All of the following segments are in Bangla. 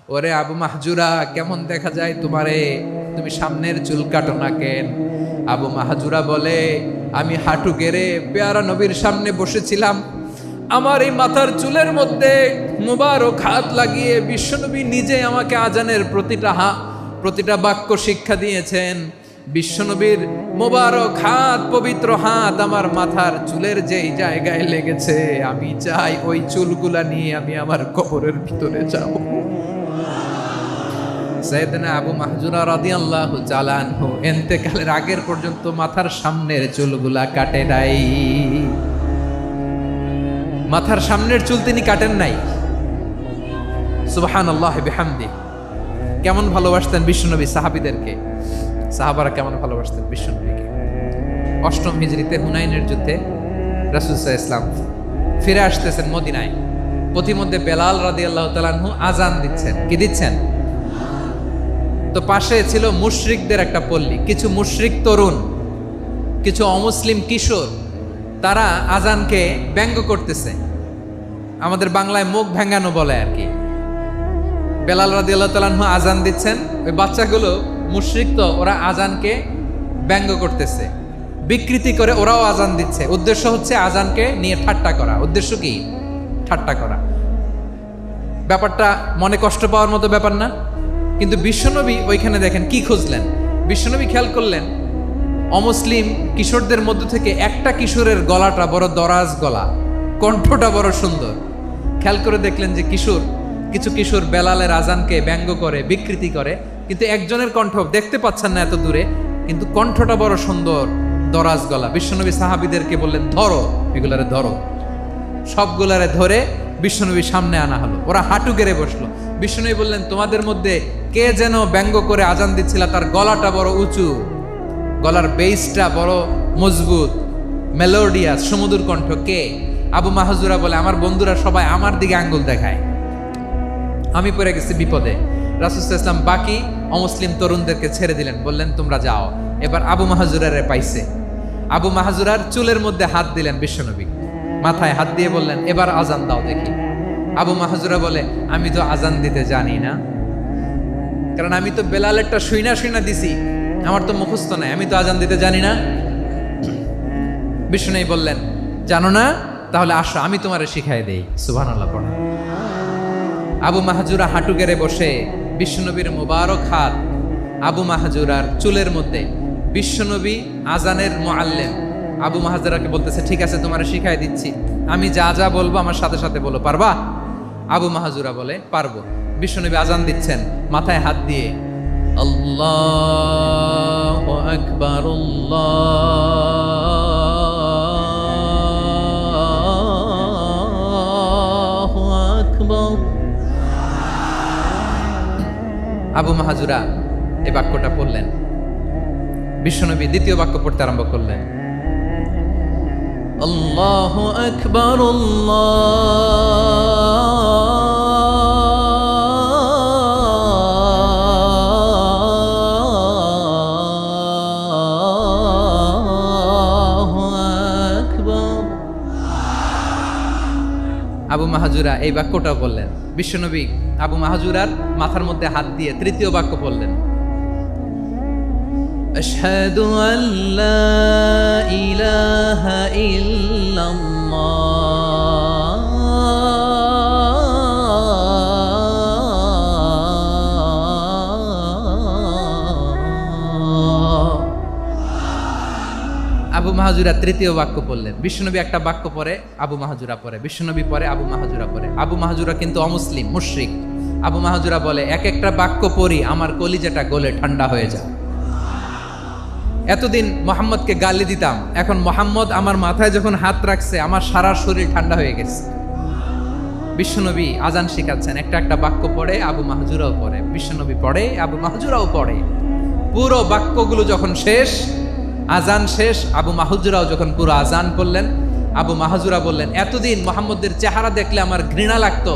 ওরে আবু মাহজুরা, কেমন দেখা যায় তোমারে, তুমি সামনের চুল কাটো না কেন? আবু মাহজুরা বলে, আমি হাঁটু গেড়ে পেয়ারা নবীর সামনে বসেছিলাম, আমার এই মাথার চুলের মধ্যে মুবারক হাত লাগিয়ে বিশ্বনবী নিজে আমাকে আজানের প্রতিটা বাক্য শিক্ষা দিয়েছেন। বিশ্বনবীর মোবারক হাত, পবিত্র হাত আমার মাথার চুলের যেই জায়গায় লেগেছে, আমি চাই ওই চুলগুলা নিয়ে আমি আমার কবরের ভিতরে যাব। সাইয়েদনা আবু মাহজুরা রাদিয়াল্লাহু তাআলা আনহু ইন্তেকালের আগের পর্যন্ত মাথার সামনের চুলগুলা কাটে নাই। মাথার সামনের চুল তিনি কাটেন নাই। সুবহানাল্লাহি বিহামদি। কেমন ভালোবাসতেন বিশ্বনবী সাহাবীদেরকে, সাহাবারা কেমন ভালোবাসতেন বিশ্বনবীকে। অষ্টম হিজরিতে হুনাইনের যুদ্ধে রাসূল সাল্লাল্লাহু আলাইহি ওয়াসাল্লাম ফিরে আসতেছেন মদিনায়। পথিমধ্যে বেলাল রাদিয়াল্লাহু তাআলা আনহু আজান দিচ্ছেন। কি দিচ্ছেন? তো পাশে ছিল মুশরিকদের একটা পল্লী, কিছু মুশরিক তরুণ, কিছু অমুসলিম কিশোর, তারা আজানকে ব্যঙ্গ করতেছে। আমাদের বাংলায় মুখ ভেঙ্গানো বলে আর কি। বেলাল রাদিয়াল্লাহু তাআলা আনহু আজান দিচ্ছেন, ওই বাচ্চাগুলো মুশরিক, তো ওরা আজানকে ব্যঙ্গ করতেছে, বিকৃতি করে ওরাও আজান দিচ্ছে। উদ্দেশ্য হচ্ছে আজানকে নিয়ে ঠাট্টা করা। উদ্দেশ্য কি? ঠাট্টা করা। ব্যাপারটা মনে কষ্ট পাওয়ার মতো ব্যাপার না? কিন্তু বিশ্বনবী ওইখানে দেখেন কি খুঁজলেন। বিশ্বনবী খেয়াল করলেন অমুসলিম কিশোরদের মধ্য থেকে একটা কিশোরের গলাটা বড় দরাজ গলা, কণ্ঠটা বড় সুন্দর। খেয়াল করে দেখলেন যে কিছু কিশোর বেলালের আজানকে ব্যঙ্গ করে, বিকৃতি করে, কিন্তু একজনের কণ্ঠ দেখতে পাচ্ছেন না এত দূরে, কিন্তু কণ্ঠটা বড় সুন্দর, দরাজ গলা। বিশ্বনবী সাহাবীদেরকে বললেন, ধরো এগুলারে, ধরো। সবগুলারে ধরে বিশ্বনবীর সামনে আনা হলো। ওরা হাঁটু গেড়ে বসলো। বিশ্বনবী বললেন, তোমাদের মধ্যে কে যেন ব্যঙ্গ করে আজান দিচ্ছিল, তার গলাটা বড় উঁচু, গলার বেসটা বড় মজবুত, মেলোডিয়াস, সুমধুর কণ্ঠ, কে? আবু মাহজুরা বলে, আমার বন্ধুরা সবাই আমার দিকে আঙ্গুল দেখায়, আমি পড়ে গেছি বিপদে। রাসূল সাল্লাল্লাহু আলাইহি ওয়াসাল্লাম বাকি অমুসলিম তরুণদেরকে ছেড়ে দিলেন, বললেন তোমরা যাও। এবার আবু মাহজুরারে পাইছে। আবু মাহজুরার চুলের মধ্যে হাত দিলেন বিশ্বনবী, মাথায় হাত দিয়ে বললেন, এবার আজান দাও দেখি। আবু মাহজুরা বলে, আমি তো আজান দিতে জানি না, কারণ আমি তো বেলালেরটা শুইনা দিছি, আমার তো মুখস্থ নাই, আমি তো আজান দিতে জানি না। বিশ্বনবী বললেন, জানো না? তাহলে আসো, আমি তোমারে শিখাই দেই। সুবহানাল্লাহ পড়া। আবু মাহজুরা হাঁটু গেড়ে বসে, বিশ্বনবীর মোবারক হাত আবু মাহজুরার চুলের মধ্যে। বিশ্বনবী আজানের মুআল্লিম আবু মাহজুরাকে বলতেছে, ঠিক আছে তোমারে শিখাই দিচ্ছি, আমি যা যা বলবো আমার সাথে সাথে বলো, পারবা? আবু মাহজুরা বলে, পারবো। বিশ্বনবী আজান দিচ্ছেন, মাথায় হাত দিয়ে আল্লাহু আকবার, আল্লাহু আকবার। আবু মাহজুরা এই বাক্যটা পড়লেন। বিশ্বনবী দ্বিতীয় বাক্য পড়তে আরম্ভ করলেন, আল্লাহু আকবার, আল্লাহু আকবার। আবু মাহজুরা এই বাক্যটা বললেন। বিশ্বনবী আবু মাহজুরার মাথার মধ্যে হাত দিয়ে তৃতীয় বাক্য বললেন, আশহাদু আল্লা ইলাহা ইল্লাল্লাহ। আবু মাহজুরা তৃতীয় বাক্য পড়লেন। বিশ্বনবী একটা বাক্য পরে আবু মাহজুরা পড়ে, বিশ্বনবী পরে আবু মাহজুরা পড়ে। আবু মাহজুরা কিন্তু অমুসলিম, মুশরিক। আবু মাহজুরা বলে, এক একটা বাক্য পড়ি আমার কলিজাটা গলে ঠান্ডা হয়ে যায়। এতদিন মোহাম্মদকে গালি দিতাম, এখন মোহাম্মদ আমার মাথায় যখন হাত রাখছে আমার সারা শরীর ঠান্ডা হয়ে গেছে। বিশ্বনবী আজান শিখাচ্ছেন, একটা একটা বাক্য পড়ে আবু মাহজুরাও পড়ে, বিশ্বনবী পড়ে, আবু মাহজুরাও পড়ে। পুরো বাক্যগুলো যখন শেষ, আজান শেষ, আবু মাহজুরাও যখন পুরো আজান পড়লেন, আবু মাহজুরা বললেন, এতদিন মোহাম্মদের চেহারা দেখলে আমার ঘৃণা লাগতো,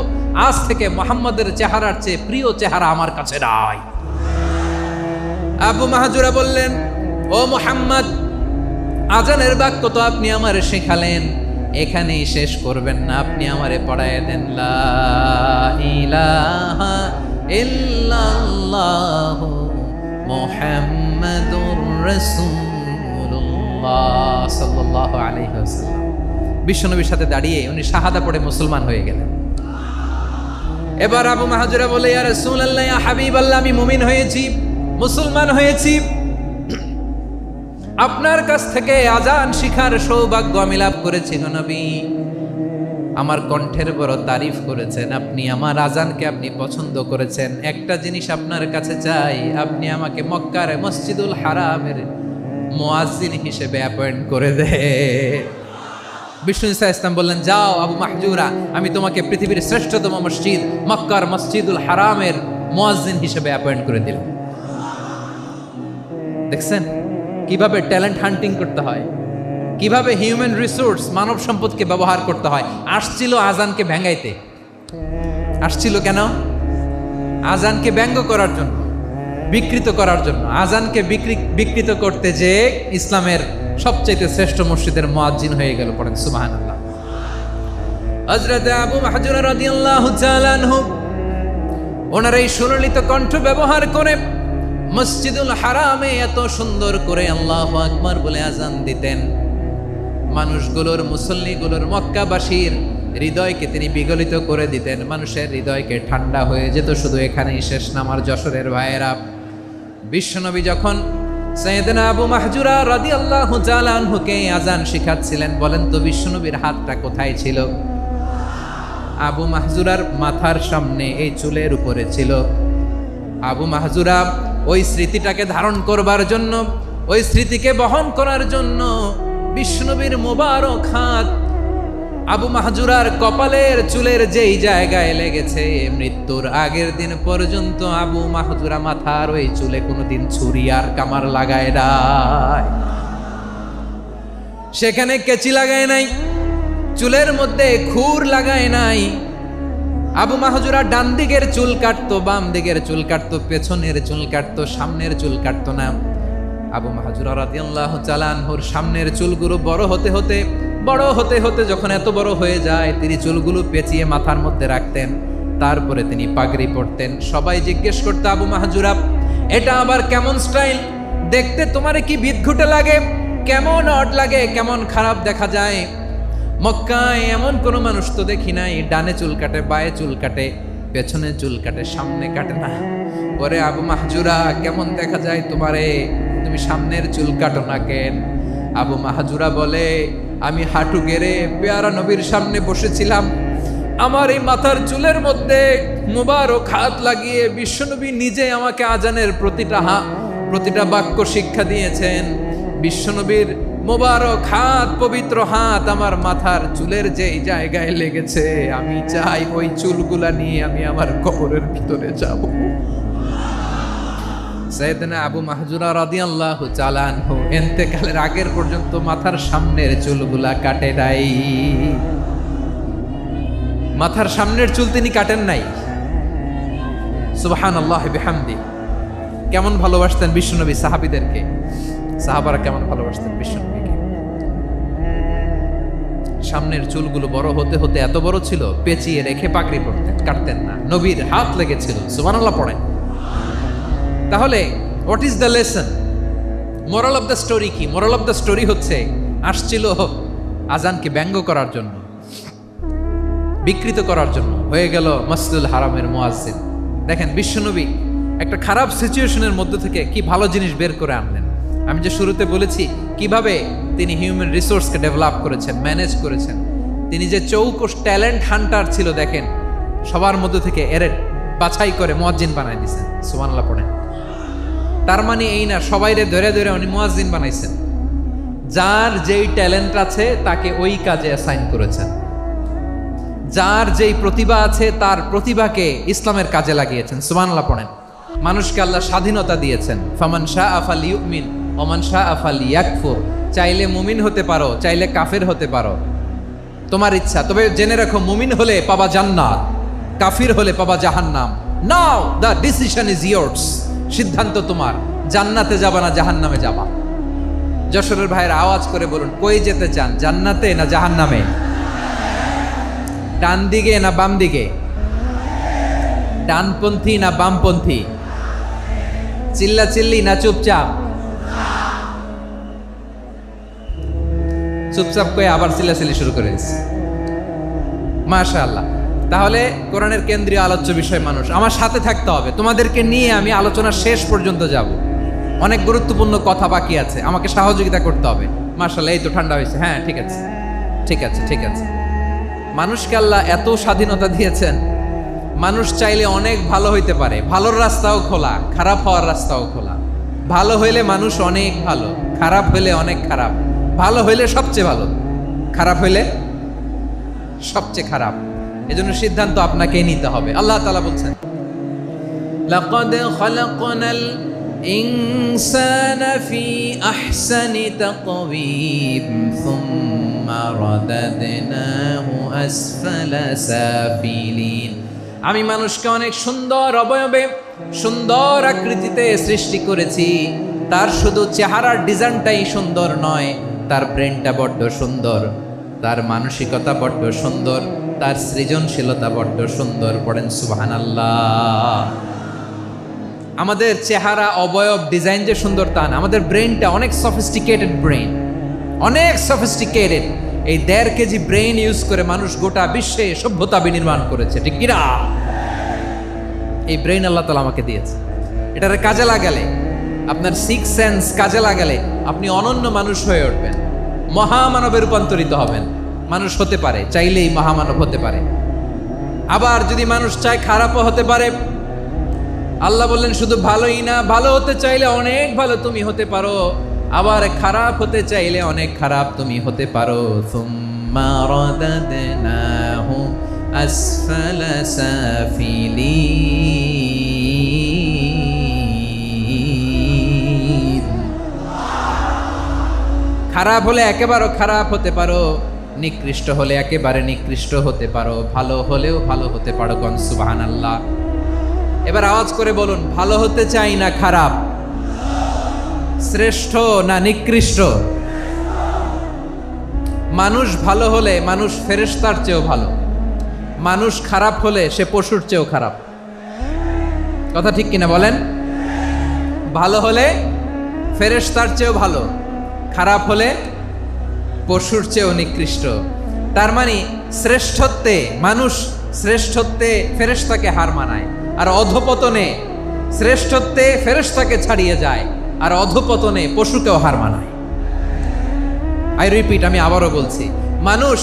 আজ থেকে মোহাম্মদের চেহারার চেয়ে প্রিয় চেহারা আমার কাছে নাই। আবু মাহজুরা বললেন, ও মুহাম্মদ, আজানের বাক্য তো আপনি আমারে শেখালেন, এখানেই শেষ করবেন না, আপনি আমারে পড়ায় দেন লা ইলাহা ইল্লাল্লাহ মুহাম্মাদুর রাসূলুল্লাহ সাল্লাল্লাহু আলাইহি ওয়াসাল্লাম। বিশ্বনবীর সাথে দাঁড়িয়ে উনি শাহাদা পড়ে মুসলমান হয়ে গেলেন। এবার আবু মাহজুরা বলে, ইয়া রাসূলুল্লাহ, ইয়া হাবিবাল্লাহ, আমি মুমিন হয়েছি, মুসলমান হয়েছি, আপনার কাছ থেকে আজান শিখার সৌভাগ্য আমি লাভ করেছি গো নবী। আমার কণ্ঠের বড় তারিফ করেছেন আপনি, আমার আজানকে আপনি পছন্দ করেছেন। একটা জিনিস আপনার কাছে চাই, আপনি আমাকে মক্কার মসজিদুল হারামের মুয়াজ্জিন হিসেবে অ্যাপয়েন্ট করে দেন। বিষ্ণু ইসা ইসলাম বললেন, যাও আবু মাহজুরা, আমি তোমাকে পৃথিবীর শ্রেষ্ঠতম মসজিদ মক্কার মসজিদুল হারামের মুয়াজ্জিন হিসেবে অ্যাপয়েন্ট করে দিলাম। দেখছেন কিভাবে ট্যালেন্ট হান্টিং করতে হয়, কিভাবে হিউম্যান রিসোর্স মানব সম্পদকে ব্যবহার করতে হয়। আসছিল আজানকে ভেঙ্গাইতে, আসছিল কেন? আজানকে ব্যঙ্গ করার জন্য, বিকৃত করার জন্য। আজানকে বিকৃত করতে যে ইসলামের সবচেয়ে শ্রেষ্ঠ মসজিদের মুয়াজ্জিন হয়ে গেল। পড়েন সুবহানাল্লাহ। হযরত আবু মাহজুরা রাদিয়াল্লাহু তাআলা আনহু ওনার এই সুললিত কণ্ঠ ব্যবহার করে মসজিদুল হারামে এত সুন্দর করে আল্লাহু আকবার বলে আজান দিতেন। মানুষগুলোর, মুসল্লিগুলোর, মক্কাবাসীর হৃদয়কে তিনি বিগলিত করে দিতেন। মানুষের হৃদয়কে ঠান্ডা হয়ে যেত। শুধু এখানেই শেষ না আমার যশোরের ভাইয়েরা। বিশ্বনবী যখন সাইয়েদনা আবু মাহজুরা রাদিয়াল্লাহু তাআলা আনহুকে আজান শিখাচ্ছিলেন, বলেন তো বিশ্বনবীর হাতটা কোথায় ছিল? আবু মাহজুরার মাথার সামনে, এই চুলের উপরে ছিল। আবু মাহজুরা ওই স্মৃতিটাকে ধারণ করবার জন্য, ওই স্মৃতিকে বহন করার জন্য বিশ্বনবীর মোবারক হাত আবু মাহজুরার কপালের চুলের যেই জায়গায় লেগেছে, মৃত্যুর আগের দিন পর্যন্ত আবু মাহজুরা মাথার ওই চুলে কোনোদিন ছুরি আর কামার লাগায় নাই, সেখানে কেচি লাগায় নাই, চুলের মধ্যে খুর লাগায় নাই। আবু মাহজুরা ডান দিকের চুল কাটতো, বাম দিকের চুল কাটতো, পেছনের চুল কাটতো, সামনের চুল কাটতো না। আবু মাহজুরা রাদিয়াল্লাহু তাআলা আনহুর সামনের চুলগুলো বড় হতে হতে যখন এত বড় হয়ে যায়, তিনি চুলগুলো পেঁচিয়ে মাথার মধ্যে রাখতেন। তারপরে তিনি পাগড়ি পরতেন। সবাই জিজ্ঞেস করতো, আবু মাহজুরা, এটা আবার কেমন স্টাইল? দেখতে তোমারে কি বিদঘুটে লাগে? কেমন অড লাগে? কেমন খারাপ দেখা যায়? মক্কায় এমন কোনো মানুষ তো দেখি নাই, ডানে চুল কাটে, বায়ে চুল কাটে, পেছনে চুল কাটে, সামনে কাটে না। ওরে আবু মাহজুরা, কেমন দেখা যায় তোমারে? তুমি সামনের চুল কাটো না কেন? আবু মাহজুরা বলে, আমি হাঁটু গেড়ে পেয়ারা নবীর সামনে বসেছিলাম, আমার এই মাথার চুলের মধ্যে মুবারক হাত লাগিয়ে বিশ্বনবী নিজে আমাকে আজানের প্রতিটা বাক্য শিক্ষা দিয়েছেন। বিশ্বনবীর মোবারক হাত, পবিত্র হাত আমার মাথার চুলের যে জায়গায় লেগেছে, আমি চাই ওই চুলগুলা নিয়ে আমি আমার কবরের ভিতরে যাব। সাইয়েদনা আবু মাহজুরা রাদিয়াল্লাহু তাআলা আনহু ইন্তেকালের আগের পর্যন্ত মাথার সামনের চুলগুলা কাটে নাই। মাথার সামনের চুল তিনি কাটেন নাই। সুবহানাল্লাহি বিহামদি। কেমন ভালোবাসতেন বিশ্বনবী সাহাবীদেরকে, সাহাবারা কেমন ভালোবাসতেন বিশ্বনবীকে। সামনের চুলগুলো বড় হতে হতে এত বড় ছিল, পেঁচিয়ে রেখে পাগড়ি পরতেন, কাটতেন না। নবীর হাত লেগেছিল। সুবহানাল্লাহ পড়েন। তাহলে what is the lesson? Moral of the story কি? মোরাল অফ দ্য স্টোরি হচ্ছে, আসছিল আজানকে ব্যঙ্গ করার জন্য, বিকৃত করার জন্য, হয়ে গেল মসজিদুল হারামের মুয়াজ্জিন। দেখেন বিশ্বনবী একটা খারাপ সিচুয়েশনের মধ্যে থেকে কি ভালো জিনিস বের করে আনলেন। আমি যে শুরুতে বলেছি কিভাবে তিনি হিউম্যান রিসোর্সকে ডেভেলপ করেছেন, ম্যানেজ করেছেন। তিনি যে চৌকস ট্যালেন্ট হান্টার ছিল, দেখেন সবার মধ্যে থেকে এরে বাছাই করে মুয়াজ্জিন বানাই দিয়েছেন। সুবহানাল্লাহ পড়েন। তার মানে এই না সবাইরে ধরে ধরে উনি মুয়াজ্জিন বানাইছেন। যার যেই ট্যালেন্ট আছে তাকে ওই কাজে অ্যাসাইন করেছেন। যার যেই প্রতিভা আছে তার প্রতিভাকে ইসলামের কাজে লাগিয়েছেন। সুবহানাল্লাহ পড়েন। মানুষকে আল্লাহ স্বাধীনতা দিয়েছেন। ফামান শাআ ফালিউমিন ওয়া মান শাআ ফালিয়াকফুর। চাইলে মুমিন হতে পারো, চাইলে কাফের হতে পারো, তোমার ইচ্ছা। তবে জেনে রাখো, মুমিন হলে পাবা জান্নাত, কাফির হলে পাবা জাহান্নাম। নাও দ্য ডিসিশন ইজ ইয়ার্স। সিদ্ধান্ত তোমার, জান্নাতে যাবা না জাহান্নামে যাবা। যশোরের ভাইয়ের আওয়াজ করে বলুন, কই যেতে চান, জান্নাতে না জাহান্নামে? ডান দিকে না বাম দিকে? ডানপন্থী না বামপন্থী? চিল্লা চিল্লি না চুপচাপ? চুপচাপ করে আবার চিল্লাচিল্লি শুরু করে দিচ্ছে। মাশাআল্লাহ। তাহলে কোরআনের কেন্দ্রীয় আলোচ্য বিষয় মানুষ। আমার সাথে থাকতে হবে, তোমাদেরকে নিয়ে আমি আলোচনা শেষ পর্যন্ত যাব। অনেক গুরুত্বপূর্ণ কথা বাকি আছে, আমাকে সহযোগিতা করতে হবে। মাশাআল্লাহ, এই তো ঠান্ডা হয়েছে। হ্যাঁ, ঠিক আছে ঠিক আছে ঠিক আছে। মানুষকে আল্লাহ এত স্বাধীনতা দিয়েছেন, মানুষ চাইলে অনেক ভালো হইতে পারে। ভালোর রাস্তাও খোলা, খারাপ হওয়ার রাস্তাও খোলা। ভালো হইলে মানুষ অনেক ভালো, খারাপ হইলে অনেক খারাপ। ভালো হইলে সবচেয়ে ভালো, খারাপ হইলে সবচেয়ে খারাপ। এজন্য সিদ্ধান্ত আপনাকেই নিতে হবে। আল্লাহ তাআলা বলছেন, লাকাদ খালাকনাল ইনসানা ফি আহসানি তাকওয়িম সুম্মা রাদাদনাহু আসফালা সাফিলিন। আমি মানুষকে অনেক সুন্দর অবয়বে, সুন্দর আকৃতিতে সৃষ্টি করেছি। তার শুধু চেহারার ডিজাইনটাই সুন্দর নয়, তার ব্রেনটা বড্ড সুন্দর, তার মানসিকতা বড্ড সুন্দর, তার সৃজনশীলতা বড্ড সুন্দর। পড়েন সুবহানাল্লাহ। আমাদের চেহারা, অবয়ব, ডিজাইন যে সুন্দর তা না, আমাদের ব্রেনটা অনেক সফিস্টিকেটেড ব্রেন, অনেক সফিস্টিকেটেড। এই 1.5 কেজি ব্রেন ইউজ করে মানুষ গোটা বিশ্বে সভ্যতা বিনির্মাণ করেছে, ঠিক কিনা? এই ব্রেন আল্লাহ তাআলা আমাকে দিয়েছে। এটারে কাজে লাগালে, আপনার 6 সেন্স কাজে লাগালে আপনি অনন্য মানুষ হয়ে উঠবেন, মহামানবে রূপান্তরিত হবেন। মানুষ হতে পারে, চাইলেই মহামানব হতে পারে। আবার যদি মানুষ চায় খারাপও হতে পারে। আল্লাহ বললেন শুধু ভালোই না, ভালো হতে চাইলে অনেক ভালো তুমি হতে পারো, আবার খারাপ হতে চাইলে অনেক খারাপ তুমি হতে পারো। সুম্মা রাদাদনাহু আসফালা সাফিলিন। খারাপ হলে একেবারে খারাপ হতে পারো, নিকৃষ্ট হলে একেবারে নিকৃষ্ট হতে পারো, ভালো হলেও ভালো হতে পারো। কোন সুবহানাল্লাহ। এবার আওয়াজ করে বলুন, ভালো হতে চাই না খারাপ? শ্রেষ্ঠ না নিকৃষ্ট? মানুষ ভালো হলে মানুষ ফেরেশতার চেয়েও ভালো, মানুষ খারাপ হলে সে পশুর চেয়েও খারাপ। কথা ঠিক কিনা বলেন? ভালো হলে ফেরেশতার চেয়েও ভালো, খারাপ হলে পশুর চেয়েও নিকৃষ্ট। তার মানে শ্রেষ্ঠত্বে মানুষ, শ্রেষ্ঠত্বে ফেরেশতাকে হার মানায়, আর অধপতনে শ্রেষ্ঠত্বে ফেরেশতাকে ছাড়িয়ে যায়, আর অধপতনে পশুকেও হার মানায়। আই রিপিট, আমি আবারও বলছি, মানুষ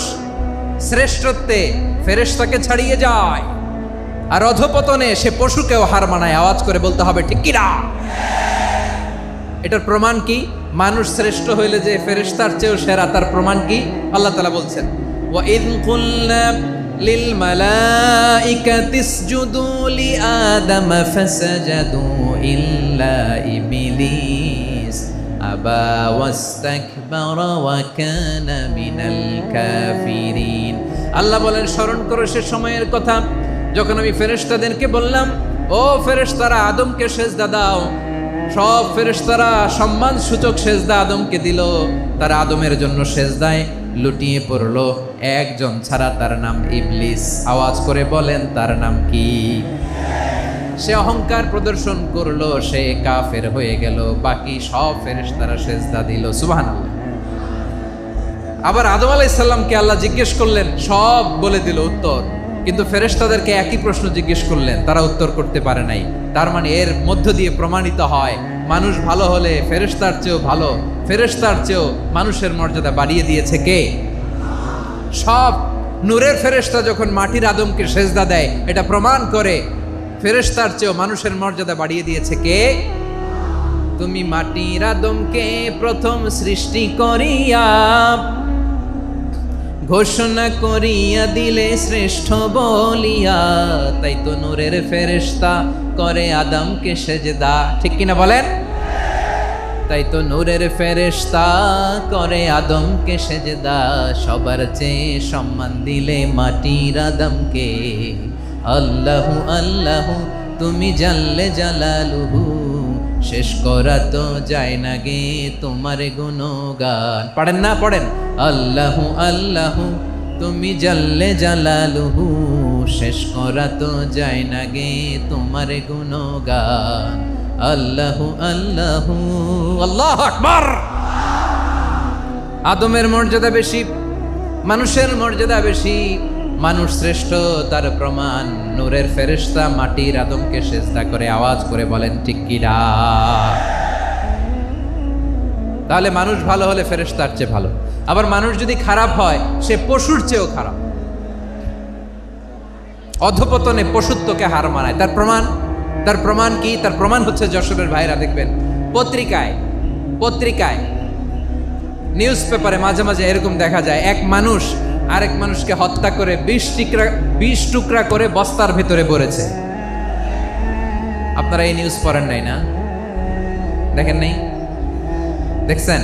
শ্রেষ্ঠত্বে ফেরেশতাকে ছাড়িয়ে যায়, আর অধপতনে সে পশুকেও হার মানায়। আওয়াজ করে বলতে হবে ঠিক কি না? এটার প্রমাণ কি? মানুষ শ্রেষ্ঠ হইলে যে ফেরেশতার চেয়েও সেরা, তার প্রমাণ কি? আল্লাহ তাআলা বলছেন, ওয়া ইয কুলনা লিল মালাইকাতি ইসজুদু লি আদম ফাসাজাদু ইল্লা ইবলিস আবা ওয়াস্তাকবারা ওয়া কানা মিনাল কাফিরিন। আল্লাহ বলেন, স্মরণ করো সে সময়ের কথা যখন আমি ফেরেশতাদেরকে বললাম, ও ফেরেশতারা আদমকে সেজদা দাও। সব ফেরেশতারা সম্মান সূচক সেজদা আদমকে দিল। তারা আদমের জন্য সেজদায় লুটিয়ে পড়লো, একজন ছাড়া, তার নাম ইবলিস। আওয়াজ করে বলেন, তার নাম কি? সে অহংকার প্রদর্শন করলো, সে কাফের হয়ে গেল। বাকি সব ফেরেশতারা সেজদা দিল। সুবহানাল্লাহ। আবার আদম আলাইহিস সালামকে আল্লাহ জিজ্ঞেস করলেন, সব বলে দিল উত্তর, কিন্তু ফেরেশতাদেরকে একই প্রশ্ন জিজ্ঞেস করলেন, তারা উত্তর করতে পারে নাই। তার মানে এর মধ্য দিয়ে প্রমাণিত হয়, মানুষ ভালো হলে ফেরেশতার চেয়েও ভালো, ফেরেশতার চেয়েও মানুষের মর্যাদা বাড়িয়ে দিয়েছে কে? সব নূরের ফেরেশতা যখন মাটির আদমকে সেজদা দেয়, এটা প্রমাণ করে ফেরেশতার চেয়েও মানুষের মর্যাদা বাড়িয়ে দিয়েছে কে? তুমি মাটির আদমকে প্রথম সৃষ্টি করিয়া ঘোষণা করিয়া দিলে শ্রেষ্ঠ বলিয়া, তাই তো নূরের ফেরেশতা করে আদমকে সেজদা। ঠিক কিনা বলেন? তাই তো নূরের ফেরেশতা করে আদমকে সেজদা। সবার চেয়ে সম্মান দিলে মাটির আদমকে। আল্লাহু আল্লাহু তুমি জাল্লে জালালুহু, শেষ করা তো যায় না গে তোমার গুণগান। পড়েন না? পড়েন, আল্লাহু আল্লাহু তুমি জাল্লে জালালুহু, শেষ করা তো যায় না গে তোমার গুণগান। আল্লাহু আল্লাহু আল্লাহু আকবার। আদমের মর্যাদা বেশি, মানুষের মর্যাদা বেশি। মানুষ শ্রেষ্ঠ তার প্রমাণ নূরের ফেরেশতা মাটির আদমকে সেজদা করে আওয়াজ করে বলেন ঠিক কি না? তাহলে মানুষ ভালো হলে ফেরেশতার চেয়ে ভালো। আবার মানুষ যদি খারাপ হয় সে পশুর চেয়েও খারাপ। অধপতনে পশুত্বকে হার মানায়। তার প্রমাণ কি? তার প্রমাণ হচ্ছে যশোরের ভাইরা দেখবেন পত্রিকায় নিউজ পেপারে মাঝে মাঝে এরকম দেখা যায়, এক মানুষ আরেক মানুষকে হত্যা করে 20 টুকরা করে বস্তার ভেতরে ভরেছে। আপনারা এই নিউজ পড়েন নাই না? দেখেন নাই? দেখছেন?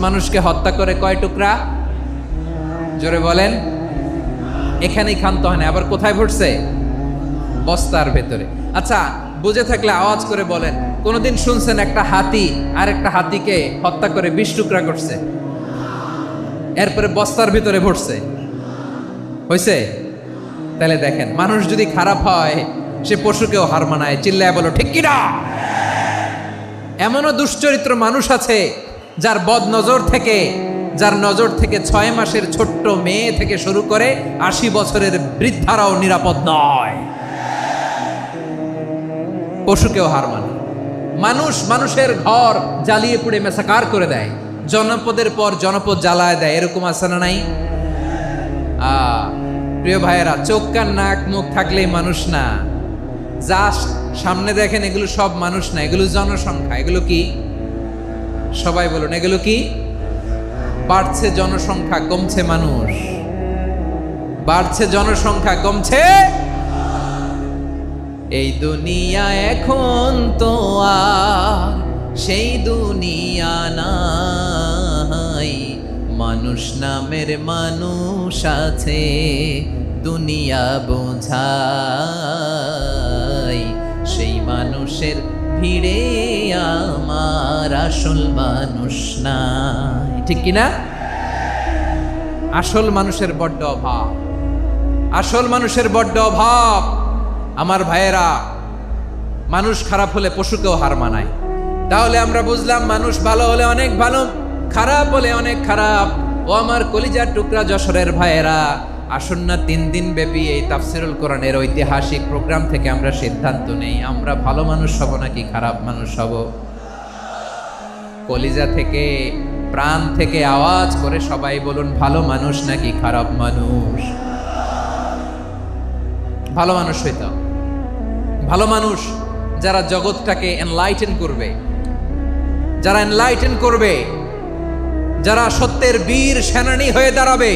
মানুষকে হত্যা করে কয় টুকরা? জোরে বলেন। এখানেই ক্ষান্ত হয় না, আবার কোথায় ভরছে? বস্তার ভেতরে। আচ্ছা, বুঝে থাকলে আওয়াজ করে বলেন, কোনদিন শুনছেন একটা হাতি আর একটা হাতিকে হত্যা করে 20 টুকরা করছে, এরপরে বস্তার ভিতরে ভরছে? হয়েছে? তাহলে দেখেন, মানুষ যদি খারাপ হয় সে পশুকেও হার মানায়। চিল্লায় বলো ঠিক কিনা? এমনও দুশ্চরিত্র মানুষ আছে যার নজর থেকে 6 মাসের ছোট্ট মেয়ে থেকে শুরু করে 80 বছরের বৃদ্ধারাও নিরাপদ নয়। পশুকেও হার মানে। মানুষের ঘর জ্বালিয়ে পুড়ে মেসাকার করে দেয়, জনপদের পর জনপদ জ্বালায় দেয়। এরকম আছে না নাই? প্রিয় ভাইয়েরা, চোখ কান নাক মুখ থাকলেই মানুষ না। যা সামনে দেখেন এগুলো সব মানুষ না, এগুলো জনসংখ্যা। এগুলো কি? সবাই বলুন, এগুলো কি? বাড়ছে জনসংখ্যা, কমছে মানুষ। বাড়ছে জনসংখ্যা, কমছে। এই দুনিয়া এখন তো আর সেই দুনিয়া নাই, মানুষ নামের মানুষ আছে দুনিয়া বোঝাই। সেই মানুষের ভিড়ে আমার আসল মানুষ নাই। ঠিক কিনা? আসল মানুষের বড্ড অভাব, আসল মানুষের বড্ড অভাব। আমার ভাইয়েরা, মানুষ খারাপ হলে পশুকেও হার মানায়। তাহলে আমরা বুঝলাম মানুষ ভালো হলে অনেক ভালো, খারাপ হলে অনেক খারাপ। ও আমার কলিজার টুকরা যশোরের ভাইয়েরা, আসুন না 3 দিন ব্যাপী এই তাফসিরুল কোরআনের ঐতিহাসিক প্রোগ্রাম থেকে আমরা সিদ্ধান্ত নেই, আমরা ভালো মানুষ হব নাকি খারাপ মানুষ হব। কলিজা থেকে, প্রাণ থেকে আওয়াজ করে সবাই বলুন, ভালো মানুষ নাকি খারাপ মানুষ? ভালো মানুষ হইতো। ভালো মানুষ যারা জগৎটাকে এনলাইটেন করবে, যারা সত্যের বীর সেনানী হয়ে দাঁড়াবে,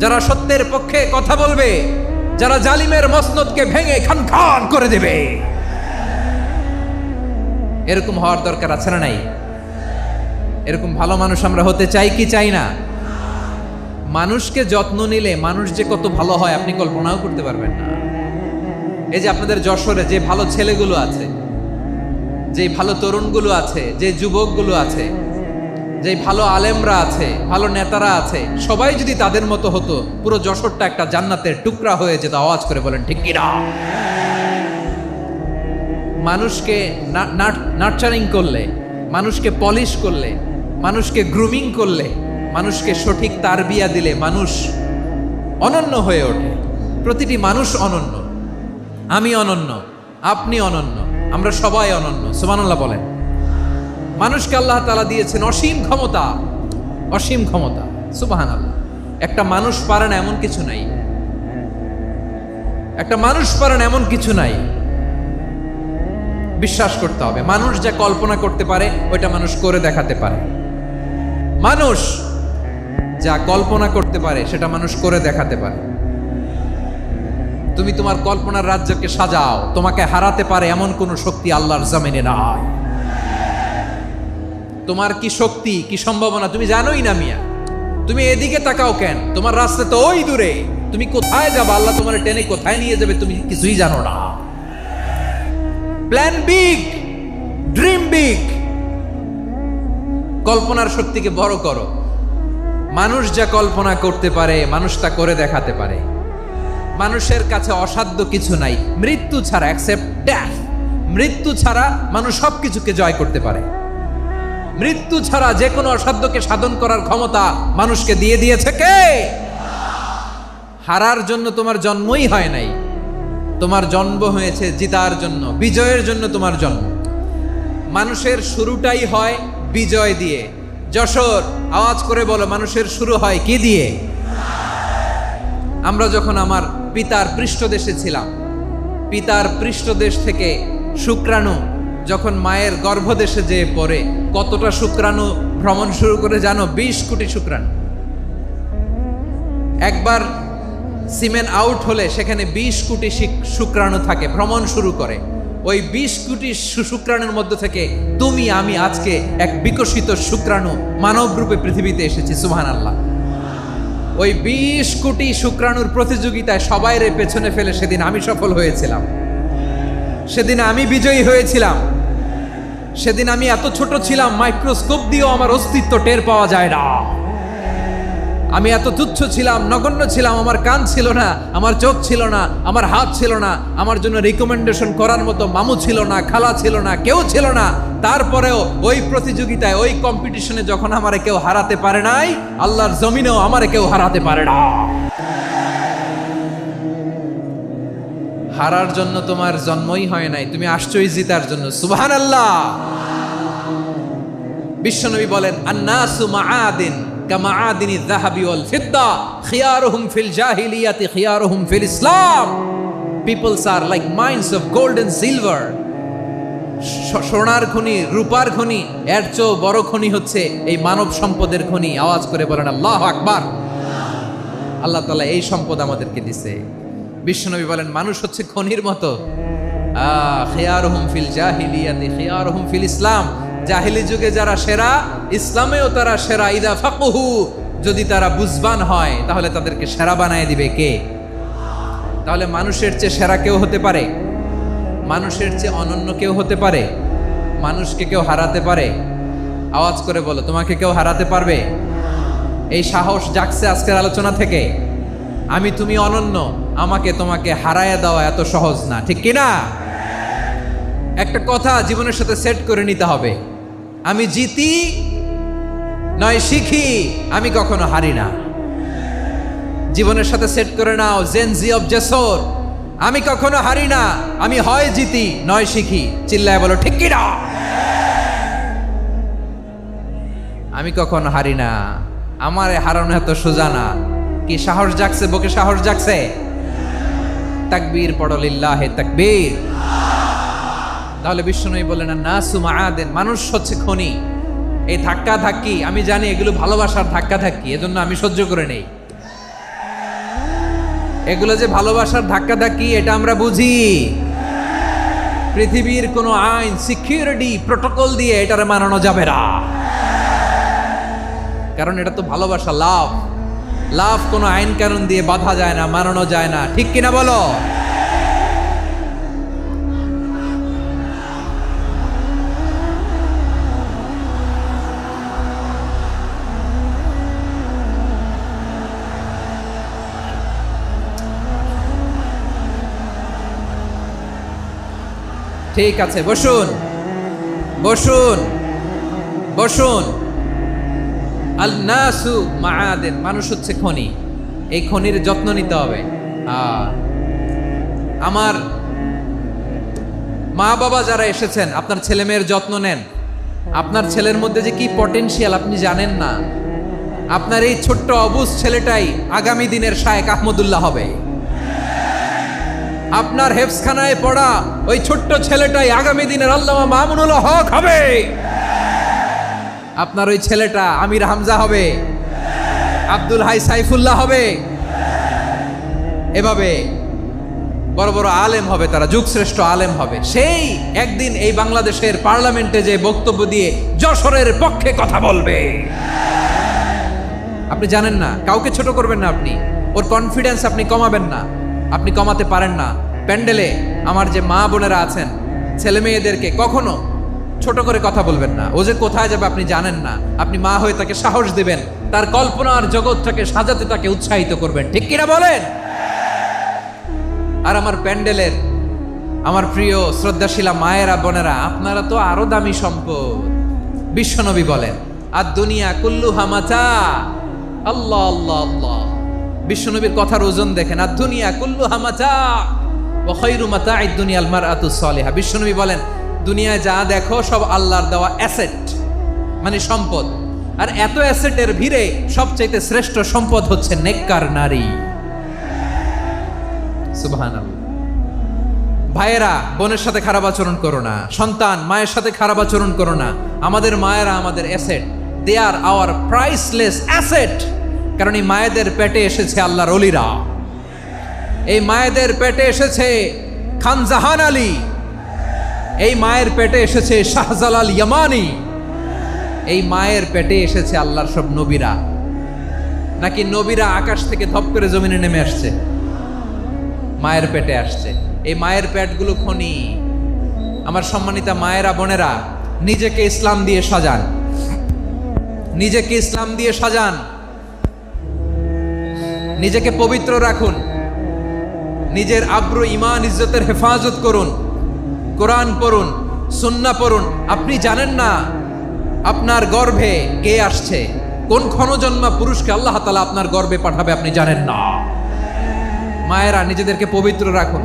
যারা সত্যের পক্ষে কথা বলবে, যারা জালিমের মসনদকে ভেঙে খান খান করে দেবে। এরকম হওয়ার দরকার আছে না নাই? এরকম ভালো মানুষ আমরা হতে চাই কি চাই না? মানুষকে যত্ন নিলে মানুষ যে কত ভালো হয় আপনি কল্পনাও করতে পারবেন না। এই যে আপনাদের যশোরে যে ভালো ছেলেগুলো আছে, যে ভালো তরুণগুলো আছে, যে যুবকগুলো আছে, যে ভালো আলেমরা আছে, ভালো নেতারা আছে, সবাই যদি তাদের মতো হতো, পুরো যশোরটা একটা জান্নাতের টুকরা হয়ে যেত। আওয়াজ করে বলেন ঠিক কিনা? মানুষকে নার্চারিং করলে, মানুষকে পলিশ করলে, মানুষকে গ্রুমিং করলে, মানুষকে সঠিক তারবিয়া দিলে মানুষ অনন্য হয়ে ওঠে। প্রতিটি মানুষ অনন্য। আমি অনন্য, আপনি অনন্য, আমরা সবাই অনন্য। সুবহানাল্লাহ বলেন। মানুষকে আল্লাহ তাআলা দিয়েছেন অসীম ক্ষমতা, অসীম ক্ষমতা। সুবহানাল্লাহ। একটা মানুষ পারে না এমন কিছু নাই, একটা মানুষ পারে না এমন কিছু নাই। বিশ্বাস করতে হবে, মানুষ যা কল্পনা করতে পারে ওইটা মানুষ করে দেখাতে পারে। মানুষ যা কল্পনা করতে পারে সেটা মানুষ করে দেখাতে পারে। তুমি তোমার কল্পনার রাজ্যকে সাজাও, তোমাকে হারাতে পারে এমন কোন শক্তি আল্লাহর জমিনে নাই। তোমার কি শক্তি, কি সম্ভাবনা তুমি জানোই না মিয়া। তুমি এদিকে তাকাও কেন? তোমার রাস্তা তো ওই দূরে। তুমি কোথায় যাবে, আল্লাহ তোমার টেনে কোথায় নিয়ে যাবে তুমি কিছুই জানো না। Plan big, dream big. কল্পনার শক্তিকে বড় করো। মানুষ যা কল্পনা করতে পারে মানুষ তা করে দেখাতে পারে। মানুষের কাছে অসাধ্য কিছু নাই মৃত্যু ছাড়া, অ্যাকসেপ্ট ডেথ। মৃত্যু ছাড়া মানুষ সবকিছুকে জয় করতে পারে। মৃত্যু ছাড়া যে কোনো অসাধ্যকে সাধন করার ক্ষমতা মানুষকে দিয়ে দিয়েছে কে? হারার জন্য তোমার জন্মই হয় নাই, তোমার জন্ম হয়েছে জিতার জন্য, বিজয়ের জন্য তোমার জন্ম। মানুষের শুরুটাই হয় বিজয় দিয়ে। যশোর, আওয়াজ করে বলো, মানুষের শুরু হয় কি দিয়ে? আমরা যখন আমার পিতার পৃষ্ঠদেশে ছিলাম, পিতার পৃষ্ঠদেশ থেকে শুক্রাণু যখন মায়ের গর্ভদেশে যেয়ে পড়ে, কতটা শুক্রাণু ভ্রমণ শুরু করে জানো? 20 কোটি শুক্রাণু। একবার সিমেন আউট হলে সেখানে 20 কোটি শুক্রাণু থাকে, ভ্রমণ শুরু করে। ওই 20 কোটি শুক্রাণুর মধ্যে থেকে তুমি আমি আজকে এক বিকশিত শুক্রাণু মানব রূপে পৃথিবীতে এসেছি। সুবহানাল্লাহ। ওই 20 কোটি শুক্রাণুর প্রতিযোগিতায় সবাই রে পেছনে ফেলে সেদিন আমি সফল হয়েছিলাম, সেদিন আমি বিজয়ী হয়েছিলাম। সেদিন আমি এত ছোট ছিলাম, মাইক্রোস্কোপ দিয়েও আমার অস্তিত্ব টের পাওয়া যায় না। আমি এত তুচ্ছ ছিলাম, নগণ্য ছিলাম। আমার কান ছিল না, আমার চোখ ছিল না, আমার হাত ছিল না, আমার জন্য রিকমেন্ডেশন করার মতো মামু ছিল না, খালা ছিল না, কেউ ছিল না। তারপরেও ওই প্রতিযোগিতায়, ওই কম্পিটিশনে যখন আমারে কেউ হারাতে পারে নাই, আল্লাহর জমিনেও আমারে কেউ হারাতে পারে না। হারার জন্য তোমার জন্মই হয় নাই, তুমি আসছোই জিতার জন্য। সুবহানাল্লাহ। বিশ্বনবী বলেন, আন্নাসু মাআদিন কামাআদিনি যাহাবি ওয়াল ফিদ্দা খিয়ারুহুম ফিল জাহিলিয়াতি খিয়ারুহুম ফিল ইসলাম। Peoples are like mines of gold and silver. সোনার খনি, রূপার খনি, এর চেয়েও বড় খনি হচ্ছে এই মানব সম্পদের খনি। আওয়াজ করে বলেন আল্লাহু আকবার। আল্লাহ তাআলা এই সম্পদ আমাদেরকে দিয়েছে। বিশ্বনবী বলেন, মানুষ হচ্ছে খনির মতো। খিয়ারুহুম ফিল জাহিলিয়াতি খিয়ারুহুম ফিল ইসলাম। জাহিলি যুগে যারা সেরা, ইসলামেও তারা সেরা। ইদা ফাকুহু, যদি তারা বুঝবান হয় তাহলে তাদেরকে সেরা বানায় দিবে কে? তাহলে মানুষের চেয়ে সেরা কেউ হতে পারে? মানুষের চেয়ে অনন্য কেউ হতে পারে? মানুষকে কেউ হারাতে পারে? আওয়াজ করে বলো, তোমাকে কেউ হারাতে পারবে? এই সাহস জাগছে আজকের আলোচনা থেকে। আমি তুমি অনন্য, আমাকে তোমাকে হারায় দেওয়া এত সহজ না, ঠিক কিনা? একটা কথা জীবনের সাথে সেট করে নিতে হবে, আমি জিতি নয় শিখি, আমি কখনো হারি না। জীবনের সাথে সেট করে নাও, জেনজি অফ যশোর, আমি কখনো হারি না, আমি হয় জিতি নয় শিখি। চিল্লায় বলো ঠিক কিনা? আমি কখনো হারি না, আমার হারানো এত সোজা না। কি সাহস জাগছে? বুকে সাহস জাগছে? তাকবীর পড়ো, লিল্লাহে তাকবীর। তাহলে বিশ্বনবী বলেন, নাসু মাআদিন, মানুষ হচ্ছে খনি। এই ধাক্কা ধাক্কি, আমি জানি এগুলো ভালোবাসার ধাক্কা ধাক্কি, এজন্য আমি সহ্য করে নেই। এগুলো যে ভালোবাসার ধাক্কা ধাক্কি, এটা আমরা বুঝি। পৃথিবীর কোনো আইন, সিকিউরিটি, প্রটোকল দিয়ে এটারে মানানো যাবে না, কারণ এটা তো ভালোবাসা, লাভ। লাভ কোনো আইন কানুন দিয়ে বাধা যায় না, মানানো যায় না, ঠিক কিনা বলো? ঠিক আছে, বসুন বসুন বসুন। আল নাসু মাআদিন, মানুষ হচ্ছে খনি। এই খনির যত্ন নিতে হবে। আমার মা বাবা যারা এসেছেন, আপনার ছেলে মেয়ের যত্ন নেন। আপনার ছেলের মধ্যে যে কি পটেনশিয়াল আপনি জানেন না। আপনার এই ছোট্ট অবুজ ছেলেটাই আগামী দিনের শায়েখ আহমদুল্লাহ হবে। আপনার হেফসখানায় পড়া ওই ছোট্ট ছেলেটাই আগামী দিনের আল্লামা মামুনুল হক হবে। আপনার ওই ছেলেটা আমির হামজা হবে, আব্দুল হাই সাইফুল্লাহ হবে। এভাবে বড় বড় আলেম হবে, তারা যুগশ্রেষ্ঠ আলেম হবে। সেই একদিন এই বাংলাদেশের পার্লামেন্টে যে বক্তব্য দিয়ে যশোরের পক্ষে কথা বলবে। আপনি জানেন না, কাউকে ছোট করবেন না আপনি। ওর কনফিডেন্স আপনি কমাবেন না, আপনি কমাতে পারেন না। প্যান্ডেলে আমার যে মা বোনেরা আছেন, ছেলে মেয়েদেরকে কখনো ছোট করে কথা বলবেন না। ও যে কোথায় যাবে আপনি জানেন না। আপনি মা হয়ে তাকে সাহস দিবেন, তার কল্পনার জগৎটাকে সাজাতে তাকে উৎসাহিত করবেন, ঠিক কিনা বলেন? আর আমার প্যান্ডেলের আমার প্রিয় শ্রদ্ধাশীলা মায়েরা বোনেরা, আপনারা তো আরো দামি সম্পদ। বিশ্বনবী বলেন, আর দুনিয়া কুল্লুহা মাতা। আল্লাহ আল্লাহ আল্লাহ, বিশ্বনবীর কথার ওজন দেখেন। আর দুনিয়া কুল্লুহা মাতা ওয়া খায়রু মাতা'আদ দুনিয়াল মারআতুস সালিহা। বিশ্বনবী বলেন, দুনিয়ায় যা দেখো সব আল্লাহর দেওয়া অ্যাসেট, মানে সম্পদ। আর এত অ্যাসেটের ভিড়ে সবচেয়ে শ্রেষ্ঠ সম্পদ হচ্ছে নেককার নারী। সুবহানাল্লাহ। ভাইয়েরা, বোনের সাথে খারাপ আচরণ করো না। সন্তান মায়ের সাথে খারাপ আচরণ করো না। আমাদের মায়েরা আমাদের asset, they are our priceless asset. কারণ এই মায়েদের পেটে এসেছে আল্লাহর ওলিরা, এই মায়েদের পেটে এসেছে খান জাহান আলী, এই মায়ের পেটে এসেছে শাহজালাল ইয়ামানি, এই মায়ের পেটে এসেছে আল্লাহর সব নবীরা। নাকি নবীরা আকাশ থেকে ধপ করে জমিনে নেমে আসছে? মায়ের পেটে আসছে। এই মায়ের পেটগুলো খনি। আমার সম্মানিতা মায়েরা বোনেরা, নিজেকে ইসলাম দিয়ে সাজান, নিজেকে ইসলাম দিয়ে সাজান, নিজেকে পবিত্র রাখুন, নিজের আব্রু ইমান ইজ্জতের হেফাজত করুন, কোরআন পড়ুন, সুন্নাহ পড়ুন। আপনি জানেন না আপনার গর্ভে কে আসছে, কোন ক্ষণজন্মা পুরুষকে আল্লাহ তাআলা আপনার গর্ভে পাঠাবে আপনি জানেন না। মায়েরা, নিজেদেরকে পবিত্র রাখুন,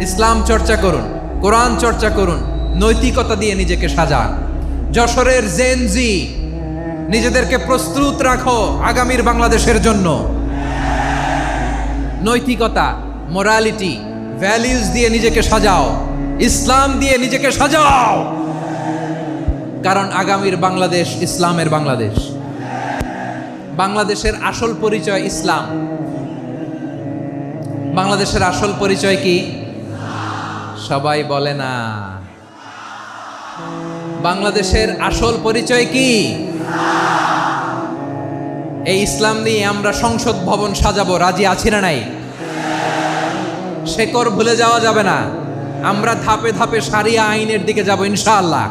ইসলাম চর্চা করুন, কোরআন চর্চা করুন, নৈতিকতা দিয়ে নিজেকে সাজান। যশোরের জেনজি, নিজেদেরকে প্রস্তুত রাখো আগামীর বাংলাদেশের জন্য। নৈতিকতা, মোরালিটি, ভ্যালিউজ দিয়ে নিজেকে সাজাও, ইসলাম দিয়ে নিজেকে সাজাও। কারণ আগামীর বাংলাদেশ ইসলামের বাংলাদেশ। বাংলাদেশের আসল পরিচয় ইসলাম। বাংলাদেশের আসল পরিচয় কি? সবাই বলে না। বাংলাদেশের আসল পরিচয় কি? এই ইসলাম নিয়ে আমরা সংসদ ভবন সাজাবো, রাজি আছি না নাই? শেকড় ভুলে যাওয়া যাবে না। আমরা ধাপে ধাপে শারিয়া আইনের দিকে যাব ইনশাআল্লাহ,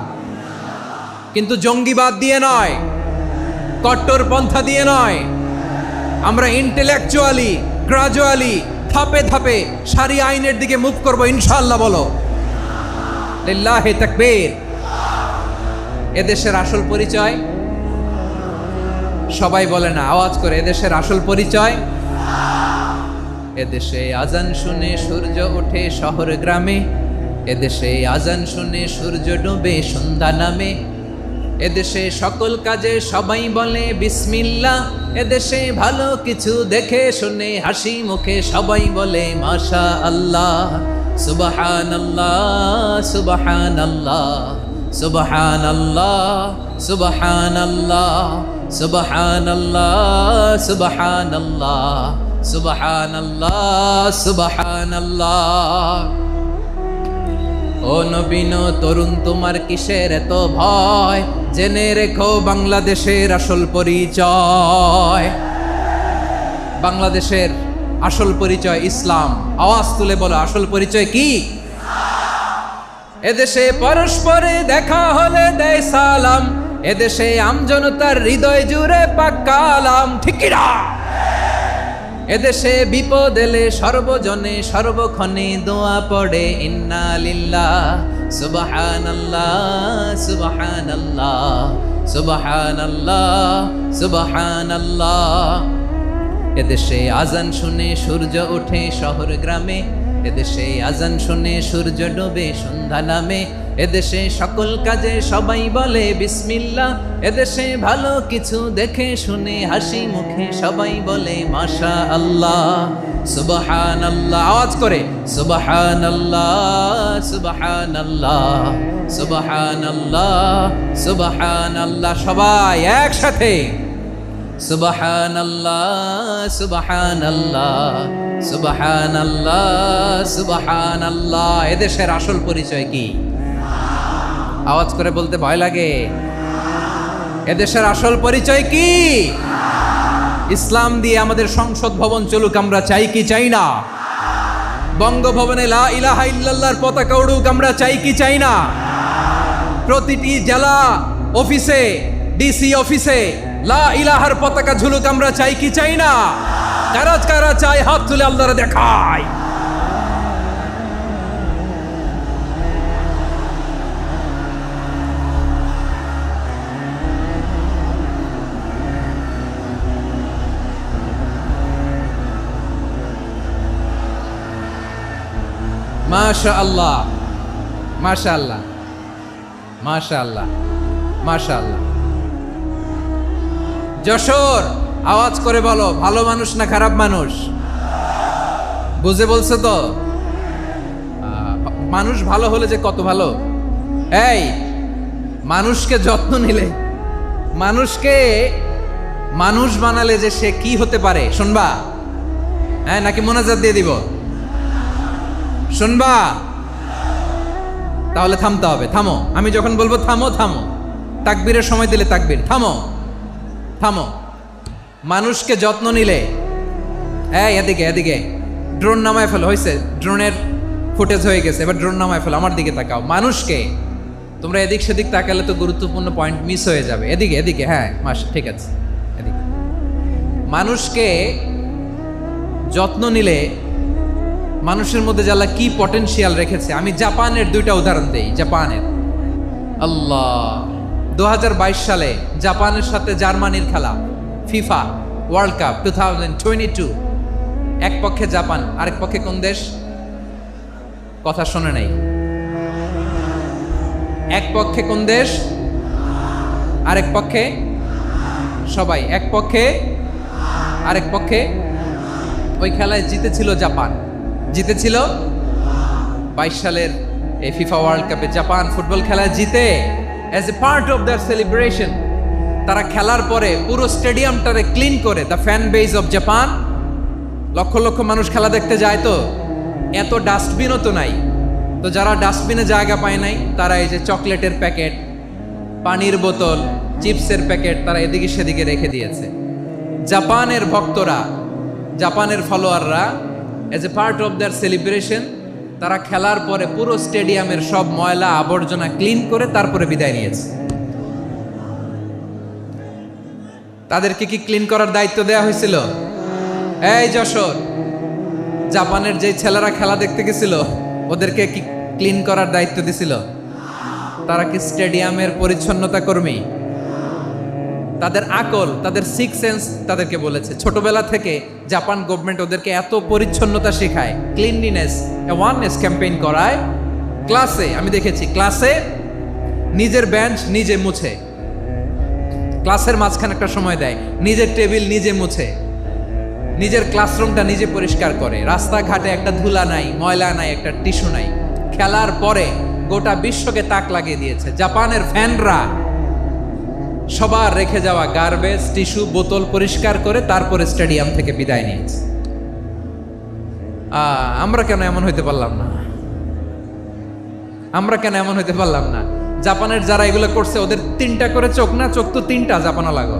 কিন্তু জঙ্গিবাদ দিয়ে নয়, কট্টরপন্থা দিয়ে নয়। আমরা ইন্টেলেকচুয়ালি, গ্রাজুয়ালি, ধাপে ধাপে শারিয়া আইনের দিকে মুভ করব ইনশাআল্লাহ। বলো লিল্লাহি তাকবীর। এদেশের আসল পরিচয় সবাই বলে না, আওয়াজ করে, এদেশের আসল পরিচয়। এদেশে আজান শুনে সূর্য ওঠে শহর গ্রামে, এদেশে আজান শুনে সূর্য ডুবে সন্ধ্যা নামে, এদেশে সকল কাজে সবাই বলে বিসমিল্লাহ, এদেশে ভালো কিছু দেখে শুনে হাসি মুখে সবাই বলে মাশা আল্লাহ। সুবহানাল্লাহ সুবহানাল্লাহ সুবহানাল্লাহ সুবহানাল্লাহ সুবহানাল্লাহ সুবহানাল্লাহ সুবহানাল্লাহ সুবহানাল্লাহ। ও নবীন তরুণ, তোমার কিসের এত ভয়? জেনে রেখো বাংলাদেশের আসল পরিচয়। বাংলাদেশের আসল পরিচয় ইসলাম। আওয়াজ তুলে বলো, আসল পরিচয় কি? এদেশে পরস্পরে দেখা হলে দেয় সালাম, এদেশে আমজনতার হৃদয় জুড়ে পাক্কালাম। ঠিক কি না? এদেশে বিপদ এলে সর্বজনে সর্বক্ষণে দোয়া পড়ে ইন্না লিল্লাহ সুবহানাল্লাহ সুবহানাল্লাহ সুবহানাল্লাহ সুবহানাল্লাহ। এদেশে আজান শুনে সূর্য ওঠে শহর গ্রামে, এদেশে আজান শুনে সূর্য ডোবে সন্ধ্যা নামে, এদেশে সকল কাজে সবাই বলে বিসমিল্লাহ, এদেশে ভালো কিছু দেখে শুনে হাসি মুখে সবাই বলে মাশা আল্লাহ। সুবহানাল্লাহ, আওয়াজ করে সুবহানাল্লাহ সুবহানাল্লাহ সুবহানাল্লাহ সুবহানাল্লাহ। সবাই একসাথে সুবহানাল্লাহ সুবহানাল্লাহ সুবহানাল্লাহ সুবহানাল্লাহ। এদেশের আসল পরিচয় কি? আওয়াজ করে বলতে ভয় লাগে। এদেশের আসল পরিচয় কি? ইসলাম দিয়ে আমাদের সংসদ ভবন চলুক, আমরা চাই কি চাই না? বঙ্গভবনে লা ইলাহা ইল্লাল্লাহর পতাকা উড়ুক, আমরা চাই কি চাই না? প্রতিটি জেলা অফিসে, ডিসি অফিসে লা ইলাহার পতাকা ঝুলুক, আমরা চাই কি চাই না? কারা কারা চাই হাত তুলে আল্লাহরে দেখায়। মাশাআল্লাহ, মাশাআল্লাহ, মাশাআল্লাহ, মাশাআল্লাহ। যশোর, আওয়াজ করে বলো, ভালো মানুষ না খারাপ মানুষ? বুঝে বলছো তো? মানুষ ভালো হলে যে কত ভালো। এই মানুষকে যত্ন নিলে, মানুষকে মানুষ বানালে যে সে কি হতে পারে শুনবা? হ্যাঁ, নাকি মোনাজাত দিয়ে দিব? শুনবা? তাহলে থামতে হবে। থামো, আমি যখন বলবো থামো থামো, তাকবীরের সময় দিলে তাকবীর। থামো থামো। মানুষকে যত্ন নিলে, এই এদিকে এদিকে, ড্রোন নামায় ফেলো। হয়েছে, ড্রোনের ফুটেজ হয়ে গেছে, এবার ড্রোন নামায় ফেলো। আমার দিকে তাকাও। মানুষকে, তোমরা এদিক সেদিক তাকালে তো গুরুত্বপূর্ণ পয়েন্ট মিস হয়ে যাবে। এদিকে এদিকে, হ্যাঁ ঠিক আছে, এদিকে। মানুষকে যত্ন নিলে মানুষের মধ্যে যারা কি পটেনশিয়াল রেখেছে। আমি জাপানের দুইটা উদাহরণ দেই। জাপানের, আল্লাহ, 2022 সালে জাপানের সাথে জার্মানির খেলা, ফিফা ওয়ার্ল্ড কাপ 2022। এক পক্ষে জাপান, আরেক পক্ষে কোন দেশ? কথা শোনে নাই। এক পক্ষে কোন দেশ, আরেক পক্ষে সবাই। এক পক্ষে, আরেক পক্ষে। ওই খেলায় জিতেছিল জাপান, জিতেছিল 22 সালের এই ফিফা ওয়ার্ল্ড কাপে। জাপান ফুটবল খেলায় জিতে, as a part of their celebration তারা খেলার পরে পুরো স্টেডিয়ামটারে ক্লিন করে। The fan base of Japan, লক্ষ লক্ষ মানুষ খেলা দেখতে যায়, তো এত ডাস্টবিনও তো নাই। তো যারা ডাস্টবিনে জায়গা পায় নাই, তারা এই যে চকলেটের প্যাকেট, পানির বোতল, চিপসের প্যাকেট তারা এদিকে সেদিকে রেখে দিয়েছে। জাপানের ভক্তরা, জাপানের ফলোয়াররা, as a part of their celebration তারা খেলার পরে পুরো স্টেডিয়ামের সব ময়লা আবর্জনা ক্লিন করে তারপরে বিদায় নিয়েছে। তাদেরকে কি ক্লিন করার দায়িত্ব দেওয়া হয়েছিল? এই যশোর, জাপানের যে ছেলেরা খেলা দেখতে গেছিল ওদেরকে কি ক্লিন করার দায়িত্ব দিছিল? তারা কি স্টেডিয়ামের পরিচ্ছন্নতা কর্মী? তাদের আকল, তাদের সিক্স সেন্স তাদেরকে বলেছে। ছোটবেলা থেকে জাপান গভর্নমেন্ট ওদেরকে এত পরিচ্ছন্নতা শেখায়, ক্লিনলিনেস অ্যাওয়ারনেস ক্যাম্পেইন করায়। ক্লাসে আমি দেখেছি, ক্লাসে নিজের বেঞ্চ নিজে মুছে, ক্লাসের মাঝখানে একটা সময় দেয়, নিজের টেবিল নিজে মুছে, নিজের ক্লাসরুমটা নিজে পরিষ্কার করে। রাস্তাঘাটে একটা ধুলা নাই, ময়লা নাই, একটা টিস্যু নাই। খেলার পরে গোটা বিশ্বকে তাক লাগিয়ে দিয়েছে। জাপানের ফ্যানরা সবার রেখে যাওয়া গার্বেজ, টিস্যু, বোতল পরিষ্কার করে তারপরে স্টেডিয়াম থেকে বিদায় নিয়েছে। আমরা কেন এমন হইতে পারলাম না? আমরা কেন এমন হইতে পারলাম না? জাপানের যারা এগুলো করছে ওদের 3টা করে চোখ না? চোখ তো 3টা। জাপানো লাগো,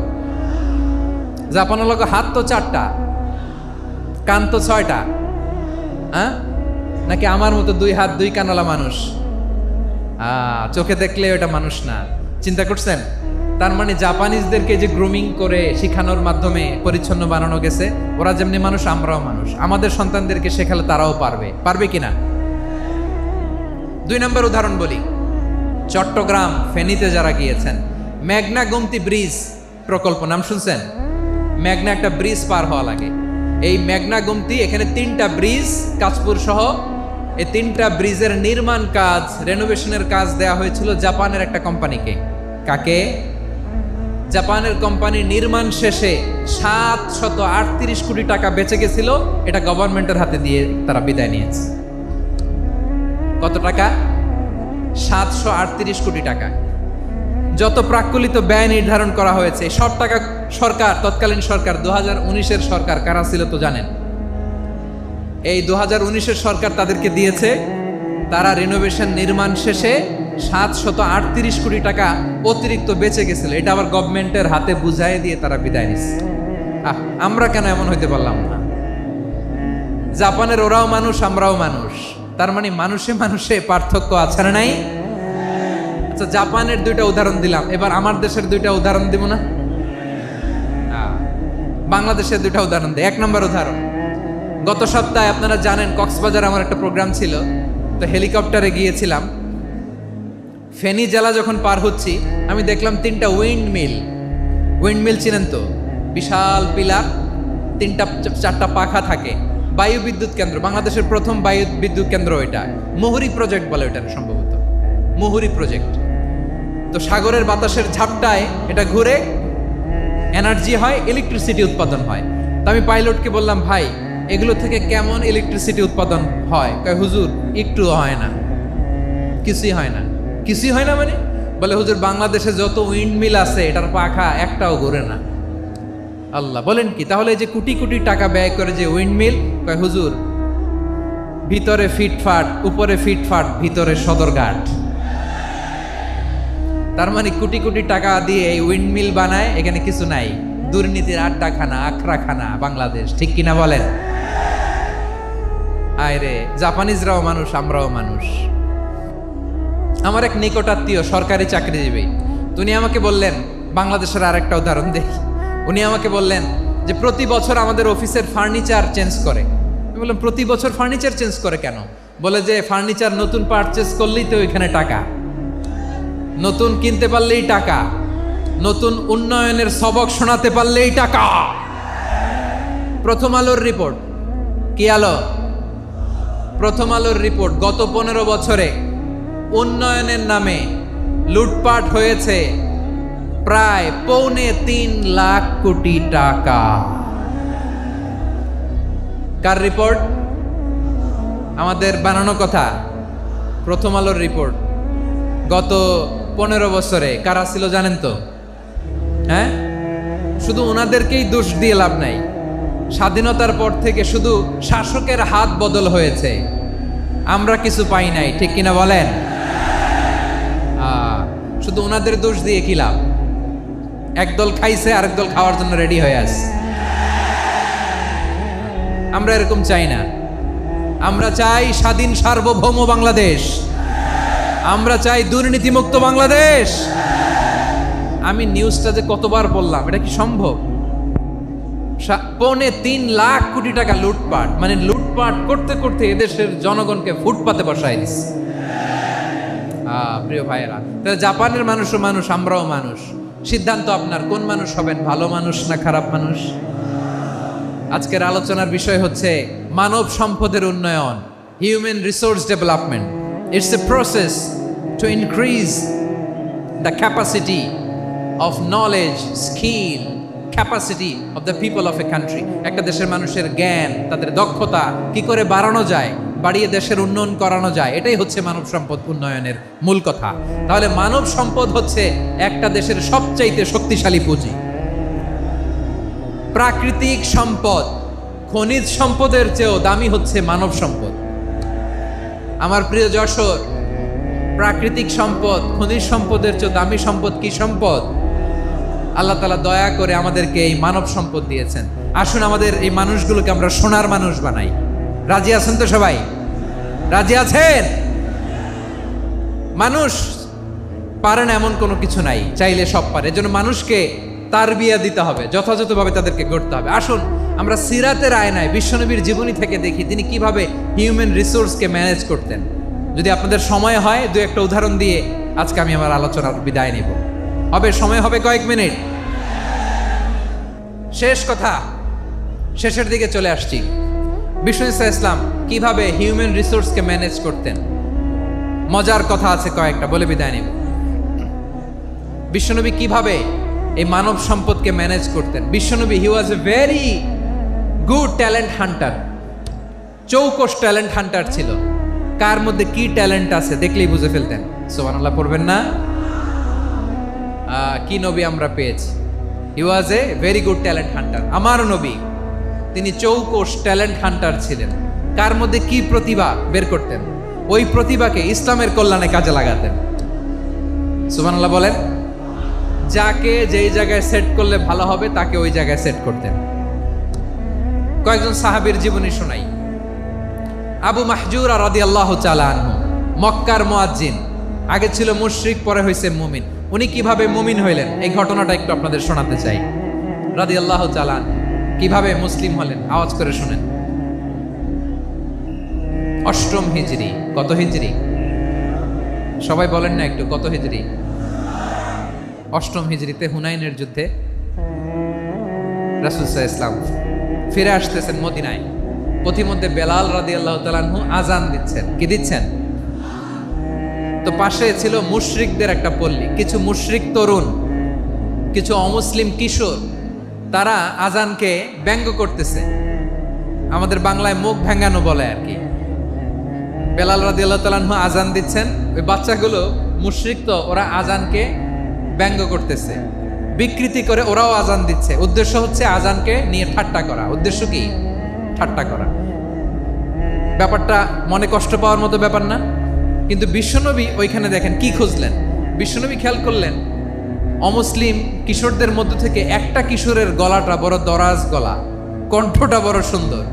জাপানো লাগো। হাত তো 4টা, কান তো 6টা। হ্যাঁ, নাকি আমার মতো 2 হাত 2 কানওয়ালা মানুষ? চোখে দেখলে ওটা মানুষ না। চিন্তা করছেন? তার মানে জাপানিজদেরকে যে গ্রুমিং করে শিখানোর মাধ্যমে পরিচ্ছন্ন বানানো গেছে। ওরা যেমনি মানুষ, আমরাও মানুষ। আমাদের সন্তানদেরকে শেখালে তারাও পারবে। পারবে কিনা? 2 নম্বর উদাহরণ বলি। চট্টগ্রাম ফেনীতে যারা গিয়েছেন, মেঘনা গোমতী ব্রিজ প্রকল্প নাম শুনছেন? মেঘনা একটা ব্রিজ পার হওয়া লাগে। এই মেঘনা গোমতী, এখানে 3টা ব্রিজ, কাঁচপুর সহ এই 3টা ব্রিজের নির্মাণ কাজ, রেনোভেশনের কাজ দেয়া হয়েছিল জাপানের একটা কোম্পানিকে। কাকে? জাপানের কোম্পানি। নির্মাণ শেষে 738 কোটি টাকা বেঁচে গেছিল, এটা গভর্নমেন্টের হাতে দিয়ে তারা বিদায় নিয়েছে। কত টাকা? 738 কোটি টাকা। যত প্রাক্কলিত ব্যয় নির্ধারণ করা হয়েছে সব টাকা সরকার, তৎকালীন সরকার, 2019-এর সরকার, কারা ছিল তো জানেন? এই 2019-এর সরকার তাদেরকে দিয়েছে। তারা রিনোভেশন নির্মাণ শেষে 738 কোটি টাকা অতিরিক্ত বেঁচে গেছিল, এটা আবার গভর্নমেন্টের হাতে বুঝাই দিয়ে তারা বিদায় নিচ্ছে। আমরা কেন এমন হইতে পারলাম না? জাপানের ওরাও মানুষ, আমরাও মানুষ। তার মানে মানুষে মানুষে পার্থক্য আছে না নাই? আচ্ছা, জাপানের 2টা উদাহরণ দিলাম, এবার আমার দেশের 2টা উদাহরণ দিব না? বাংলাদেশের 2টা উদাহরণ দিই। 1 নম্বর উদাহরণ, গত সপ্তাহে আপনারা জানেন কক্সবাজার আমার একটা প্রোগ্রাম ছিল, তো হেলিকপ্টারে গিয়েছিলাম। ফেনী জেলা যখন পার হচ্ছি আমি দেখলাম 3টা উইন্ডমিল চিনেন তো? বিশাল পিলার, 3টা 4টা পাখা থাকে, বায়ু বিদ্যুৎ কেন্দ্র, বাংলাদেশের প্রথম বায়ু বিদ্যুৎ কেন্দ্র এটা, মুহুরী প্রজেক্ট বলে এটা সম্ভবত, মুহুরী প্রজেক্ট। তো সাগরের বাতাসের ঝাপটায় এটা ঘুরে এনার্জি হয়, ইলেকট্রিসিটি উৎপাদন হয়। তো আমি পাইলটকে বললাম, ভাই এগুলো থেকে কেমন ইলেকট্রিসিটি উৎপাদন হয়? কয় হুজুর একটুও হয় না, কিছুই হয় না। কিছুই হয় না মানে? বলে হুজুর বাংলাদেশে যত উইন্ড মিল আছে এটার পাখা একটাও ঘুরে না। আল্লাহ, বলেন কি? তাহলে যে কোটি কোটি টাকা ব্যয় করে যে উইন্ড মিল, কয় হুজুর ভিতরে ফিটফাট, উপরে ফিটফাট, ভিতরে সদরঘাট। তার মানে কোটি কোটি টাকা দিয়ে এই উইন্ড মিল বানায়, এখানে কিছু নাই। দুর্নীতির আড্ডাখানা, আখড়াখানা বাংলাদেশ, ঠিক কিনা বলেন? আয় রে, জাপানিজরাও মানুষ, আমরাও মানুষ। আমার এক নিকটাত্মীয় সরকারি চাকরিজীবী, উনি আমাকে বললেন, বাংলাদেশের আরেকটা উদাহরণ দেখি। উনি আমাকে বললেন যে প্রতি বছর আমাদের অফিসের ফার্নিচার চেঞ্জ করে। আমি বললাম প্রতি বছর ফার্নিচার চেঞ্জ করে কেন? বলে যে ফার্নিচার নতুন পারচেজ করলেই তো ওইখানে টাকা, নতুন কিনতে পারলেই টাকা, নতুন উন্নয়নের সবক শোনাতে পারলেই টাকা। প্রথম আলোর রিপোর্ট, কি আলো? প্রথম আলোর রিপোর্ট, গত 15 বছরে উন্নয়নের নামে লুটপাট হয়েছে প্রায় 3.25 লাখ কোটি টাকা। কার রিপোর্ট? আমাদের বানানো কথা। প্রথম আলোর রিপোর্ট। গত 15 বছরে কারা ছিল জানেন তো? হ্যাঁ, শুধু ওনাদেরকেই দোষ দিয়ে লাভ নাই। স্বাধীনতার পর থেকে শুধু শাসকের হাত বদল হয়েছে, আমরা কিছু পাই নাই, ঠিক কিনা বলেন? শুধু ওনাদের দোষ দিয়ে কি লাভ? একদল খাইছে, আরেক দল খাওয়ার জন্য রেডি হয়ে আছে। আমরা এরকম চাই না। আমরা চাই স্বাধীন সার্বভৌম বাংলাদেশ। আমরা চাই দুর্নীতিমুক্ত বাংলাদেশ। আমি নিউজটা যে কতবার বললাম, এটা কি সম্ভব? 3.25 লাখ কোটি টাকা লুটপাট, মানে লুটপাট করতে করতে এদেশের জনগণকে ফুটপাতে বসায় দিচ্ছে। প্রিয় ভাইয়েরা, তাহলে জাপানের মানুষও মানুষ, আমরাও মানুষ। সিদ্ধান্ত আপনার, কোন মানুষ হবেন, ভালো মানুষ না খারাপ মানুষ? আজকের আলোচনার বিষয় হচ্ছে মানব সম্পদের উন্নয়ন, human resource development. It's a process to increase the capacity of knowledge, skill, capacity of the people of a country. একটা দেশের মানুষের জ্ঞান, তাদের দক্ষতা কি করে বাড়ানো যায়, বাড়িয়ে দেশের উন্নয়ন করানো যায়, এটাই হচ্ছে মানব সম্পদ উন্নয়নের মূল কথা। তাহলে মানব সম্পদ হচ্ছে একটা দেশের সবচাইতে শক্তিশালী পুঁজি। প্রাকৃতিক সম্পদ, খনিজ সম্পদের চেয়েও দামি হচ্ছে মানব সম্পদ। আমার প্রিয় যশোর, প্রাকৃতিক সম্পদ, খনিজ সম্পদের চেয়েও দামি সম্পদ কি সম্পদ? আল্লাহ তাআলা দয়া করে আমাদেরকে এই মানব সম্পদ দিয়েছেন। আসুন আমাদের এই মানুষগুলোকে আমরা সোনার মানুষ বানাই। রাজি আছেন তো সবাই? রাজি আছেন? মানুষ পারে না এমন কোনো কিছু নাই, চাইলে সব পারে। এজন্য মানুষকে তারবিয়া দিতে হবে, যথাযথভাবে তাদেরকে গড়তে হবে। আসুন আমরা সিরাতের আয়নায় বিশ্বনবীর জীবনী থেকে দেখি তিনি কিভাবে হিউম্যান রিসোর্সকে ম্যানেজ করতেন। যদি আপনাদের সময় হয়, দু একটা উদাহরণ দিয়ে আজকে আমি আমার আলোচনার বিদায় নিব। হবে সময় হবে কয়েক মিনিট। শেষ কথা, শেষের দিকে চলে আসছি। বিষ্ণু ইসলাম কিভাবে হিউম্যান রিসোর্সকে ম্যানেজ করতেন, মজার কথা আছে কয়েকটা, বলে বিদায় নিব। বিশ্বনবী কিভাবে এই মানব সম্পদকে ম্যানেজ করতেন। বিশ্বনবী, he was a very good talent hunter, চৌকস ট্যালেন্ট হান্টার ছিল। কার মধ্যে কি ট্যালেন্ট আছে দেখলেই বুঝে ফেলতেন। সুবহানাল্লাহ পড়বেন না? কি নবী আমরা পেয়েছি! He was a very good talent hunter. আমার নবী, তিনি চৌকস ট্যালেন্ট হান্টার ছিলেন। কার মধ্যে কি প্রতিভা বের করতেন, ওই প্রতিভাকে ইসলামের কল্যাণে কাজে লাগাতেন। সুবহানাল্লাহ বলেন। যাকে যেই জায়গায় সেট করলে ভালো হবে তাকে ওই জায়গায় সেট করতেন। কয়েকজন সাহাবীর জীবনী শোনাই। আবু মাহজুরা রাদিয়াল্লাহু তাআলা আনহু, মক্কার মুয়াজ্জিন, আগে ছিল মুশরিক, পরে হয়েছে মুমিন। উনি কিভাবে মুমিন হইলেন এই ঘটনাটা একটু আপনাদের শোনাতে চাই। রাদিয়াল্লাহু তাআলা আনহু কিভাবে মুসলিম হলেন, আওয়াজ করে শুনেন। 8ম হিজরি। কত হিজরি? সবাই বলেন না একটু, কত হিজরি? 8ম হিজরিতে হুনাইনের যুদ্ধে রাসূল সাল্লাল্লাহু আলাইহি ওয়াসাল্লাম ফিরে আসতেছেন মদিনায়। পথিমধ্যে বেলাল রাদিয়াল্লাহু তাআলা আনহু আজান দিচ্ছেন। কি দিচ্ছেন? তো পাশে ছিল মুশরিকদের একটা পল্লী, কিছু মুশরিক তরুণ, কিছু অমুসলিম কিশোর, তারা আজানকে ব্যঙ্গ করতেছে, আমাদের বাংলায় মুখ ভেঙ্গানো বলে আর কি। বেলাল রাদিয়াল্লাহু তাআলা আনহু আজান দিচ্ছেন, ওই বাচ্চাগুলো মুশরিক, তো ওরা আজানকে ব্যঙ্গ করতেছে, বিকৃতি করে ওরাও আজান দিচ্ছে। উদ্দেশ্য হচ্ছে আজানকে নিয়ে ঠাট্টা করা। উদ্দেশ্য কি? ঠাট্টা করা। ব্যাপারটা মনে কষ্ট পাওয়ার মতো ব্যাপার না? কিন্তু বিশ্বনবী ওইখানে দেখেন কি খুঁজলেন। বিশ্বনবী খেয়াল করলেন অমুসলিম কিশোরদের মধ্য থেকে একটা কিশোরের গলাটা বড় দরাজ গলা, কণ্ঠটা বড় সুন্দর।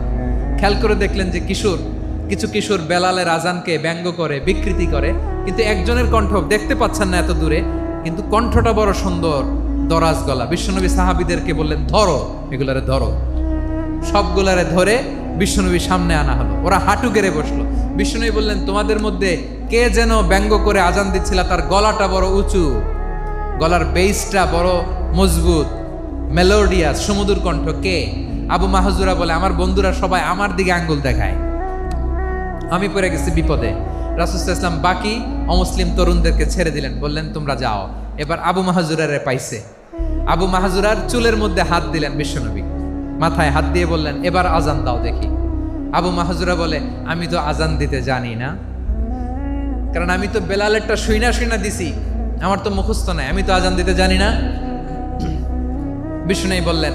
খেয়াল করে দেখলেন যে কিছু কিশোর বেলালের আজানকে ব্যঙ্গ করে, বিকৃতি করে, কিন্তু একজনের কণ্ঠ দেখতে পাচ্ছেন না এত দূরে, কিন্তু কণ্ঠটা বড় সুন্দর, দরাজ গলা। বিশ্বনবী সাহাবীদেরকে বললেন, ধরো এগুলারে, ধরো। সবগুলারে ধরে বিশ্বনবীর সামনে আনা হলো। ওরা হাঁটু গেড়ে বসলো। বিশ্বনবী বললেন, তোমাদের মধ্যে কে যেন ব্যঙ্গ করে আজান দিচ্ছিল, তার গলাটা বড় উঁচু, গলার বেসটা বড় মজবুত, মেলোডিয়াস, সুমধুর কণ্ঠ। কে? আবু মাহজুরা বলে, আমার বন্ধুরা সবাই আমার দিকে আঙ্গুল দেখায়, আমি পড়ে গেছি বিপদে। রাসূল সাল্লাল্লাহু আলাইহি ওয়াসাল্লাম বাকি অমুসলিম তরুণদেরকে ছেড়ে দিলেন, বললেন তোমরা যাও। এবার আবু মাহজুরারে পাইছে। আবু মাহজুরার চুলের মধ্যে হাত দিলেন বিশ্বনবী, মাথায় হাত দিয়ে বললেন, এবার আজান দাও দেখি। আবু মাহজুরা বলে, আমি তো আজান দিতে জানি না, কারণ আমি তো বেলালেরটা শুইনা দিছি, আমার তো মুখস্থ নাই, আমি তো আজান দিতে জানি না। বিশ্বনবী বললেন,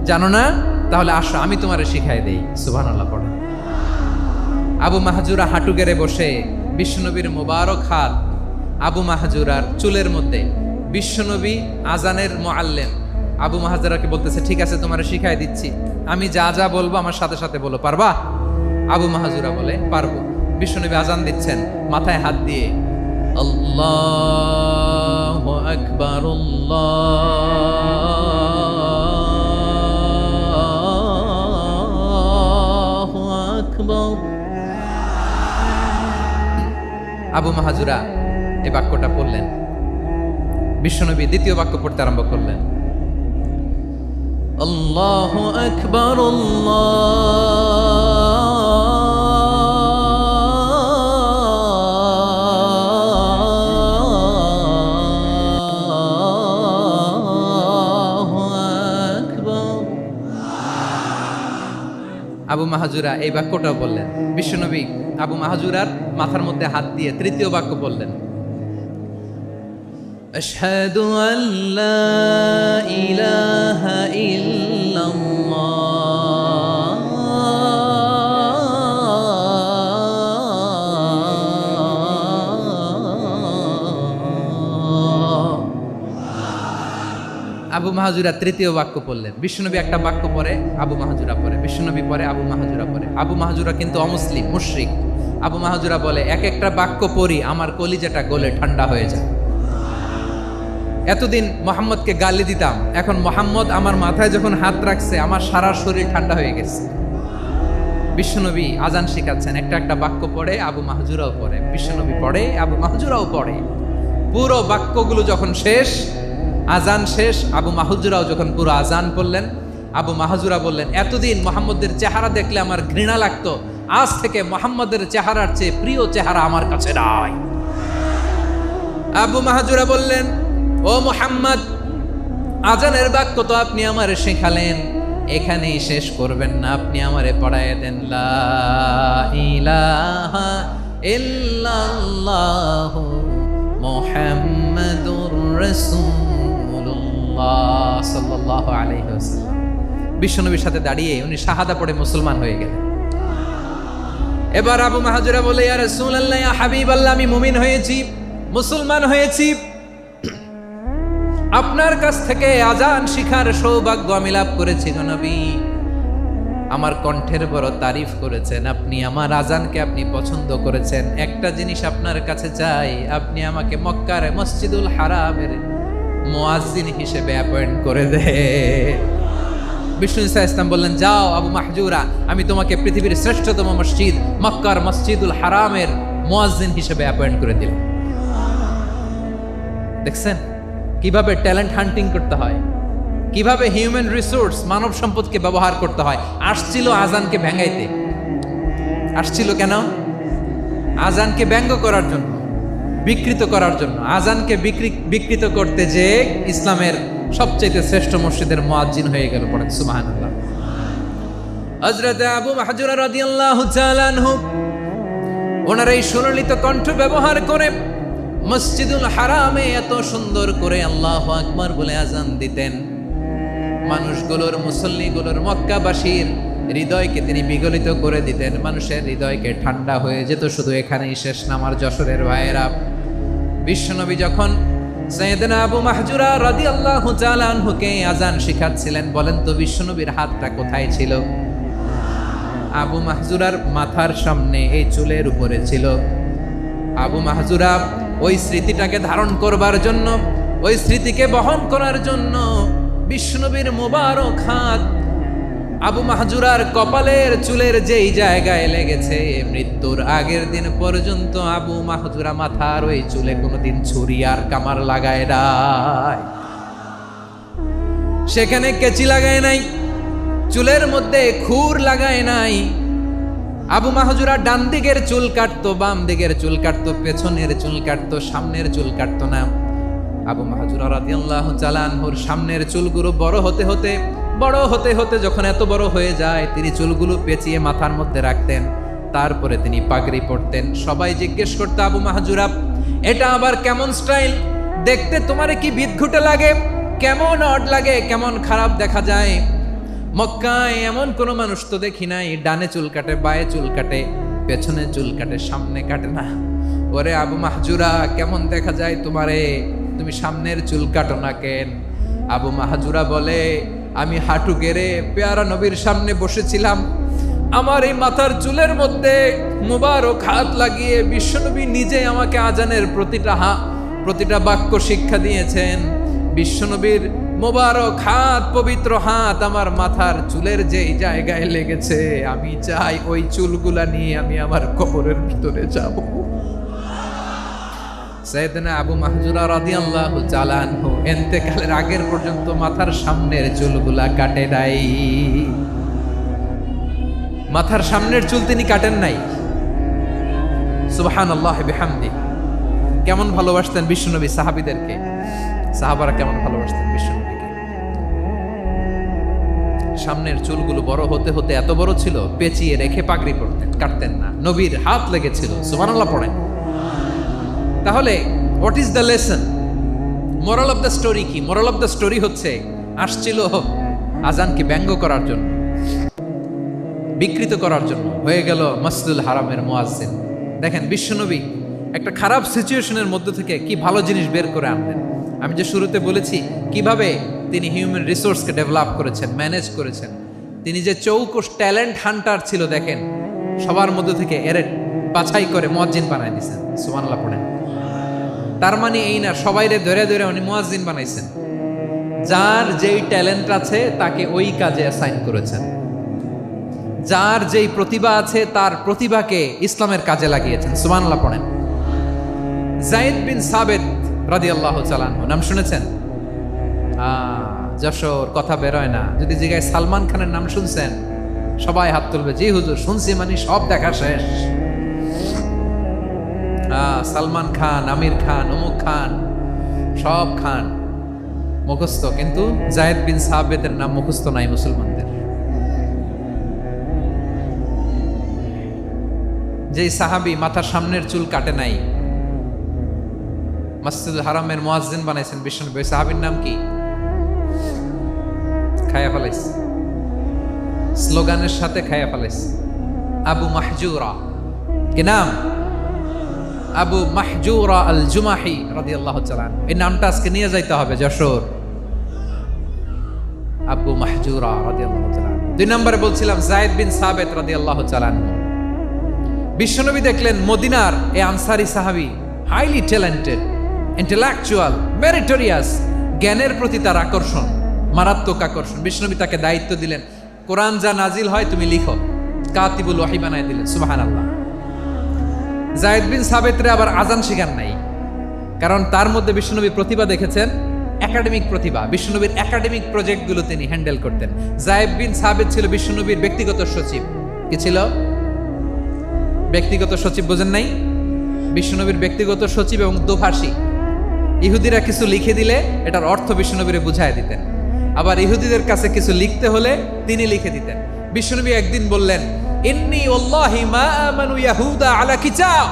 জানো না? তাহলে আসো, আমি তোমারে শিখাই দেই। সুবহানাল্লাহ পড়ো। আবু মাহজুরা হাঁটু গেড়ে বসে বিশ্বনবীর মোবারক হাত আবু মাহজুরার চুলের মধ্যে। বিশ্বনবী আজানের মুআল্লিম আবু মাহজুরাকে বলতেছে, ঠিক আছে তোমারে শিখাই দিচ্ছি, আমি যা যা বলবো আমার সাথে সাথে বলো, পারবা? আবু মাহজুরা বলে, পারবো। বিশ্বনবী আজান দিচ্ছেন, মাথায় হাত দিয়ে আল্লাহু আকবার, আল্লাহু আকবার। আবু মাহজুরা এই বাক্যটা পড়লেন। বিশ্বনবী দ্বিতীয় বাক্য পড়তে আরম্ভ করলেন, আল্লাহু আকবার, আল্লাহু আকবার। আবু মাহজুরা এই বাক্যটাও বললেন। বিশ্বনবী আবু মাহজুরার মাথার মধ্যে হাত দিয়ে তৃতীয় বাক্য বললেন, আশহাদু আল্লা ইলাহা ইল্লাল্লাহ, আবু মাহজুরা তৃতীয় বাক্য পড়লেন। বিশ্বনবী একটা বাক্য পরে আবু মাহজুরা পড়ে, বিশ্বনবী পরে আবু মাহজুরা পড়ে। আবু মাহজুরা কিন্তু অমুসলিম, মুশরিক। আবু মাহজুরা বলে, এক একটা বাক্য পড়ি আমার কলিজাটা গলে ঠান্ডা হয়ে যায়। এতদিন মোহাম্মদকে গালি দিতাম, এখন মোহাম্মদ আমার মাথায় যখন হাত রাখছে আমার সারা শরীর ঠান্ডা হয়ে গেছে। বিশ্বনবী আজান শিখাচ্ছেন, একটা একটা বাক্য পড়ে আবু মাহজুরাও পড়ে, বিশ্বনবী পড়ে, আবু মাহজুরাও পড়ে। পুরো বাক্যগুলো যখন শেষ, আজান শেষ, আবু মাহজুরাও যখন পুরো আজান পড়লেন, আবু মাহজুরা বললেন, এতদিন মোহাম্মদের চেহারা দেখলে আমার ঘৃণা লাগতো, আজ থেকে মোহাম্মদের চেহারার চেয়ে প্রিয় চেহারা আমার কাছে নাই। আবু মাহজুরা বললেন, ও মুহাম্মদ, আজানের বাক্য তো আপনি আমারে শেখালেন, এখানেই শেষ করবেন না, আপনি আমারে পড়ায় দেন, লা ইলাহা ইল্লাল্লাহু মুহাম্মাদুর রাসূলুল্লাহ সাল্লাল্লাহু আলাইহি ওয়াসাল্লাম। বিশ্বনবীর সাথে দাঁড়িয়ে উনি শাহাদা পড়ে মুসলমান হয়ে গেলেন। এবার আবু মাহজুরা বলে, ইয়া রাসূলুল্লাহ, ইয়া হাবিবাল্লাহ, আমি মুমিন হয়েছি, মুসলমান হয়েছি, আপনার কাছ থেকে আজান শিখার সৌভাগ্য আমি লাভ করেছি গো নবী। আমার কণ্ঠের বড় তারিফ করেছেন আপনি, আমার আজানকে আপনি পছন্দ করেছেন। একটা জিনিস আপনার কাছে চাই, আপনি আমাকে মক্কার মসজিদুল হারামের মুয়াজ্জিন হিসেবে অ্যাপয়েন্ট করে দে। বিষ্ণু ইসা ইসলাম বললেন, যাও আবু মাহজুরা, আমি তোমাকে পৃথিবীর শ্রেষ্ঠতম মসজিদ মক্কার মসজিদুল হারামের মুয়াজ্জিন হিসেবে অ্যাপয়েন্ট করে দিল। দেখছেন কিভাবে ট্যালেন্ট হান্টিং করতে হয়, কিভাবে হিউম্যান রিসোর্স মানব সম্পদকে ব্যবহার করতে হয়। আসছিল আজানকে ভেঙাইতে, আসছিল কেন? আজানকে ব্যঙ্গ করার জন্য, বিকৃত করার জন্য। আজানকে বিকৃত করতে যে ইসলামের সবচেয়ে শ্রেষ্ঠ মসজিদের মুয়াজ্জিন হয়ে গেল। পড়েন সুবহানাল্লাহ। হযরত আবু মাহজুরা রাদিয়াল্লাহু তাআলা আনহু ওনার এই সুললিত কণ্ঠ ব্যবহার করে মসজিদুল হারামে এত সুন্দর করে আল্লাহু আকবার বলে আজান দিতেন। মানুষগুলোর, মুসল্লিগুলোর, মক্কাবাসীর হৃদয়কে তিনি বিগলিত করে দিতেন। মানুষের হৃদয়কে ঠান্ডা হয়ে যেত। শুধু এখানেই শেষ না আমার যশোরের ভাইয়েরা। বিশ্বনবী যখন সাইয়েদনা আবু মাহজুরা রাদিয়াল্লাহু তাআলা আনহুকে আজান শিখাচ্ছিলেন, বলেন তো বিশ্বনবীর হাতটা কোথায় ছিল? আবু মাহজুরার মাথার সামনে, এই চুলের উপরে ছিল। আবু মাহজুরা ওই স্মৃতিটাকে ধারণ করবার জন্য, ওই স্মৃতিকে বহন করার জন্য বিশ্বনবীর মোবারক হাত আবু মাহজুরার কপালের চুলের যেই জায়গায় লেগেছে, মৃত্যুর আগের দিন পর্যন্ত আবু মাহজুরা মাথার ওই চুলে কোনোদিন ছুরি আর কামার লাগায় নাই, সেখানে কেচি লাগায় নাই, চুলের মধ্যে খুর লাগায় নাই। আবু মাহজুরা ডান দিকের চুল কাটতো, বাম দিকের চুল কাটতো, পেছনের চুল কাটতো, সামনের চুল কাটতো না। আবু মাহজুরা রাদিয়াল্লাহু তাআলা আনহুর সামনের চুলগুলো বড় হতে হতে যখন এত বড় হয়ে যায়, তিনি চুলগুলো পেঁচিয়ে মাথার মধ্যে রাখতেন। তারপরে তিনি পাগড়ি পরতেন। সবাই জিজ্ঞেস করতো, আবু মাহজুরা এটা আবার কেমন স্টাইল? দেখতে তোমারে কি বিদঘুটে লাগে? কেমন অড লাগে? কেমন খারাপ দেখা যায়? মক্কায় এমন কোনো মানুষ তো দেখি নাই, ডানে চুল কাটে, বায়ে চুল কাটে, পেছনে চুল কাটে, সামনে কাটে না। ওরে আবু মাহজুরা, কেমন দেখা যায় তোমারে? তুমি সামনের চুল কাটো না কেন? আবু মাহজুরা বলে, আমি হাঁটু গেড়ে পেয়ারা নবীর সামনে বসেছিলাম, আমার এই মাথার চুলের মধ্যে মুবারক হাত লাগিয়ে বিশ্বনবী নিজে আমাকে আজানের প্রতিটা বাক্য শিক্ষা দিয়েছেন। বিশ্বনবীর মোবারক হাত, পবিত্র হাত আমার মাথার চুলের যেই জায়গায় লেগেছে, আমি চাই ওই চুলগুলা নিয়ে আমি আমার কবরের ভিতরে যাব। সাইয়েদনা আবু মাহজুরা রাদিয়াল্লাহু তাআলা আনহু ইন্তেকালের আগের পর্যন্ত মাথার সামনের চুলগুলা কাটে নাই। মাথার সামনের চুল তিনি কাটেন নাই। সুবহানাল্লাহি বিহামদি। কেমন ভালোবাসতেন বিশ্বনবী সাহাবীদেরকে, সাহাবারা কেমন ভালোবাসতেন বিশ্বনবীকে। সামনের চুলগুলো বড় হতে হতে এত বড় ছিল, পেঁচিয়ে রেখে পাগড়ি পরতেন, কাটতেন না। নবীর হাত লেগেছিল। সুবহানাল্লাহ পড়েন। তাহলে what is the lesson? Moral of the story কি? মোরাল অফ দ্য স্টোরি হচ্ছে, আসছিল আজানকে ব্যঙ্গ করার জন্য, বিকৃত করার জন্য, হয়ে গেল মসজিদুল হারামের মুয়াজ্জিন। দেখেন বিশ্বনবী একটা খারাপ সিচুয়েশনের মধ্যে থেকে কি ভালো জিনিস বের করে আনলেন। আমি যে শুরুতে বলেছি কিভাবে তিনি হিউম্যান রিসোর্সকে ডেভেলপ করেছেন, ম্যানেজ করেছেন। তিনি যে চৌকস ট্যালেন্ট হান্টার ছিল, দেখেন সবার মধ্যে থেকে এর বাছাই করে মুয়াজ্জিন বানাই দিয়েছেন। সুবহানাল্লাহ পড়েন। তার মানে এই না সবাইরে ধরে ধরে উনি মুয়াজ্জিন বানাইছেন। যার যেই ট্যালেন্ট আছে তাকে ওই কাজে অ্যাসাইন করেছেন। যার যেই প্রতিভা আছে তার প্রতিভাকে ইসলামের কাজে লাগিয়েছেন। সুবহানাল্লাহ পড়েন। যায়েদ বিন সাবিত রাদিয়াল্লাহু তাআলা আনহু নাম শুনেছেন? যশোর কথা বেরোয় না। যদি জিগায় সালমান খানের নাম শুনছেন, সবাই হাত তুলবে, জি হুজুর শুনছি, মানে সব দেখা শেষ। সালমান খান, আমির খান, অমুক খান, সব খান মুখস্থ, কিন্তু যায়েদ বিন সাবিতের নাম মুখস্থ নাই মুসলমানদের। যেই সাহাবী মাথার সামনের চুল কাটে নাই, মসজিদুল হারামের মুয়াজ্জিন বানাইছেন বিশ্বনবী, ওই সাহাবীর নাম কি? খায়া ফেলাইছে, স্লোগানের সাথে খায়া ফেলাইছে। আবু মাহজুরা। কি নাম? আবু মাহজুরা আল জুমাহি রাদিয়াল্লাহু তাআলা। এই নামটা আজকে নিয়ে যাইতে হবে যশোর। আবু মাহজুরা রাদিয়াল্লাহু তাআলা। 2 নম্বরে বলছিলাম যায়েদ বিন সাবিত রাদিয়াল্লাহু তাআলা। বিশ্বনবী দেখলেন মদিনার এই আনসারী সাহাবী হাইলি ট্যালেন্টেড, ইন্টেলেকচুয়াল, মেরিটোরিয়াস, জ্ঞানের প্রতি তার আকর্ষণ, মারাত্মক আকর্ষণ। বিশ্বনবী তাকে দায়িত্ব দিলেন, কোরআন যা নাজিল হয় তুমি লিখো, কাতিবুল ওয়াহি বানায় দিলেন। সুবহানাল্লাহ। যায়েদ বিন সাবিতরে আবার আজান শিখান নাই, কারণ তার মধ্যে বিশ্বনবী প্রতিভা দেখেছেন, একাডেমিক প্রতিভা। বিশ্বনবীর একাডেমিক প্রজেক্টগুলো তিনি হ্যান্ডেল করতেন। যায়েদ বিন সাবিত ছিল বিশ্বনবীর ব্যক্তিগত সচিব। কি ছিল? ব্যক্তিগত সচিব বোঝেন নাই? বিশ্বনবীর ব্যক্তিগত সচিব এবং দোভাষী। ইহুদিরা কিছু লিখে দিলে এটার অর্থ বিশ্বনবীরে বুঝায় দিতেন, আবার ইহুদিদের কাছে কিছু লিখতে হলে তিনি লিখে দিতেন। বিশ্বনবী একদিন বললেন, ইন্নী ওয়াল্লাহি মা আমানু ইয়াহুদা আলা কিতাব।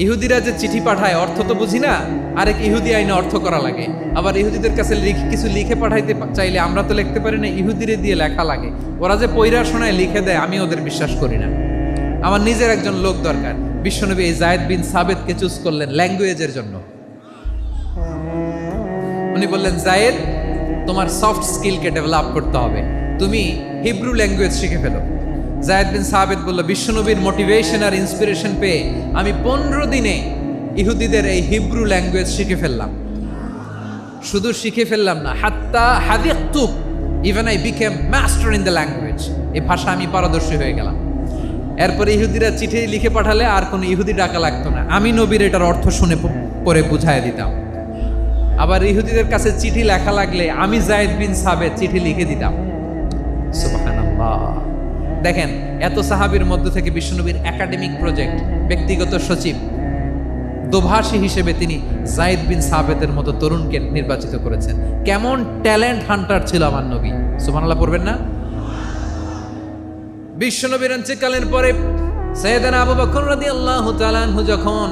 ইহুদিরা যে চিঠি পাঠায় অর্থ তো বুঝি না, আরেক ইহুদি আইনে অর্থ করা লাগে। আবার ইহুদিদের কাছে কিছু লিখে পাঠাইতে চাইলে আমরা তো লিখতে পারি না, ইহুদিরে দিয়ে লেখা লাগে। ওরা যে পয়রা শোনায় লিখে দেয়, আমি ওদের বিশ্বাস করি না। আমার নিজের একজন লোক দরকার। বিশ্বনবী এই যায়েদ বিন সাবেতকে চুজ করলেন ল্যাঙ্গুয়েজের জন্য। উনি বললেন, যায়েদ, তোমার সফট স্কিলকে ডেভেলপ করতে হবে, তুমি হিব্রু ল্যাঙ্গুয়েজ শিখে ফেলো। যায়েদ বিন সাবেত বলল, বিশ্বনবীর মোটিভেশন আর ইন্সপিরেশন পেয়ে আমি 15 দিনে ইহুদিদের এই হিব্রু ল্যাঙ্গুয়েজ শিখে ফেললাম। শুধু শিখে ফেললাম না, হাত্তা হাদিকতু, even I became master in the language. এই ভাষা আমি পারদর্শী হয়ে গেলাম। এরপরে ইহুদিরা চিঠি লিখে পাঠালে আর কোনো ইহুদি ডাকা লাগতো না, আমি নবীর এটার অর্থ শুনে পরে বুঝাই দিতাম। আবার ইহুদিদের কাছে চিঠি লেখা লাগলে আমি যায়েদ বিন সাবেত চিঠি লিখে দিতাম। সুবহানাল্লাহ। দেখেন, এত সাহাবীর মধ্যে থেকে বিশ্বনবীর একাডেমিক প্রজেক্ট, ব্যক্তিগত সচিব, দোভাষী হিসেবে তিনি যায়েদ বিন সাবেতের মতো তরুণকে নির্বাচিত করেছেন। কেমন ট্যালেন্ট হান্টার ছিল আমার নবী! সুবহানাল্লাহ পড়বেন না? বিশ্বনবীর ইন্তেকালের পরে সাইয়েদনা আবু বকর রাদিয়াল্লাহু তাআলা আনহু যখন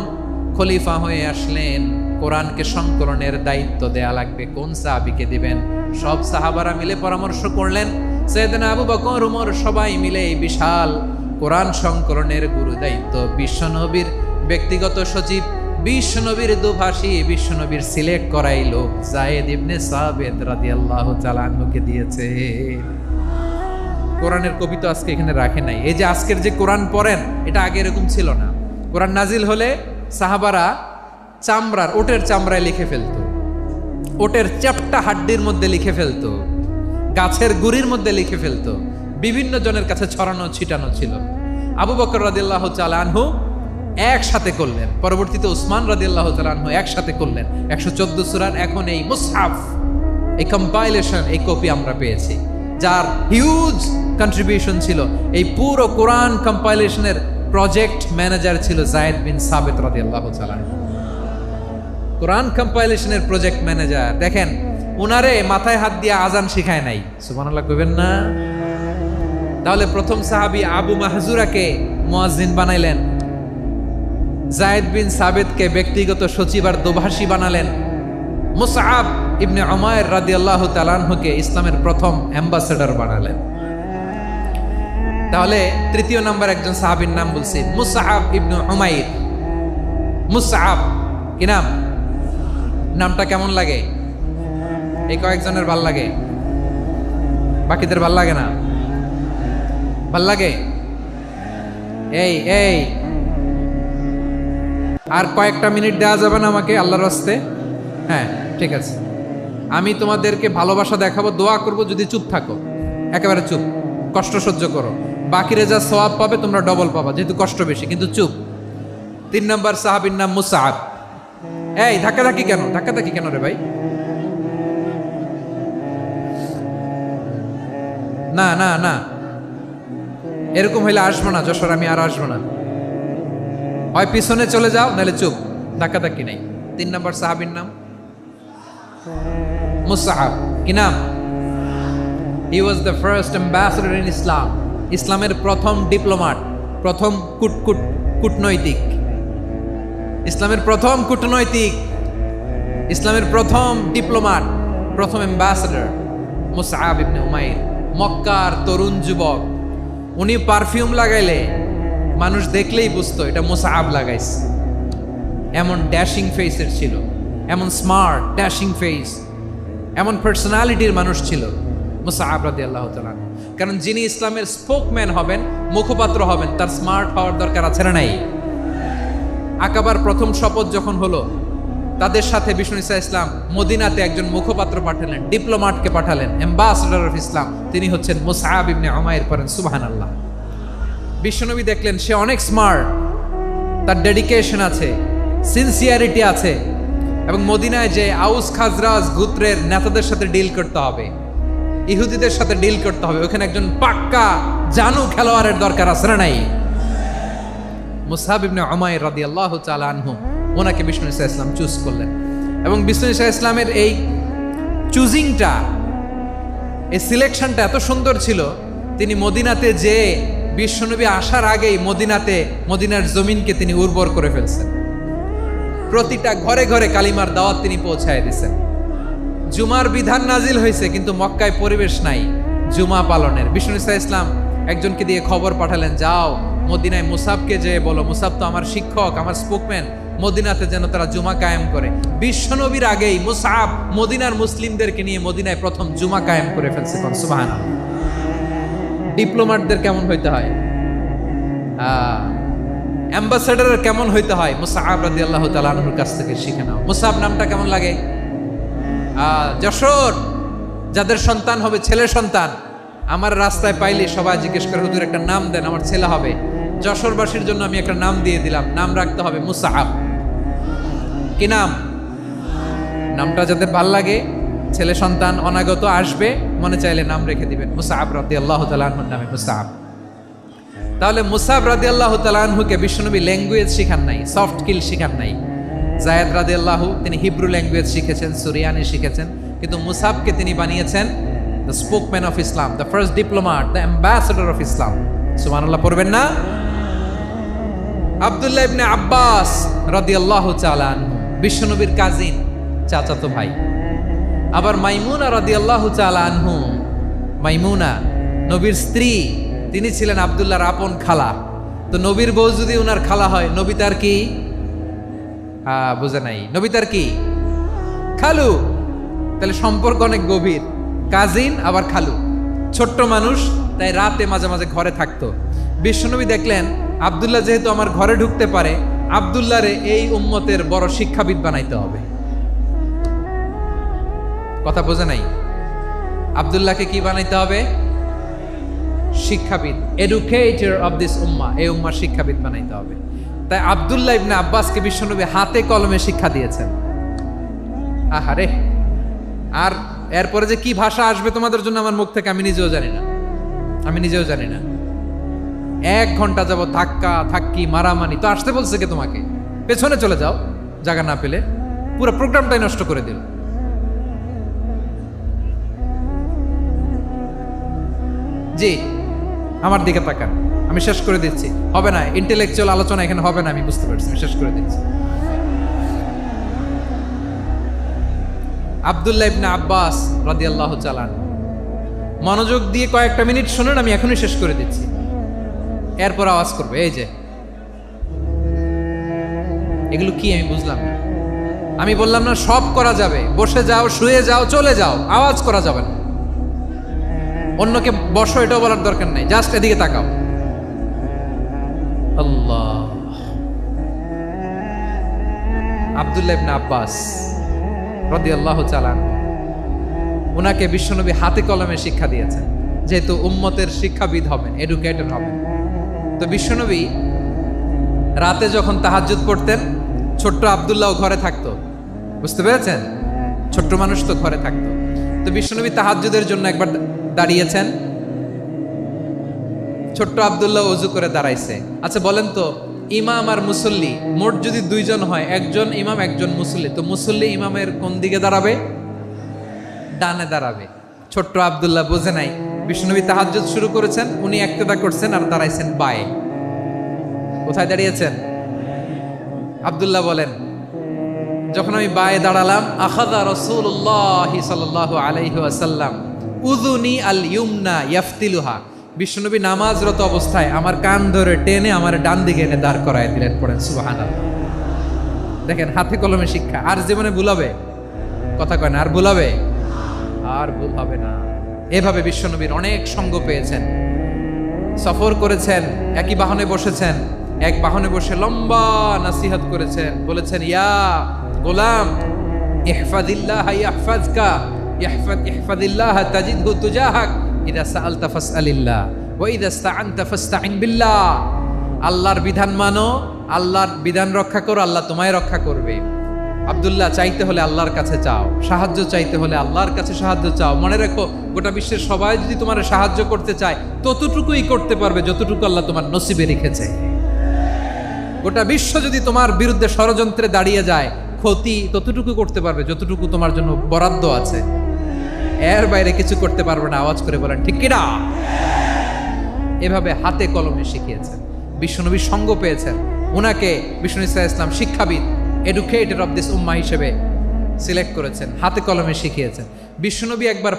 খলিফা হয়ে আসলেন, কোরআনকে সংকলনের দায়িত্ব দেয়া লাগবে, কোন সাহাবীকে দিবেন? সব সাহাবারা মিলে পরামর্শ করলেন। সাইয়েদনা আবু বকর, উমর সবাই মিলে এই বিশাল কোরআন সংকলনের গুরু দায়িত্ব বিশ্বনবীর ব্যক্তিগত সচিব, বিশ্বনবীর দোভাষী, বিশ্বনবীর সিলেক্ট করাই লোক যায়েদ ইবনে সাবেত রাদিয়াল্লাহু তাআলা আনহুকে দিয়েছে। কোরআনের কবি তো আজকে এখানে রাখে নাই। এই যে আজকের যে কোরআন পড়েন, এটা আগে এরকম ছিল না। কোরআন নাজিল হলে সাহাবারা চামড়ার, ওটের চামড়ায় লিখে ফেলতো, ওটের চ্যাপ্টা হাড্ডির মধ্যে লিখে ফেলতো, গাছের গুড়ির মধ্যে লিখে ফেলতো, বিভিন্ন জনের কাছে ছড়ানো ছিটানো ছিল। আবু বকর রাদিয়াল্লাহু তাআলা আনহু একসাথে করলেন, পরবর্তীতে উসমান রাদিয়াল্লাহু তাআলা আনহু একসাথে করলেন 114 সূরার। এখন এই মুসহাফ, এই কম্পাইলেশন, এই কপি আমরা পেয়েছি, যার হিউজ কন্ট্রিবিউশন ছিল। এই পুরো কোরআন কম্পাইলেশনের প্রজেক্ট ম্যানেজার ছিল যায়েদ বিন সাবেত রাদিয়াল্লাহু তাআলা। কোরআন কম্পাইলেশনের প্রজেক্ট ম্যানেজার। দেখেন, উনারে মাথায় হাত দিয়ে আজান শিখায় নাই। সুবহানাল্লাহ কইবেন না? তাহলে প্রথম সাহাবী আবু মাহজুরাকে মুয়াজ্জিন বানাইলেন, যায়েদ বিন সাবেতকে ব্যক্তিগত সচিব আর দোভাষী বানালেন, মুসআব ইবনে উমাইর রাদিয়াল্লাহু তাআলা আনহুকে ইসলামের প্রথম অ্যাম্বাসেডর বানালেন। তাহলে তৃতীয় নাম্বার একজন সাহাবীর নাম বলছি, মুসআব ইবনে উমাইর। মুসআব কি নাম? নামটা কেমন লাগে? এই কয়েকজনের ভাল লাগে, বাকিদের ভাল লাগে না? ভাল লাগে? এই আর কয়েকটা মিনিট দেওয়া যাবে না আমাকে আল্লাহর রাস্তে? হ্যাঁ, ঠিক আছে। আমি তোমাদেরকে ভালোবাসা দেখাবো, দোয়া করব যদি চুপ থাকো, একেবারে চুপ, কষ্ট সহ্য করো। বাকিরে যা সওয়াব পাবে তোমরা ডবল পাবা, যেহেতু কষ্ট বেশি, কিন্তু চুপ। 3 নম্বর সাহাবীর নাম মুসআব। এই ধাক্কাধাক্কি কেন রে ভাই? না, এরকম হইলে আসবো না যশোর, আমি আর আসবো না। হয় পিছনে চলে যাও, নাহলে চুপ, ধাক্কাধাক্কি নাই। 3 নম্বর সাহাবীর নাম মুসআব। কি নাম? He was the first ambassador in Islam. ইসলামের প্রথম ডিপ্লোম্যাট, প্রথম কূটনৈতিক, ইসলামের প্রথম কূটনৈতিক, ইসলামের প্রথম ডিপ্লোম্যাট, প্রথম অ্যাম্বাসেডর মুসআব ইবনে উমাইর। মক্কার তরুণ যুবক, উনি পারফিউম লাগাইলে মানুষ দেখলেই বুঝতো এটা মুসআব লাগাইছে। এমন ড্যাশিং ফেসের ছিল, এমন স্মার্ট ড্যাশিং ফেস, এমন পার্সোনালিটির মানুষ ছিল মুসআব রাদিয়াল্লাহু তাআলা। কারণ যিনি ইসলামের স্পোকম্যান হবেন, মুখপাত্র হবেন, তার স্মার্ট হওয়ার দরকার আছে না নাই? আকাবার প্রথম শপথ যখন হলো, তাদের সাথে বিষ্ণু ঈসা ইসলাম মদিনাতে একজন মুখপাত্র পাঠালেন, ডিপ্লোম্যাটকে পাঠালেন, অ্যাম্বাসেডর অফ ইসলাম। তিনি হচ্ছেন মুসআব ইবনে উমাইর। পড়েন সুবহানাল্লাহ। বিশ্বনবী দেখলেন সে অনেক স্মার্ট, তার ডেডিকেশন আছে, সিনসিয়ারিটি আছে, এবং মদিনায় যে আউস খাজরাজ গোত্রের নেতাদের সাথে ডিল করতে হবে, ইহুদিদের সাথে ডিল করতে হবে, ওখানে একজন পাক্কা জানু খেলোয়াড়ের দরকার আছে না নাই? মুসআব ইবনে উমাইর রাদিয়াল্লাহু তাআলা আনহু, ওনাকে বিষ্ণু ইসা ইসলাম চুজ করলেন। এবং বিষ্ণু ইসা ইসলামের এই চুজিংটা, এই সিলেকশনটা এত সুন্দর ছিল, তিনি মদিনাতে যে বিশ্বনবী আসার আগেই মদিনার জমিনকে তিনি উর্বর করে ফেলছেন। প্রতিটা ঘরে ঘরে কালিমার দাওয়াত তিনি পৌঁছায় দিয়েছেন। জুমার বিধান নাজিল হয়েছে, কিন্তু মক্কায় পরিবেশ নাই জুমা পালনের। বিষ্ণু ইসা ইসলাম একজনকে দিয়ে খবর পাঠালেন, যাও মদিনায় মুসাবকে যে বলো, মুসাব তো আমার শিক্ষক, আমার স্পোকম্যান, মদিনাতে যেন তারা জুমা কায়েম করে। বিশ্বনবীর আগেই মুসাব মদিনার মুসলিমদেরকে নিয়ে মদিনায় প্রথম জুমা কায়েম করে ফেলছে। সুবহানাল্লাহ। ডিপ্লোম্যাটদের কেমন হইতে হয়, অ্যাম্বাসেডারের কেমন হইতে হয়, মুসআব রাদিয়াল্লাহু তাআলা আনহুর কাছ থেকে শিখে নাও। মুসআব নামটা কেমন লাগে? যশোর যাদের সন্তান হবে, ছেলে সন্তান, আমার রাস্তায় পাইলে সবাই জিজ্ঞেস করে, হুজুর একটা নাম দেন, আমার ছেলে হবে। যশোরবাসীর জন্য আমি একটা নাম দিয়ে দিলাম, নাম রাখতে হবে মুসআব। কি নাম? নামটা যাদের ভাল লাগে, ছেলে সন্তান অনাগত আসবে, মনে চাইলে নাম রেখে দিবেন মুসআব রাদিয়াল্লাহু তাআলা আনহুর নামে মুসআব। তাহলে মুসআব রাদিয়াল্লাহু তাআলা আনহুকে বিশ্বনবী ল্যাঙ্গুয়েজ শিখান নাই, সফট স্কিল শিখান নাই। যায়েদ রাদিয়াল্লাহু তিনি হিব্রু ল্যাঙ্গুয়েজ শিখেছেন, সুরিয়ানি শিখেছেন, কিন্তু মুসআবকে তিনি বানিয়েছেন the spokesman of Islam, the first diplomat, the ambassador of Islam. সুবহানাল্লাহ পড়বেন না? আব্দুল্লাহ ইবনে আব্বাস রাদিয়াল্লাহু তাআলা আনহু বিশ্বনবীর কাজিন, চাচাতো ভাই। আবার মাইমুনা রাদিয়াল্লাহু তাআলা আনহু, মাইমুনা নবীর স্ত্রী, তিনি ছিলেন আব্দুল্লাহর আপন খালা। তো নবীর বউ যদি ওনার খালা হয়, নবী তার কি? বুঝে নাই, নবী তার কি? খালু। তাহলে সম্পর্ক অনেক গভীর, কাজিন আবার খালু। ছোট্ট মানুষ, তাই রাতে মাঝে মাঝে ঘরে থাকতো। বিশ্বনবী দেখলেন আব্দুল্লাহ যেহেতু আমার ঘরে ঢুকতে পারে, আব্দুল্লাহরে এই উম্মতের বড় শিক্ষাবিদ বানাইতে হবে। কথা বোঝে নাই? আব্দুল্লাহকে কি বানাইতে হবে? শিক্ষাবিদ, এডুকেটর অফ দিস উম্মাহ, এই উম্মার শিক্ষাবিদ বানাইতে হবে। তাই আব্দুল্লাহ ইবনে আব্বাসকে বিশ্বনবী হাতে কলমে শিক্ষা দিয়েছেন। আহারে, আর এরপরে যে কি ভাষা আসবে তোমাদের জন্য আমার মুখ থেকে আমি নিজেও জানি না। 1 ঘন্টা যাবত ধাক্কা ধাক্কি মারামারি। তো আসতে বলছে কে তোমাকে? পেছনে চলে যাও, জায়গা না পেলে। পুরো প্রোগ্রামটাই নষ্ট করে দিল। জি, আমার দিকে তাকান, আমি শেষ করে দিচ্ছি। হবে না, ইন্টেলেকচুয়াল আলোচনা এখানে হবে না, আমি বুঝতে পারছি, আমি শেষ করে দিচ্ছি। আব্দুল্লাহ ইবনে আব্বাস রাদিয়াল্লাহু তাআলা আনহু, মনোযোগ দিয়ে কয়েকটা মিনিট শুনুন, আমি এখনই শেষ করে দিচ্ছি। এরপর আওয়াজ করবে, এই যে এগুলো কি আমি বুঝলাম না। আমি বললাম না সব করা যাবে, বসে যাও, শুয়ে যাও, চলে যাও, আওয়াজ করা যাবে না। অন্যকে বসো এটাও বলার দরকার নাই, জাস্ট এদিকে তাকাও। আল্লাহ। আব্দুল্লাহ ইবনে আব্বাস রাদিয়াল্লাহু তাআলা আনহু, ওনাকে বিশ্বনবী হাতে কলমে শিক্ষা দিয়েছেন, যেহেতু উম্মতের শিক্ষাবিদ হবেন, এডুকেটর হবেন। তো বিশ্বনবী রাতে যখন তাহাজ্জুদ পড়তেন, ছোট্ট আব্দুল্লাহ ঘরে থাকতো। বুঝতে পেরেছেন? ছোট্ট মানুষ তো ঘরে থাকতো। তো বিশ্বনবী তাহাজ্জুদের জন্য একবার দাঁড়িয়েছেন, ছোট্ট আব্দুল্লাহ ওযু করে দাঁড়াইছে। আচ্ছা বলেন তো, ইমাম আর মুসল্লি মোট যদি 2 জন হয়, একজন ইমাম একজন মুসল্লি, তো মুসল্লি ইমামের কোন দিকে দাঁড়াবে? ডানে দাঁড়াবে। ছোট্ট আব্দুল্লাহ বোঝে নাই, বিশ্বনবী তাহাজ্জুদ শুরু করেছেন, উনি ইক্তেদা করছেন আর দাঁড়াইছেন বায়ে। কোথায় দাঁড়িয়েছেন? আব্দুল্লাহ বলেন, যখন আমি বায়ে দাঁড়ালাম, আখাযা রাসূলুল্লাহ সাল্লাল্লাহু আলাইহি ওয়াসাল্লাম উযুনি আল ইউমনা ইয়াফতিলুহা, বিশ্বনবী নামাজরত অবস্থায় আমার কান ধরে টেনে আমার ডান দিকে এনে দাঁড় করায় দিলেন। পড়েন সুবহানাল্লাহ। দেখেন, হাতে কলমে শিক্ষা। আর জীবনে ভুলাবে? কথা কয় না, আর ভুলাবে? আর ভুল হবে না। এভাবে বিশ্বনবীর অনেক সঙ্গ পেয়েছেন, সফর করেছেন, একই বাহনে বসেছেন, এক বাহনে বসে লম্বা নাসিহত করেছেন, বলেছেন, ইয়া গোলাম ইহফাদিল্লাহ ইয়াহফাজকা, ইহফাদিল্লাহ তাজিদহু তুজাহাক, ইদা সাআলতা ফাসআলিল্লাহ ওয়া ইদা ইসতাআনতা ফাসতাইন বিল্লাহ। আল্লাহর বিধান মানো, আল্লাহর বিধান রক্ষা করো, আল্লাহ তোমায় রক্ষা করবে। আব্দুল্লাহ, চাইতে হলে আল্লাহর কাছে চাও, সাহায্য চাইতে হলে আল্লাহর কাছে সাহায্য চাও। মনে রেখো, গোটা বিশ্বের সবাই যদি তোমার সাহায্য করতে চায়, ততটুকুই করতে পারবে যতটুকু আল্লাহ তোমার নসিবে রেখেছে। গোটা বিশ্ব যদি তোমার বিরুদ্ধে ষড়যন্ত্রে দাঁড়িয়ে যায়, ক্ষতি ততটুকু করতে পারবে যতটুকু তোমার জন্য বরাদ্দ আছে, এর বাইরে কিছু করতে পারবে না। আওয়াজ করে বলেন ঠিক কিনা? এভাবে হাতে কলমে শিখিয়েছেন। বিশ্বনবী সঙ্গ পেয়েছেন, ওনাকে বিষ্ণু ইসলাম শিক্ষাবিদ, এডুকেটেড অফ দিস উম্মাহ হিসেবে সিলেক্ট করেছেন, হাতে কলমে শিখিয়েছেন। বিশ্বনবী একবার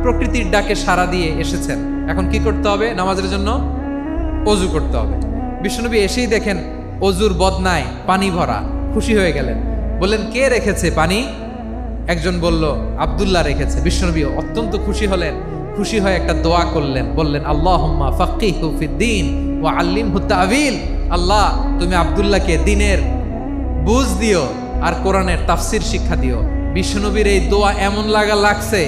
প্রকৃতির ডাকে সাড়া দিয়ে এসেছেন। এখন কি করতে হবে? নামাজের জন্য অজু করতে হবে। বিশ্বনবী এসেই দেখেন অজুর বদনায় পানি ভরা, খুশি হয়ে গেলেন, বললেন কে রেখেছে পানি? একজন বলল আব্দুল্লাহ রেখেছে। বিশ্বনবী অত্যন্ত খুশি হলেন, খুশি হয়ে একটা দোয়া করলেন, বললেন আল্লাহুম্মা ফাক্কিহু ফিদ্দীন ওয়া আল্লিমহু তা'ওয়ীল। আল্লাহ তুমি আব্দুল্লাহকে দ্বীনের বুঝ দিও আর কোরআনের তাফসীর শিক্ষা দিও। বিশ্বনবীর এই দোয়া এমন লাগছে,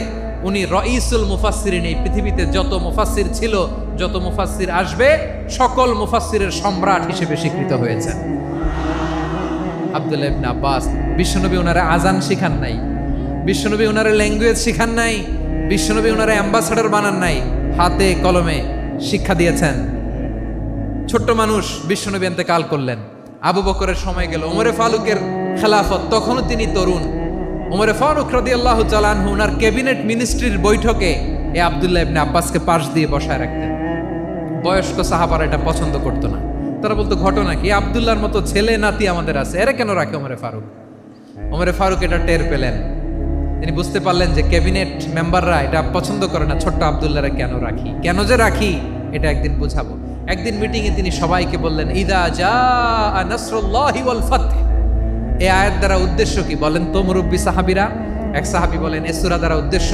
উনি রাইসুল মুফাসসিরিন, এই পৃথিবীতে যত মুফাসসির ছিল, যত মুফাসসির আসবে, সকল মুফাসসিরের সম্রাট হিসেবে স্বীকৃত হয়েছেন আব্দুল্লাহ ইবনে আব্বাস। বিশ্বনবী ওনারা আজান শিখান নাই, বিশ্বনবী ওনারা ল্যাঙ্গুয়েজ শিখান নাই, বিশ্বনবী ওনারা অ্যাম্বাসাডর বানান নাই, হাতে কলমে শিক্ষা দিয়েছেন। ছোট্ট মানুষ বিশ্বনবী ইন্তেকাল করলেন, আবু বকরের সময় গেল, ওমরে ফারুকের খেলাফত, তখনও তিনি তরুণ। ওমরে ফারুক রাদিয়াল্লাহু তাআলা আনহু ওনার ক্যাবিনেট মিনিস্ট্রির বৈঠকে এই আব্দুল্লাহ ইবনে আব্বাসকে পাশ দিয়ে বসায় রাখতেন। বয়স্ক সাহাবারা এটা পছন্দ করতো না, তারা বলতো ঘটনা কি, আব্দুল্লাহর মতো ছেলে নাতি আমাদের আছে, এরা কেন রাখে ওমরে ফারুক? ওমরে ফারুক এটা টের পেলেন, তিনি বুঝতে পারলেন যে ক্যাবিনেট মেম্বাররা এটা পছন্দ করে না, ছোট্ট আব্দুল্লাহরে কেন রাখি, কেন যে রাখি এটা একদিন বুঝাবো। একদিন মিটিংয়ে তিনি সবাইকে বললেন ইদা জাআ নাসরুল্লাহি ওয়াল ফাতহ। এই আয়াত দ্বারা উদ্দেশ্য কি বলেন তো মুরব্বী সাহাবীরা? এক সাহাবী বলেন এই সূরা দ্বারা উদ্দেশ্য,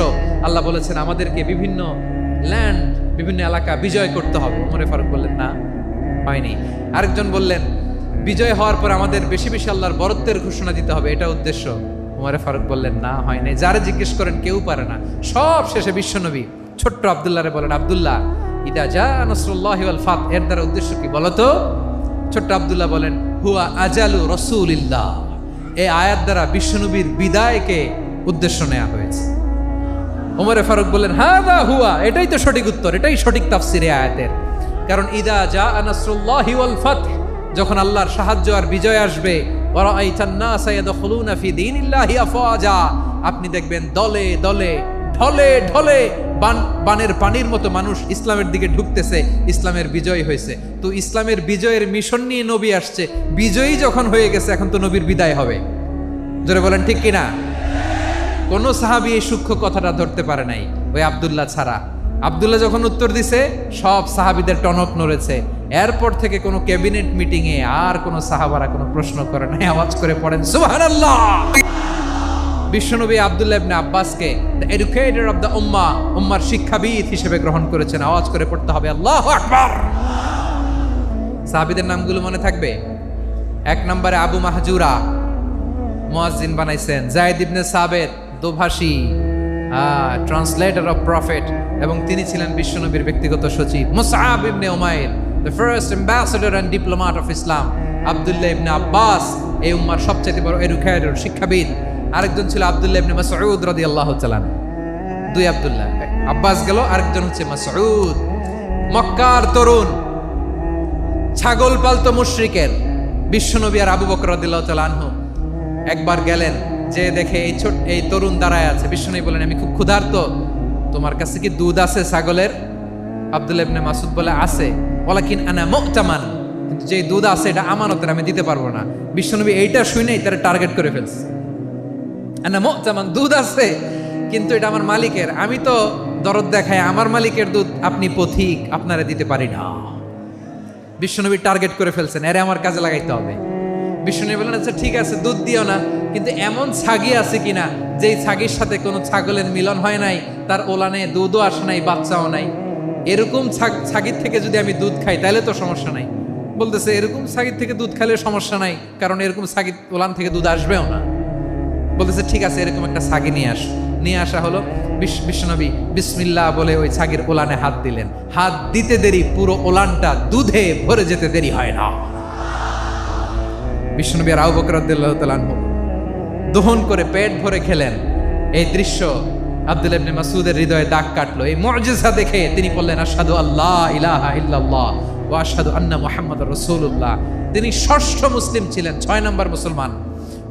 আল্লাহ বলেছেন আমাদেরকে বিভিন্ন ল্যান্ড, বিভিন্ন এলাকা বিজয় করতে হবে। ওমরে ফারুক বললেন না, হয়নি। আরেকজন বললেন বিজয় হওয়ার পর আমাদের বেশি বেশি আল্লাহর বরত্বের ঘোষণা দিতে হবে, এটা উদ্দেশ্য। ওমরে ফারুক বললেন না, হয় নাই। যারা জিজ্ঞেস করেন কেউ পারে না। সব শেষে বিশ্বনবী ছোট্ট আব্দুল্লাহরে বলেন আব্দুল্লাহ ইদা জাআ নাসরুল্লাহি ওয়াল ফাতহ, এর দ্বারা উদ্দেশ্য কি বলো তো? ছোট্ট আব্দুল্লাহ বলেন হুয়া আজালু রাসূলিল্লাহ। এই আয়াত দ্বারা বিশ্বনবীর বিদায়কে উদ্দেশ্য নেওয়া হয়েছে। ওমরে ফারুক বললেন হাযা হুয়া, এটাই তো সঠিক উত্তর, এটাই সঠিক তাফসীর এই আয়াতের। কারণ ইদা জাআ নাসরুল্লাহি ওয়াল ফাতহ, যখন আল্লাহর সাহায্য আর বিজয় আসবে, ওয়া রাআইতান নাসা ইয়াদখুলুনা ফি দীনিল্লাহি আফওয়াজা, আপনি দেখবেন দলে দলে ঢলে ঢলে বানের পানির মতো মানুষ ইসলামের দিকে ঢুকতেছে, ইসলামের বিজয় হয়েছে। তো ইসলামের বিজয়ের মিশন নিয়ে নবী আসছে, বিজয়ী যখন হয়ে গেছে এখন তো নবীর বিদায় হবে। জোরে বলেন ঠিক কিনা? কোন সাহাবী এই সূক্ষ্ম কথাটা ধরতে পারে নাই, ওই আব্দুল্লাহ ছাড়া। আব্দুল্লাহ যখন উত্তর দিছে সব সাহাবীদের টনক নড়েছে। এরপর থেকে কোনো ক্যাবিনেট মিটিং এ আর কোনো সাহাবারা কোনো প্রশ্ন করে নাই, আওয়াজ করে পড়েন সুবহানাল্লাহ। বিশ্বনবী আব্দুল্লাহ ইবনে আব্বাসকে দ্য এডুকেটর অফ দ্য উম্মাহ, উম্মার শিক্ষাবিদ হিসেবে গ্রহণ করেছেন। আওয়াজ করে পড়তে হবে আল্লাহু আকবার। সাহাবীদের নামগুলো মনে থাকবে? এক নম্বরে আবু মাহজুরা, মুয়াজ্জিন বানাইছেন। যায়েদ ইবনে সাবিত, দোভাষী, ট্রান্সলেটর অফ প্রফেট, এবং তিনি ছিলেন বিশ্বনবীর ব্যক্তিগত সচিব। মুসআব ইবনে উমাইর, the first ambassador and diplomat of Islam. আব্দুল্লাহ ইবনে আব্বাস, এই উম্মার সবচেয়ে বড় এডুকেটর, শিক্ষাবিদ। আরেকজন ছিল আব্দুল্লাহ ইবনে মাসউদ রাদিয়াল্লাহু তাআলা। দুই আব্দুল্লাহ, আব্বাস গেল, আরেকজন হচ্ছে মাসউদ। মক্কার তরুণ, ছাগল পালতো মুশরিকের। বিশ্বনবী আর আবু বকর রাদিয়াল্লাহু তাআলা আনহু একবার গেলেন, যে দেখে এই তরুণ দাঁড়ায় আছে। বিশ্বনবী বলেন আমি খুব ক্ষুধার্ত, তোমার কাছে কি দুধ আছে ছাগলের? আব্দুল্লাহ ইবনে মাসউদ বলে আছে। ওয়ালাকিন আনা মু'তামান, কিন্তু যে দুধ আছে এটা আমানতের, আমি দিতে পারবো না। বিশ্বনবী এইটা শুনেই তার টার্গেট করে ফেলছে। আনা মু'তামান, দুধ আছে কিন্তু এটা আমার মালিকের, আমি তো দরদ দেখাই, আমার মালিকের দুধ আপনি পথিক, আপনারা দিতে পারি না। বিশ্বনবী টার্গেট করে ফেলছেন, এরে আমার কাজে লাগাইতে হবে। বিশ্বনবী বলেন আচ্ছা ঠিক আছে, দুধ দিও না, কিন্তু এমন ছাগি আছে কিনা যেই ছাগির সাথে কোনো ছাগলের মিলন হয় নাই, তার ওলানে দুধও আসে নাই, বাচ্চাও নাই, এরকম ছাগির থেকে যদি আমি দুধ খাই তাহলে তো সমস্যা নাই। বলতেছে এরকম ছাগির থেকে দুধ খাইলে সমস্যা নাই, কারণ এরকম ছাগির ওলান থেকে দুধ আসবেও না। বলতেছে ঠিক আছে, এরকম একটা ছাগি নিয়ে আসা হলো। বিশ্বনবী বিসমিল্লাহ বলে ওই ছাগির ওলানে হাত দিলেন। হাত দিতে দেরি, পুরো ওলানটা দুধে ভরে যেতে দেরি হয় না। বিশ্বনবী আর আবু বকর রাদিয়াল্লাহু তাআলা আনহু দহন করে পেট ভরে খেলেন। এই দৃশ্য আব্দুল্লাহ ইবনে মাসউদের হৃদয়ে দাগ কাটলো। এই মুজিজা দেখে তিনি বললেন আশহাদু আল্লা ইলাহা ইল্লাল্লাহ ওয়া আশহাদু আন্না মুহাম্মাদুর রাসূলুল্লাহ। তিনি ষষ্ঠ মুসলিম ছিলেন, 6 নম্বর মুসলমান।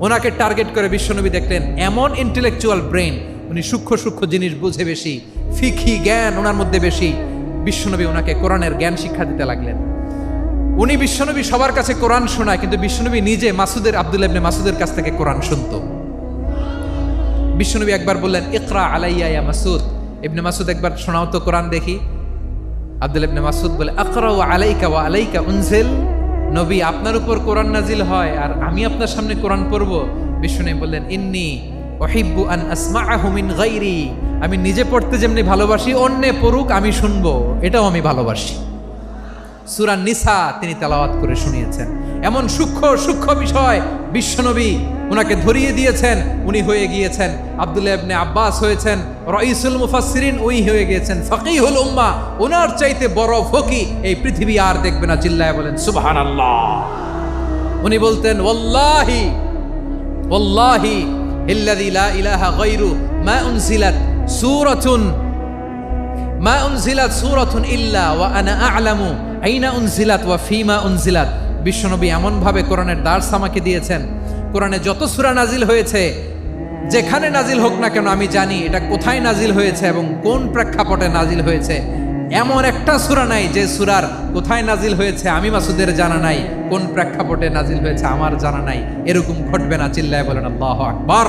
ওনাকে টার্গেট করে বিশ্বনবী দেখলেন এমন ইন্টেলেকচুয়াল ব্রেন, উনি সূক্ষ্ম সূক্ষ্ম জিনিস বুঝে বেশি, ফিকহি জ্ঞান ওনার মধ্যে বেশি। বিশ্বনবী ওনাকে কোরআনের জ্ঞান শিক্ষা দিতে লাগলেন। উনি বিশ্বনবী সবার কাছে কোরআন শোনায়, কিন্তু বিশ্বনবী নিজে আব্দুল্লাহ ইবনে মাসুদের কাছ থেকে কোরআন শুনতো। বিশ্বনবী একবার বললেন, ইকরা আলাইয়া ইয়া মাসুদ। ইবনে মাসুদ একবার শোনাও তো কোরআন দেখি। আব্দুল্লাহ ইবনে মাসুদ বলে, আকরাউ আলাইকা ওয়া আলাইকা উনজিল। নবী, আপনার উপর কোরআন নাজিল হয় আর আমি আপনার সামনে কোরআন পড়ব। বিশ্বনবী বললেন, ইন্নী উহিব্বু আন আসমাআহু মিন গায়রি। আমি নিজে পড়তে যেমনি ভালোবাসি, অন্যে পড়ুক আমি শুনবো, এটাও আমি ভালোবাসি। সূরা নিসা তিনি তেলাওয়াত করে শুনিয়েছেন। এমন সূক্ষ্ম সূক্ষ্ম বিষয় বিশ্বনবী উনাকে ধরিয়ে দিয়েছেন। উনি হয়ে গিয়েছেন আব্দুল্লাহ ইবনে আব্বাস, হয়েছেন রাইসুল মুফাসসিরিন, উনি হয়ে গিয়েছেন ফাকিহুল উম্মাহ। ওনার চাইতে বড় ফকি এই পৃথিবী আর দেখবে না। চিল্লায় বলেন সুবহানাল্লাহ। উনি বলতেন, ওয়াল্লাহি ওয়াল্লাহি ইল্লাযী লা ইলাহা গায়রু মা উনজিলাত সূরাতুন ইল্লা ওয়া আনা আ'লামু আইনা উনজিলাত ওয়া ফীমা উনজিলাত। বিশ্বনবী এমন ভাবে কোরআনের দার্স আমাকে দিয়েছেন, কোরআনে যত সূরা নাজিল হয়েছে, যেখানে নাজিল হোক না কেন আমি জানি এটা কোথায় নাজিল হয়েছে এবং কোন প্রেক্ষাপটে নাজিল হয়েছে। এমন একটা সূরা নাই যে সূরার কোথায় নাজিল হয়েছে আমি মাসুদের জানা নাই, কোন প্রেক্ষাপটে নাজিল হয়েছে আমার জানা নাই। এরকম ঘটবে না। চিল্লায় বলেন আল্লাহু আকবার।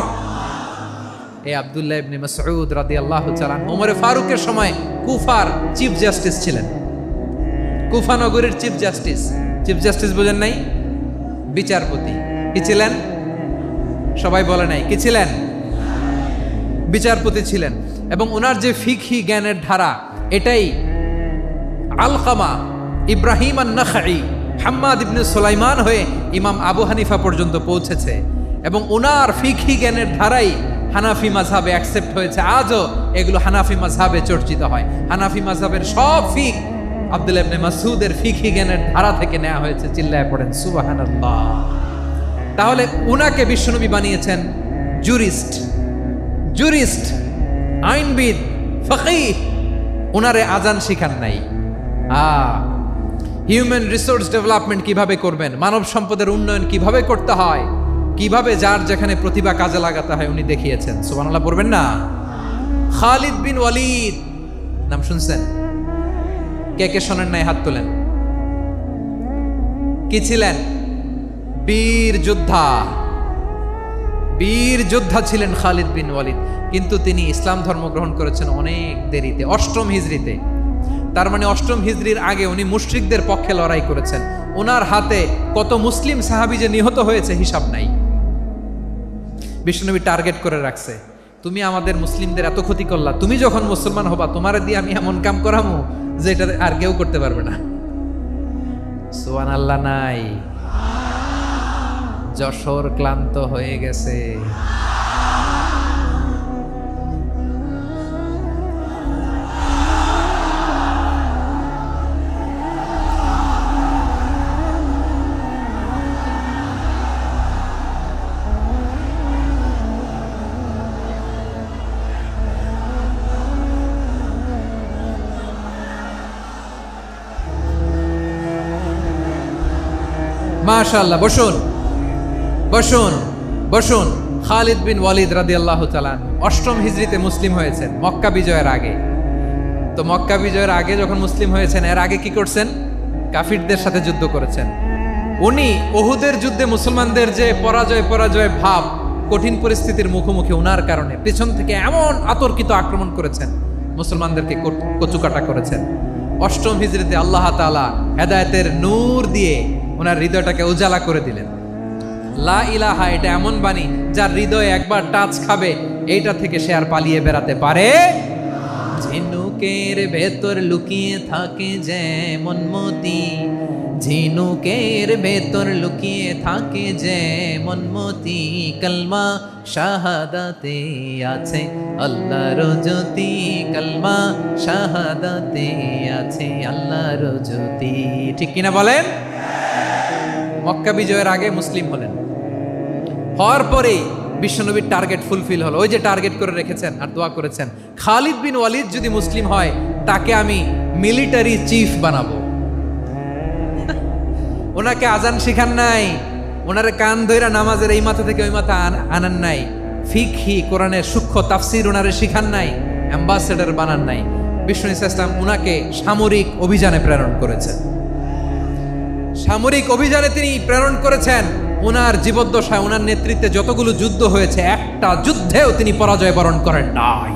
এই আব্দুল্লাহ ইবনে মাসউদ রাদিয়াল্লাহু তাআলা ওমরে ফারুকের সময় কুফার চিফ জাস্টিস ছিলেন। কুফা নগরীর চিফ জাস্টিস। চিফ জাস্টিস বোঝেন নাই? বিচারপতি। কি ছিলেন? সবাই বলে নাই কি ছিলেন? বিচারপতি ছিলেন। এবং ওনার যে ফিকহি জ্ঞানের ধারা, এটাই আলকামা, ইব্রাহিম আন-নাখাই, হাম্মাদ ইবনে সুলাইমান হয়ে ইমাম আবু হানিফা পর্যন্ত পৌঁছেছে। এবং ওনার ফিকহি জ্ঞানের ধারাই হানাফি মাযহাবে অ্যাকসেপ্ট হয়েছে। আজও এগুলো হানাফি মাযহাবে চর্চিত হয়। হানাফি মাযহাবের সব ফিক আব্দুল্লাহ ইবনে মাসউদের ফিকহি জ্ঞানের ধারা থেকে নেওয়া হয়েছে। চিল্লায় পড়েন সুবহানাল্লাহ। তাহলে উনাকে বিশ্বনবী বানিয়েছেন জুরিস্ট, আইনবিদ, ফকিহ। উনারে আজান শিখান নাই। হিউম্যান রিসোর্স ডেভেলপমেন্ট কিভাবে করবেন, মানব সম্পদের উন্নয়ন কিভাবে করতে হয়, কিভাবে যার যেখানে প্রতিভা কাজে লাগাতে হয় উনি দেখিয়েছেন। সুবহানাল্লাহ পড়বেন না? খালিদ বিন ওয়ালিদ নাম শুনছেন? কে কে শোনেন নাই হাত তোলেন। কি ছিলেন? বীর যোদ্ধা ছিলেন খালিদ বিন ওয়ালিদ। কিন্তু তিনি ইসলাম ধর্ম গ্রহণ করেছেন অনেক দেরিতে, 8ম হিজরিতে। তার মানে 8ম হিজরির আগে উনি মুশরিকদের পক্ষে লড়াই করেছেন। ওনার হাতে কত মুসলিম সাহাবী যে নিহত হয়েছে হিসাব নাই। বিশ্বনবী টার্গেট করে রাখছে, তুমি আমাদের মুসলিমদের এত ক্ষতি করলা, তুমি যখন মুসলমান হবা তোমারে দিয়ে আমি এমন কাম করামু যে এটা আর কেউ করতে পারবে না। সুবহানাল্লাহ নাই? যশোর ক্লান্ত হয়ে গেছে। মাশাআল্লাহ। বসুন। খালিদ বিন ওয়ালিদ রাদিয়াল্লাহু তাআলা 8ম হিজরিতে মুসলিম হয়েছেন, মক্কা বিজয়ের আগে। তো মক্কা বিজয়ের আগে যখন মুসলিম হয়েছেন, এর আগে কি করছেন? কাফিরদের সাথে যুদ্ধ করেছেন। উনি উহুদের যুদ্ধে মুসলমানদের যে পরাজয় ভাব, কঠিন পরিস্থিতির মুখোমুখি ওনার কারণে পেছন থেকে এমন আতর্কিত আক্রমণ করেছেন, মুসলমানদেরকে কচুকাটা করেছেন। 8ম হিজরিতে আল্লাহ তাআলা হেদায়েতের নূর দিয়ে ওনার হৃদয়টাকে উজালা করে দিলেন। লা ইলাহা, এটা এমন বাণী যার হৃদয়ে একবার টাচ খাবে, এইটা থেকে সে আর পালিয়ে বেড়াতে পারে। ঝিনুকের ভেতর লুকিয়ে থাকে যেমন মতি, ঝিনুকের ভেতর লুকিয়ে থাকে যেমন মতি, কলমা শাহাদাতে আছে আল্লাহর জ্যোতি, কলমা শাহাদাতে আছে আল্লাহর জ্যোতি। ঠিক কিনা বলেন? মক্কা বিজয়ের আগে মুসলিম হলেন, হওয়ার পরেই বিশ্বনবীর টার্গেট ফুলফিল হলো। ওই যে টার্গেট করে রেখেছেন আর দোয়া করেছেন, খালিদ বিন ওয়ালিদ যদি মুসলিম হয় তাকে আমি মিলিটারি চিফ বানাবো। ওনাকে আজান শিখান নাই, ওনারে কান ধইরা নামাজের এই মাথা থেকে ওই মাথা আনান নাই, ফিকহি কোরআনের সূক্ষ্ম তাফসীর ওনারে শিখান নাই, অ্যাম্বাসেডর বানান নাই। বিষ্ণু ইসলাম উনাকে সামরিক অভিযানে প্রেরণ করেছেন। সামরিক অভিযানে তিনি প্রেরণ করেছেন। ওনার জীবদ্দশায় ওনার নেতৃত্বে যতগুলো যুদ্ধ হয়েছে, একটা যুদ্ধেও তিনি পরাজয় বরণ করেন নাই।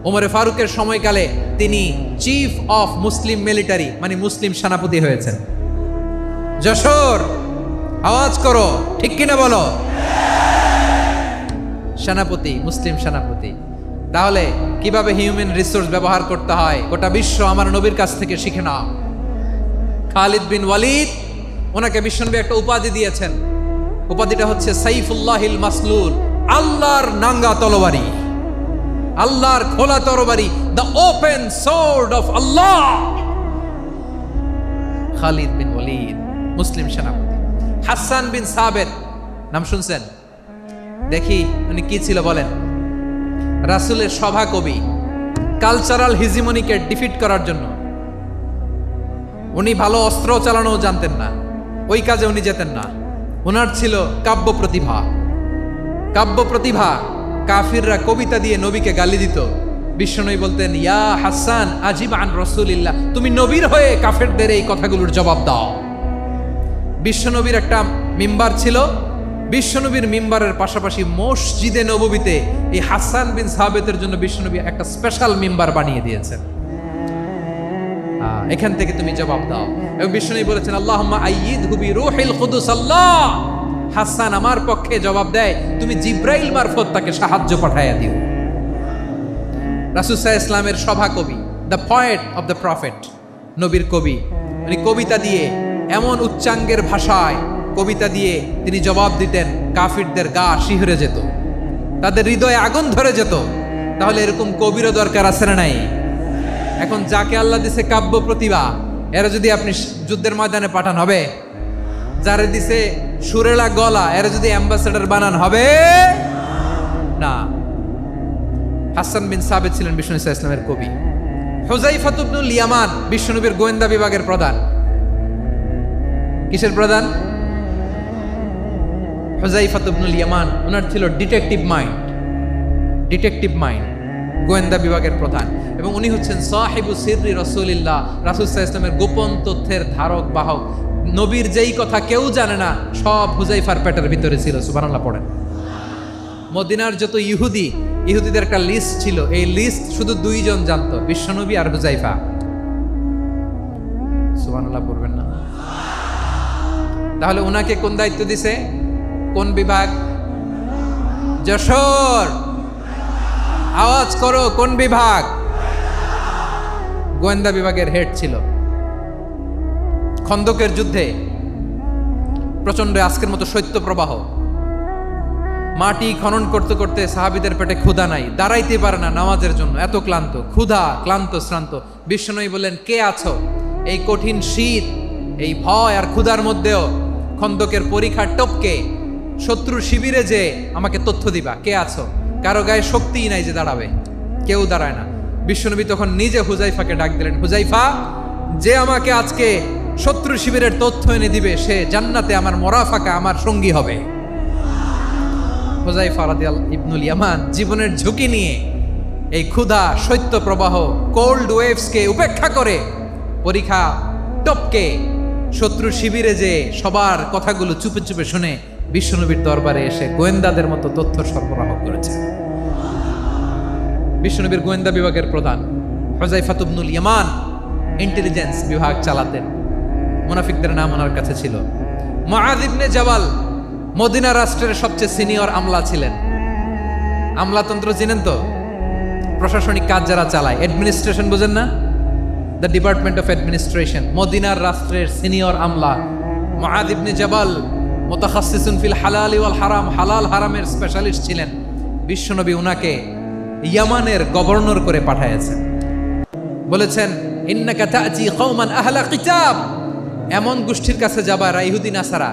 ওমরে ফারুকের সময়কালে তিনি চিফ অফ মুসলিম মিলিটারি, মানে মুসলিম সেনাপতি হয়েছেন। যশোর আওয়াজ করো, ঠিক কিনা বলো? সেনাপতি, মুসলিম সেনাপতি। তাহলে কিভাবে হিউম্যান রিসোর্স ব্যবহার করতে হয় গোটা বিশ্ব আমার নবীর কাছ থেকে শিখে নাও। খালিদ বিন ওয়ালিদ, ওনাকে বিশ্বনবী একটা উপাধি দিয়েছেন। উপাধিটা হচ্ছে সাইফুল্লাহিল মাসলুল, আল্লাহর নাঙ্গা তরবারি, আল্লাহর খোলা তরবারি, দ্য ওপেন সোর্ড অফ আল্লাহ। খালিদ বিন ওয়ালিদ মুসলিম সেনাপতি। হাসান বিন সাবেত নাম শুনছেন? দেখি উনি কি ছিল বলেন। রাসূলের সভা কবি, কালচারাল হিজিমনিকে ডিফিট করার জন্য। উনি ভালো অস্ত্র চালানো জানতেন না, ওই কাজে উনি যেতেন না। ওনার ছিল কাব্য প্রতিভা। কাব্য প্রতিভা, কাফিররা কবিতা দিয়ে নবীকে গালি দিত। বিশ্বনবী বলতেন, ইয়া হাসান আজিব আন রাসূলিল্লাহ, তুমি নবীর হয়ে কাফেরদের এই কথাগুলোর জবাব দাও। বিশ্বনবীর একটা মিম্বার ছিল। বিশ্বনবীর মিম্বারের পাশাপাশি মসজিদে নববীতে এই হাসান বিন সাবেতের জন্য বিশ্বনবী একটা স্পেশাল মিম্বার বানিয়ে দিয়েছেন। এখান থেকে তুমি জবাব দাও। এবং বিশ্বনবী বলেছেন, আল্লাহুম্মা আইয়িদহু বিরূহিল কুদুস। আল্লাহ, হাসান আমার পক্ষে জবাব দেয়, তুমি জিব্রাইল মারফত তাকে সাহায্য পাঠাইয়া দিও। রাসূল সাল্লাল্লাহু আলাইহি ইসলামের সভা কবি, the poet of the prophet, নবীর কবি। উনি কবিতা দিয়ে, এমন উচ্চাঙ্গের ভাষায় কবিতা দিয়ে তিনি জবাব দিতেন, কাফিরদের গা শিহরে যেত, তাদের হৃদয়ে আগুন ধরে যেত। তাহলে এরকম কবিরও দরকার আছে না নাই? এখন যাকে আল্লাহ দিছে কাব্য প্রতিভা, এরা যদি আপনি যুদ্ধের ময়দানে পাঠান হবে? যারে দিছে সুরেলা গলা, এরা যদি অ্যাম্বাসেডর বানান হবে না। হাসান বিন সাবেত ছিলেন বিষ্ণু ইসলামের কবি। হুযায়ফা ইবনুল ইয়ামান বিশ্বনবীর গোয়েন্দা বিভাগের প্রধান। কিসের প্রধান? হুযায়ফা ইবনুল ইয়ামান। ওনার ছিল ডিটেকটিভ মাইন্ড, ডিটেকটিভ মাইন্ড, গোয়েন্দা বিভাগের প্রধান। এবং উনি হচ্ছেন সাহিবু সিররি রাসূলিল্লাহ, রাসূল সাল্লাল্লাহু আলাইহি ওয়াসাল্লামের গোপন তথ্যের ধারক বাহক। নবীর যেই কথা কেউ জানে না, সব হুযায়ফার পেটের ভিতরে ছিল। সুবহানাল্লাহ পড়েন। মদিনার যত ইহুদিদের একটা লিস্ট ছিল, এই লিস্ট শুধু দুইজন জানতো, বিশ্বনবী আর হুযায়ফা। সুবহানাল্লাহ পড়বেন না? তাহলে ওনাকে কোন দায়িত্ব দিছে? কোন বিভাগ? যশোর আওয়াজ করো, কোন বিভাগ? গোয়েন্দা বিভাগের হেড ছিল। খন্দকের যুদ্ধে প্রচন্ড আজকের মতো শৈত্য প্রবাহ, মাটি খনন করতে করতে সাহাবীদের পেটে ক্ষুধা নাই, দাঁড়াইতে পারে না নামাজের জন্য, এত ক্লান্ত, ক্ষুধা, ক্লান্ত, শ্রান্ত। বিশ্বনবী বললেন, কে আছো? এই কঠিন শীত, এই ভয় আর ক্ষুধার মধ্যেও খন্দকের পরীক্ষার টপকে শত্রুর শিবিরে যে আমাকে তথ্য দিবা, কে আছো? কারো গায়ে শক্তিই নাই যে দাঁড়াবে, কেউ দাঁড়ায় না। বিশ্বনবী তখন নিজে হুযায়ফাকে ডাক দিলেন, হুযায়ফা, যে আমাকে আজকে শত্রু শিবিরের তথ্য এনে দিবে, সে জান্নাতে আমার মরাফাকা, আমার সঙ্গী হবে। হুযায়ফা রাদিয়াল্লাহু ইবনুল ইয়ামান জীবনের ঝুঁকি নিয়ে এই ক্ষুধা, শৈত্য প্রবাহ, কোল্ড ওয়েভসকে উপেক্ষা করে পরীক্ষা টপকে শত্রু শিবিরে যে সবার কথাগুলো চুপে চুপে শুনে বিশ্বনবীর দরবারে এসে গোয়েন্দাদের মতো তথ্য সরবরাহ করেছে। বিশ্বনবীর গোয়েন্দা বিভাগের প্রধান হুযায়ফা ইবনুল ইয়ামান ইন্টেলিজেন্স বিভাগ চালাতেন। মুনাফিকদের নাম ওনার কাছে ছিল। মুআয ইবনে জাবাল মদিনা রাষ্ট্রের সবচেয়ে সিনিয়র আমলা ছিলেন। আমলাতন্ত্র চিনেন তো? প্রশাসনিক কাজ যারা চালায়, অ্যাডমিনিস্ট্রেশন বুঝেন না? The department of administration. মদিনার রাষ্ট্রের সিনিয়র আমলা মুআয ইবনে জাবাল মুতাখাসসিসুন ফিল হালালি ওয়াল হারাম, হালাল হারামের স্পেশালিস্ট ছিলেন। বিশ্বনবী উনাকে ইয়ামানের গভর্নর করে পাঠাইছেন। বলেছেন, ইন্নাকা তা'তি কওমান আহলা কিতাব, এমন গোষ্ঠীর কাছে যাবা যারা ইহুদি নাসারা।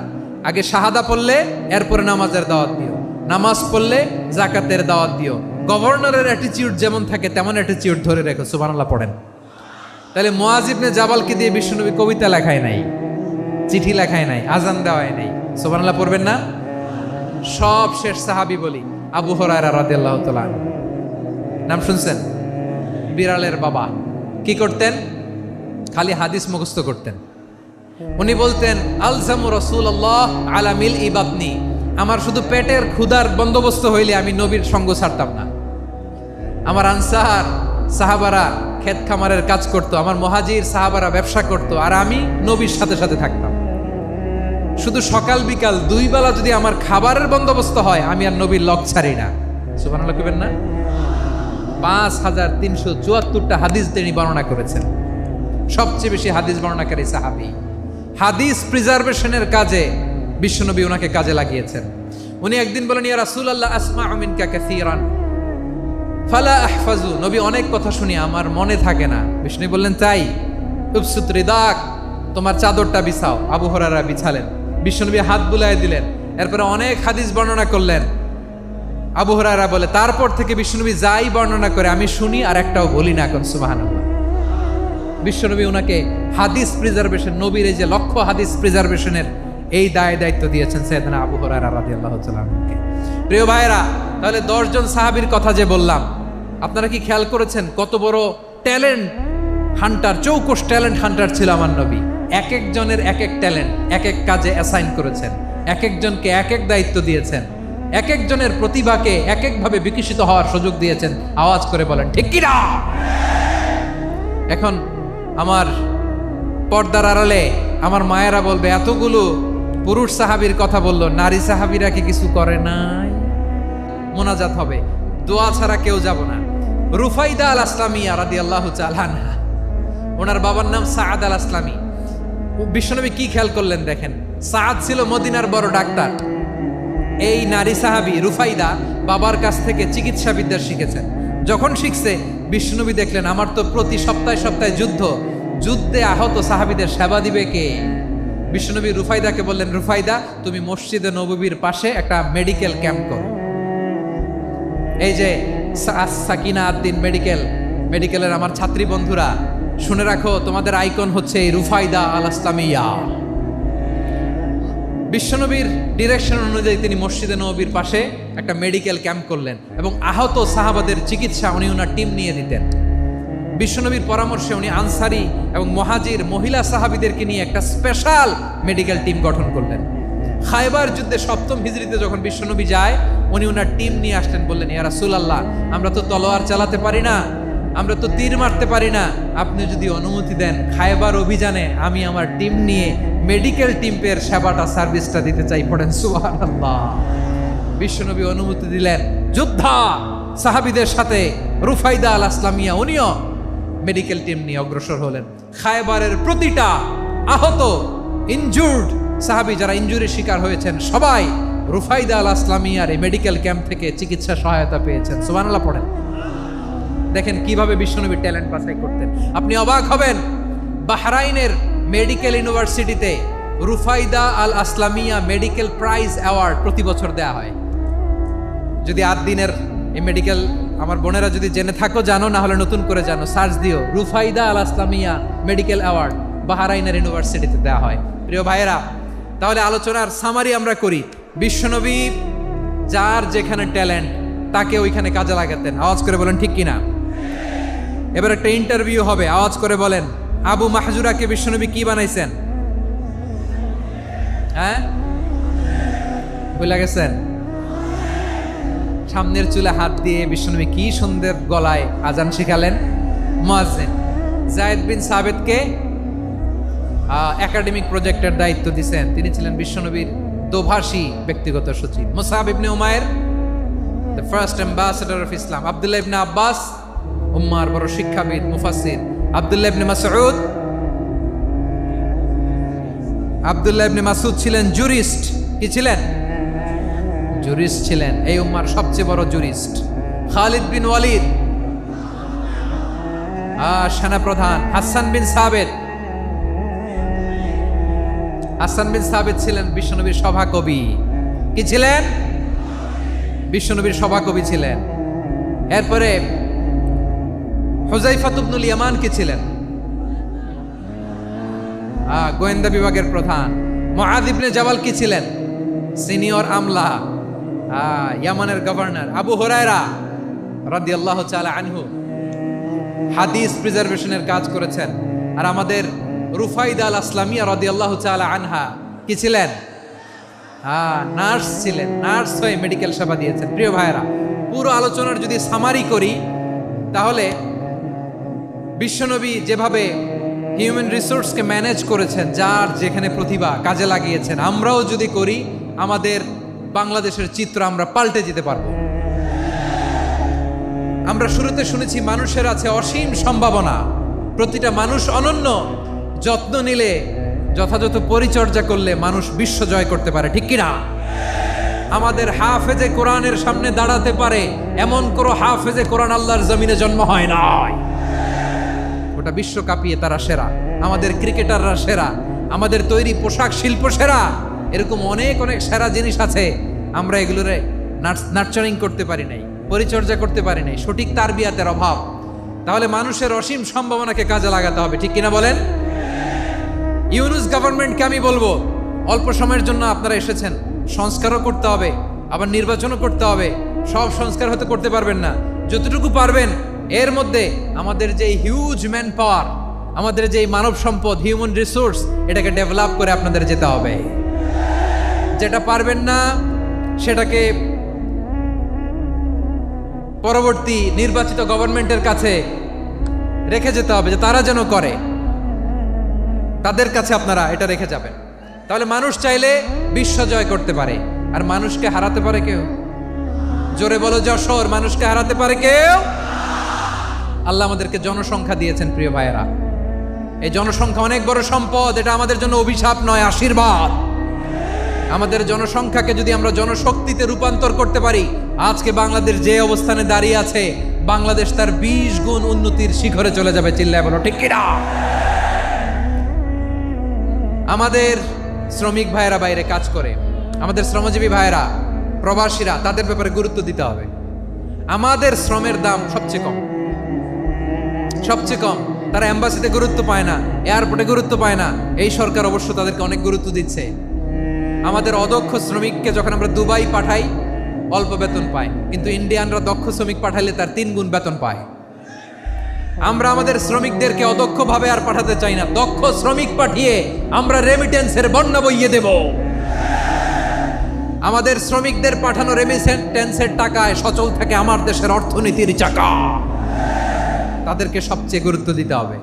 আগে শাহাদা পড়লে এরপরে নামাজের দাওয়াত দিও, নামাজ পড়লে যাকাতের দাওয়াত দিও। গভর্নরের অ্যাটিটিউড যেমন থাকে তেমন অ্যাটিটিউড ধরে রেখো। সুবহানাল্লাহ পড়েন। তাহলে মুআয ইবনে জাবালকে দিয়ে বিশ্বনবী কবিতা লেখায় নাই, চিঠি লেখায় নাই, আজান দেওয়ায় নাই। সুবহানাল্লাহ পড়বেন না? সব শেষ সাহাবী বলি আবু হুরায়রা রাদিয়াল্লাহু তাআলা, নাম শুনছেন? বিড়ালের বাবা। কি করতেন? খালি হাদিস মুখস্থ করতেন। উনি বলতেন আলজামু রাসূলুল্লাহ আলা মিল ইবাতনি, আমার শুধু পেটের ক্ষুধার বন্দোবস্ত হইলে আমি নবীর সঙ্গ ছাড়তাম না। আমার আনসার সাহাবারা ক্ষেত খামারের কাজ করতো, আমার মুহাজির সাহাবারা ব্যবসা করতো, আর আমি নবীর সাথে সাথে থাকতাম। শুধু সকাল বিকাল দুই বেলা যদি আমার খাবারের বন্দোবস্ত হয়, আমি আর নবীর লক ছাড়ি না। সুবহানাল্লাহ কইবেন না? 5374টা হাদিস তিনি বর্ণনা করেছেন। সবচেয়ে বেশি হাদিস বর্ণনাকারী সাহাবী। হাদিস প্রিজার্ভেশনের কাজে বিশ্বনবী ওনাকে কাজে লাগিয়েছেন। উনি একদিন বলেন, ইয়া রাসূলুল্লাহ আসমাউ মিনকা কাসীরান ফালা আহফাজু, নবী অনেক কথা শুনি আমার মনে থাকে না। বিষ্ণু বললেন তাই? উবসুত রিদাক, তোমার চাদরটা বিছাও। আবু হুরায়রা বিছালেন, বিশ্বনবী হাত বুলায় দিলেন, এরপরে অনেক হাদিস বর্ণনা করলেন। আবু হুরায়রা বলে, তারপর থেকে বিশ্বনবী যাই বর্ণনা করে আমি শুনি আর একটাও বলি না। এখন সুবহানাল্লাহ। বিশ্বনবী ওনাকে হাদিস প্রিজার্ভেশন, নবীর এই যে লক্ষ্য হাদিস প্রিজার্ভেশনের এই দায়িত্ব দিয়েছেন সাইয়েদনা আবু হুরায়রা রাদিয়াল্লাহু তাআলা আনহুকে। প্রিয় ভাইরা, তাহলে 10 জন সাহাবীর কথা যে বললাম, আপনারা কি খেয়াল করেছেন কত বড় ট্যালেন্ট হান্টার, চৌকস ট্যালেন্ট হান্টার ছিল আমার নবী। এক একজনের এক এক ট্যালেন্ট, এক এক কাজে অ্যাসাইন করেছেন, এক একজনকে এক এক দায়িত্ব দিয়েছেন, এক একজনের প্রতিভাকে এক একভাবে বিকশিত হওয়ার সুযোগ দিয়েছেন। আওয়াজ করে বলেন ঠিক কি না? এখন আমার পর্দার আড়ালে আমার মায়েরা বলবে, এতগুলো পুরুষ সাহাবীর কথা বললো, নারী সাহাবীরা কি কিছু করে নাই? মোনাজাত হবে, দোয়া ছাড়া কেউ যাব না। রুফাইদা আল আসলামিয়া রাদিয়াল্লাহু তাআলা আনহা, ওনার বাবার নাম সাআদ আল আসলামি। বিশ্বনবী কি খেয়াল করলেন দেখেন, সাআদ ছিল মদিনার বড় ডাক্তার। এই নারী সাহাবী রুফাইদা বাবার কাছ থেকে চিকিৎসা বিদ্যা শিখেছেন। যখন শিখছে, বিশ্বনবী দেখলেন আমার তো প্রতি সপ্তাহে সপ্তাহে যুদ্ধে আহত সাহাবীদের সেবা দিবে কে? বিশ্বনবী রুফাইদাকে বললেন, রুফাইদা তুমি মসজিদে নববীর পাশে একটা মেডিকেল ক্যাম্প করো। এই যে সাকিনা আদ্দিন মেডিকেলের আমার ছাত্রী বন্ধুরা, শুনে রাখো, তোমাদের আইকন হচ্ছে এই রুফাইদা আল আসলামিয়া। বিশ্বনবীর ডিরেকশন অনুযায়ী তিনি মসজিদে নববীর পাশে একটা মেডিকেল ক্যাম্প করলেন এবং আহত সাহাবাদের চিকিৎসা উনি ওনার টিম নিয়ে দিতেন। বিশ্বনবীর পরামর্শে উনি আনসারি এবং মুহাজির মহিলা সাহাবীদেরকে নিয়ে একটা স্পেশাল মেডিকেল টিম গঠন করলেন। খায়বার যুদ্ধে 7ম হিজরিতে যখন বিশ্বনবী যায়, উনি ওনার টিম নিয়ে আসলেন, বললেন, ইয়া রাসূলুল্লাহ, আমরা তো তলোয়ার চালাতে পারি না, আমরা তো তীর মারতে পারি না, আপনি যদি অনুমতি দেন খায়বার অভিযানে আমি আমার টিম নিয়ে মেডিকেল টিমের সেবাটা সার্ভিসটা দিতে চাই। পড়েন সুবহানাল্লাহ। বিশ্বনবী অনুমতি দিলেন, যোদ্ধা সাহাবীদের সাথে রুফাইদা আল আসলামিয়া উনিও মেডিকেল টিম নিয়ে অগ্রসর হলেন। খায়বারের প্রতিটা আহত ইনজুর্ড সাহাবী যারা ইনজুরির শিকার হয়েছেন, সবাই রুফাইদা আল আসলামিয়ার এই মেডিকেল ক্যাম্প থেকে চিকিৎসা সহায়তা পেয়েছেন। সুবহানাল্লাহ পড়েন। দেখেন কিভাবে বিশ্বনবী ট্যালেন্ট বাছাই করতেন। আপনি অবাক হবেন, বাহরাইনের মেডিকেল ইউনিভার্সিটিতে রুফাইদা আল আসলামিয়া মেডিকেল প্রাইজ অ্যাওয়ার্ড প্রতি বছর দেয়া হয়। যদি 8 দিনের এই মেডিকেল, আমার বোনেরা যদি জেনে থাকো জানো, না হলে নতুন করে জানো, সার্চ দিও রুফাইদা আল আসলামিয়া মেডিকেল অ্যাওয়ার্ড, বাহরাইনের ইউনিভার্সিটিতে দেয়া হয়। প্রিয় ভাইয়েরা, তাহলে আলোচনার সামারি আমরা করি। বিশ্বনবী যার যেখানে ট্যালেন্ট তাকে ওইখানে কাজে লাগাতেন। আওয়াজ করে বলেন ঠিক কিনা? এবার একটা ইন্টারভিউ হবে, আওয়াজ করে বলেন, আবু মাহজুরাকে বিশ্বনবী কি বানাইছেন? হ্যাঁ, ভুলে গেছেন? সামনের চুলে হাত দিয়ে বিশ্বনবী কি সুন্দর গলায় আজান শিখালেন। মুয়াজ্জিন। যায়েদ বিন সাবিতকে একাডেমিক প্রজেক্টের দায়িত্ব দিয়েছেন, তিনি ছিলেন বিশ্বনবীর দোভাষী ব্যক্তিগত সচিব। মুসআব ইবনে উমাইর, the first ambassador of Islam. আব্দুল্লাহ ইবনে আব্বাস, উম্মার বড় শিক্ষাবিদ মুফাসসির। আব্দুল্লাহ ইবনে মাসউদ ছিলেন জুরিস্ট। কি ছিলেন? জুরিস্ট ছিলেন, এই উম্মার সবচেয়ে বড় জুরিস্ট। খালিদ বিন ওয়ালিদ, সেনাপ্রধান। হাসান বিন সাবিত ছিলেন বিশ্বনবীর সভাকবি। কি ছিলেন? বিশ্বনবীর সভাকবি ছিলেন। এরপরে হুযায়ফা ইবনুল ইয়ামান কি ছিলেন? গোয়েন্দা বিভাগের প্রধান। মুআয ইবনে জাবাল কি ছিলেন? সিনিয়র আমলা। ইয়ামানের গভর্নর। আবু হুরায়রা রাদিয়াল্লাহু তাআলা আনহু হাদিস প্রিজার্ভেশনের কাজ করেছেন। আর আমাদের রুফাইদা আল আসলামিয়া রাদিয়াল্লাহু তাআলা আনহা কি ছিলেন? নার্স ছিলেন। নার্স হয়ে মেডিকেল সেবা দিয়েছেন। প্রিয় ভাইয়েরা, পুরো আলোচনার যদি সামারি করি তাহলে বিশ্বনবী যেভাবে হিউম্যান রিসোর্সকে ম্যানেজ করেছেন, যার যেখানে প্রতিভা কাজে লাগিয়েছেন, আমরাও যদি করি আমাদের বাংলাদেশের চিত্র আমরা পাল্টে যেতে পারবো। আমরা শুরুতে শুনেছি মানুষের আছে অসীম সম্ভাবনা, প্রতিটা মানুষ অনন্য, যত্ন নিলে, যথাযথ পরিচর্যা করলে মানুষ বিশ্ব জয় করতে পারে, ঠিক কিনা? আমাদের হাফেজে কোরআনের সামনে দাঁড়াতে পারে এমন কোনো হাফেজে কোরআন আল্লাহর জমিনে জন্ম হয় নাই। ওটা বিশ্ব কাঁপিয়ে তারা সেরা। আমাদের ক্রিকেটাররা সেরা, আমাদের তৈরি পোশাক শিল্প সেরা। এরকম অনেক অনেক সেরা জিনিস আছে, আমরা এগুলোরে নার্চারিং করতে পারি নাই, পরিচর্যা করতে পারি নাই, সঠিক তারবিয়াতের অভাব। তাহলে মানুষের অসীম সম্ভাবনাকে কাজে লাগাতে হবে, ঠিক কিনা বলেন? ইউনুস গভর্নমেন্টকে আমি বলবো, অল্প সময়ের জন্য আপনারা এসেছেন, সংস্কারও করতে হবে, আবার নির্বাচনও করতে হবে। সব সংস্কার হতে করতে পারবেন না, যতটুকু পারবেন এর মধ্যে আমাদের যে হিউজ ম্যান পাওয়ার, আমাদের যে মানব সম্পদ, হিউম্যান রিসোর্স, এটাকে ডেভেলপ করে আপনাদের যেতে হবে। যেটা পারবেন না সেটাকে পরবর্তী নির্বাচিত গভর্নমেন্টের কাছে রেখে যেতে হবে, যে তারা যেন করে, তাদের কাছে আপনারা এটা রেখে যাবেন। তাহলে মানুষ চাইলে বিশ্ব জয় করতে পারে। আর মানুষকে হারাতে পারে কেউ? জোরে বলো যশোর, মানুষকে হারাতে পারে কেউ? আল্লাহ আমাদেরকে জনসংখ্যা দিয়েছেন প্রিয় ভাইয়েরা। এই জনসংখ্যা অনেক বড় সম্পদ, এটা আমাদের জন্য অভিশাপ নয়, আশীর্বাদ। আমাদের জনসংখ্যাকে যদি আমরা জনশক্তিতে রূপান্তর করতে পারি, আজকে বাংলাদেশ যে অবস্থানে দাঁড়িয়ে আছে, বাংলাদেশ তার 20 গুণ উন্নতির শিখরে চলে যাবে। চিল্লায় বলো ঠিক কিনা? আমাদের শ্রমিক ভাইয়েরা বাইরে কাজ করে, আমাদের শ্রমজীবী ভাইয়েরা, প্রবাসীরা, তাদের ব্যাপারে গুরুত্ব দিতে হবে। আমাদের শ্রমের দাম সবচেয়ে কম, সবচেয়ে কম। তারা এম্বাসিতে গুরুত্ব পায় না, এয়ারপোর্টে গুরুত্ব পায় না। এই সরকার অবশ্য তাদেরকে অনেক গুরুত্ব দিচ্ছে। আমাদের অদক্ষ শ্রমিককে যখন আমরা দুবাই পাঠাই, অল্প বেতন পায়, কিন্তু ইন্ডিয়ানরা দক্ষ শ্রমিক পাঠাইলে তার 3 গুণ বেতন পায়। আমরা আমাদের শ্রমিকদেরকে অদক্ষভাবে আর পাঠাতে চাই না, দক্ষ শ্রমিক পাঠিয়ে আমরা রেমিটেন্সের বন্যা বইয়ে দেব। আমাদের শ্রমিকদের পাঠানো রেমিটেন্সের টাকায় সচল থাকে আমার দেশের অর্থনীতির চাকা। তাদেরকে সবচেয়ে গুরুত্ব দিতে হবে।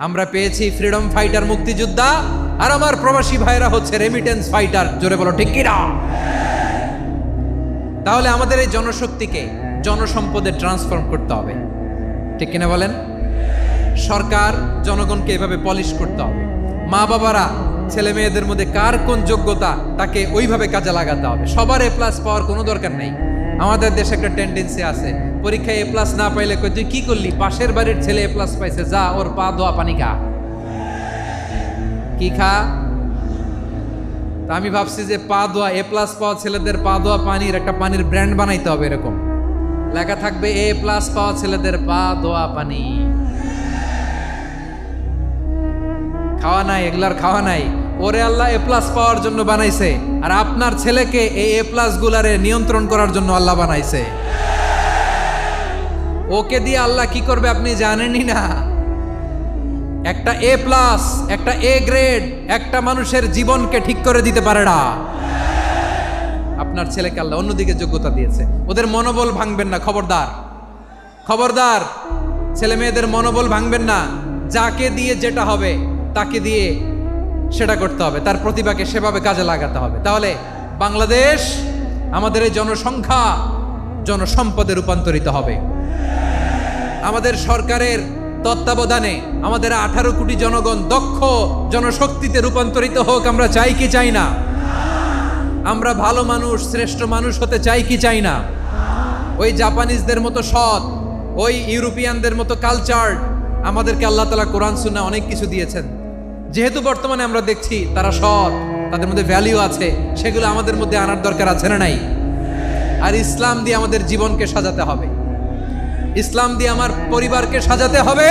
আমরা পেয়েছি ফ্রিডম ফাইটার, মুক্তিযোদ্ধা, আর আমার প্রবাসী ভাইরা হচ্ছে রেমিটেন্স ফাইটার। জোরে বলো ঠিক কিনা? তাহলে আমাদের এই জনশক্তিকে জনসম্পদে ট্রান্সফর্ম করতে হবে, ঠিক কিনা বলেন? সরকার জনগণকে এভাবে পলিশ করতে হবে। মা বাবারা ছেলে মেয়েদের মধ্যে কার কোন যোগ্যতা, তাকে ওইভাবে কাজে লাগাতে হবে। সবার A+ পাওয়ার কোনো দরকার নেই। আমাদের দেশে একটা টেন্ডেন্সি আছে, পরীক্ষায় A+ না পাইলে কই তুই কি করলি, পাশের বাড়ির ছেলে A+ পাইছে, যা ওর পা ধোয়া পানি খা। কি খা? তা আমি ভাবছি যে পা ধোয়া, A+ পাওয়া ছেলেদের পা ধোয়া পানির একটা পানির ব্র্যান্ড বানাইতে হবে। এরকম লেখা থাকবে, A+ পাওয়া ছেলেদের পা ধোয়া পানি। খাওয়া নাই, এগুলার খাওয়া নাই। ওরে আল্লাহ A+ পাওয়ার জন্য বানাইছে, আর আপনার ছেলেকে এই A+ গুলারে নিয়ন্ত্রণ করার জন্য আল্লাহ বানাইছে। ওকে দিয়ে আল্লাহ কি করবে আপনি জানেনই না। একটা A+, একটা A গ্রেড একটা মানুষের জীবনকে ঠিক করে দিতে পারে না। আপনার ছেলেকে আল্লাহ অন্যদিকে যোগ্যতা দিয়েছে। ওদের মনোবল ভাঙবেন না, খবরদার, খবরদার। ছেলে মেয়েদের মনোবল ভাঙবেন না। যাকে দিয়ে যেটা হবে তাকে দিয়ে সেটা করতে হবে, তার প্রতিভাকে সেভাবে কাজে লাগাতে হবে। তাহলে বাংলাদেশ, আমাদের এই জনসংখ্যা জনসম্পদে রূপান্তরিত হবে। আমাদের সরকারের তত্ত্বাবধানে আমাদের 18 কোটি জনগণ দক্ষ জনশক্তিতে রূপান্তরিত হোক, আমরা চাই কি চাই না? আমরা ভালো মানুষ, শ্রেষ্ঠ মানুষ হতে চাই কি চাই না? ওই জাপানিজদের মতো সৎ, ওই ইউরোপিয়ানদের মতো কালচার, আমাদেরকে আল্লাহ তাআলা কোরআন সুন্নাহ অনেক কিছু দিয়েছেন। যেহেতু বর্তমানে আমরা দেখছি তারা সৎ, তাদের মধ্যে ভ্যালিউ আছে, সেগুলো আমাদের মধ্যে আনার দরকার আছে না নাই? আর ইসলাম দিয়ে আমাদের জীবনকে সাজাতে হবে, ইসলাম দিয়ে আমার পরিবারকে সাজাতে হবে।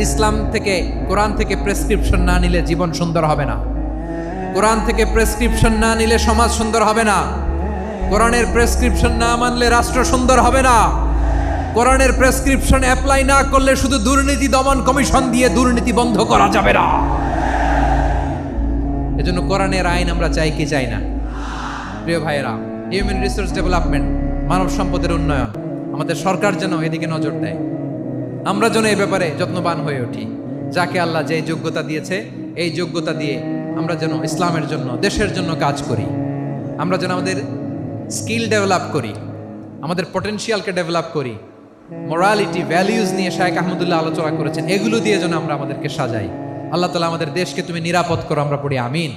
ইসলাম থেকে, কোরআন থেকে প্রেসক্রিপশন না নিলে জীবন সুন্দর হবে না। কোরআন থেকে প্রেসক্রিপশন না নিলে সমাজ সুন্দর হবে না। কোরআনের প্রেসক্রিপশন না মানলে রাষ্ট্র সুন্দর হবে না। কোরআনের প্রেসক্রিপশন অ্যাপ্লাই না করলে শুধু দুর্নীতি দমন কমিশন দিয়ে দুর্নীতি বন্ধ করা যাবে না। এজন্য কোরআনের আইন আমরা চাই কি চাই না? প্রিয় ভাইয়েরা, হিউম্যান রিসোর্স ডেভেলপমেন্ট, মানব সম্পদের উন্নয়ন, আমাদের সরকার যেন এদিকে নজর দেয়। আমরা যেন এই ব্যাপারে যত্নবান হয়ে উঠি। যাকে আল্লাহ যে যোগ্যতা দিয়েছে, এই যোগ্যতা দিয়ে আমরা যেন ইসলামের জন্য, দেশের জন্য কাজ করি। আমরা যেন আমাদের স্কিল ডেভেলপ করি, আমাদের পটেনশিয়ালকে ডেভেলপ করি। মোরালিটি, ভ্যালিউজ নিয়ে শায়েখ আহমদুল্লাহ আলোচনা করেছেন, এগুলো দিয়ে যেন আমরা আমাদেরকে সাজাই। আল্লাহ তাআলা আমাদের দেশকে তুমি নিরাপদ করো, আমরা পড়ি আমিন।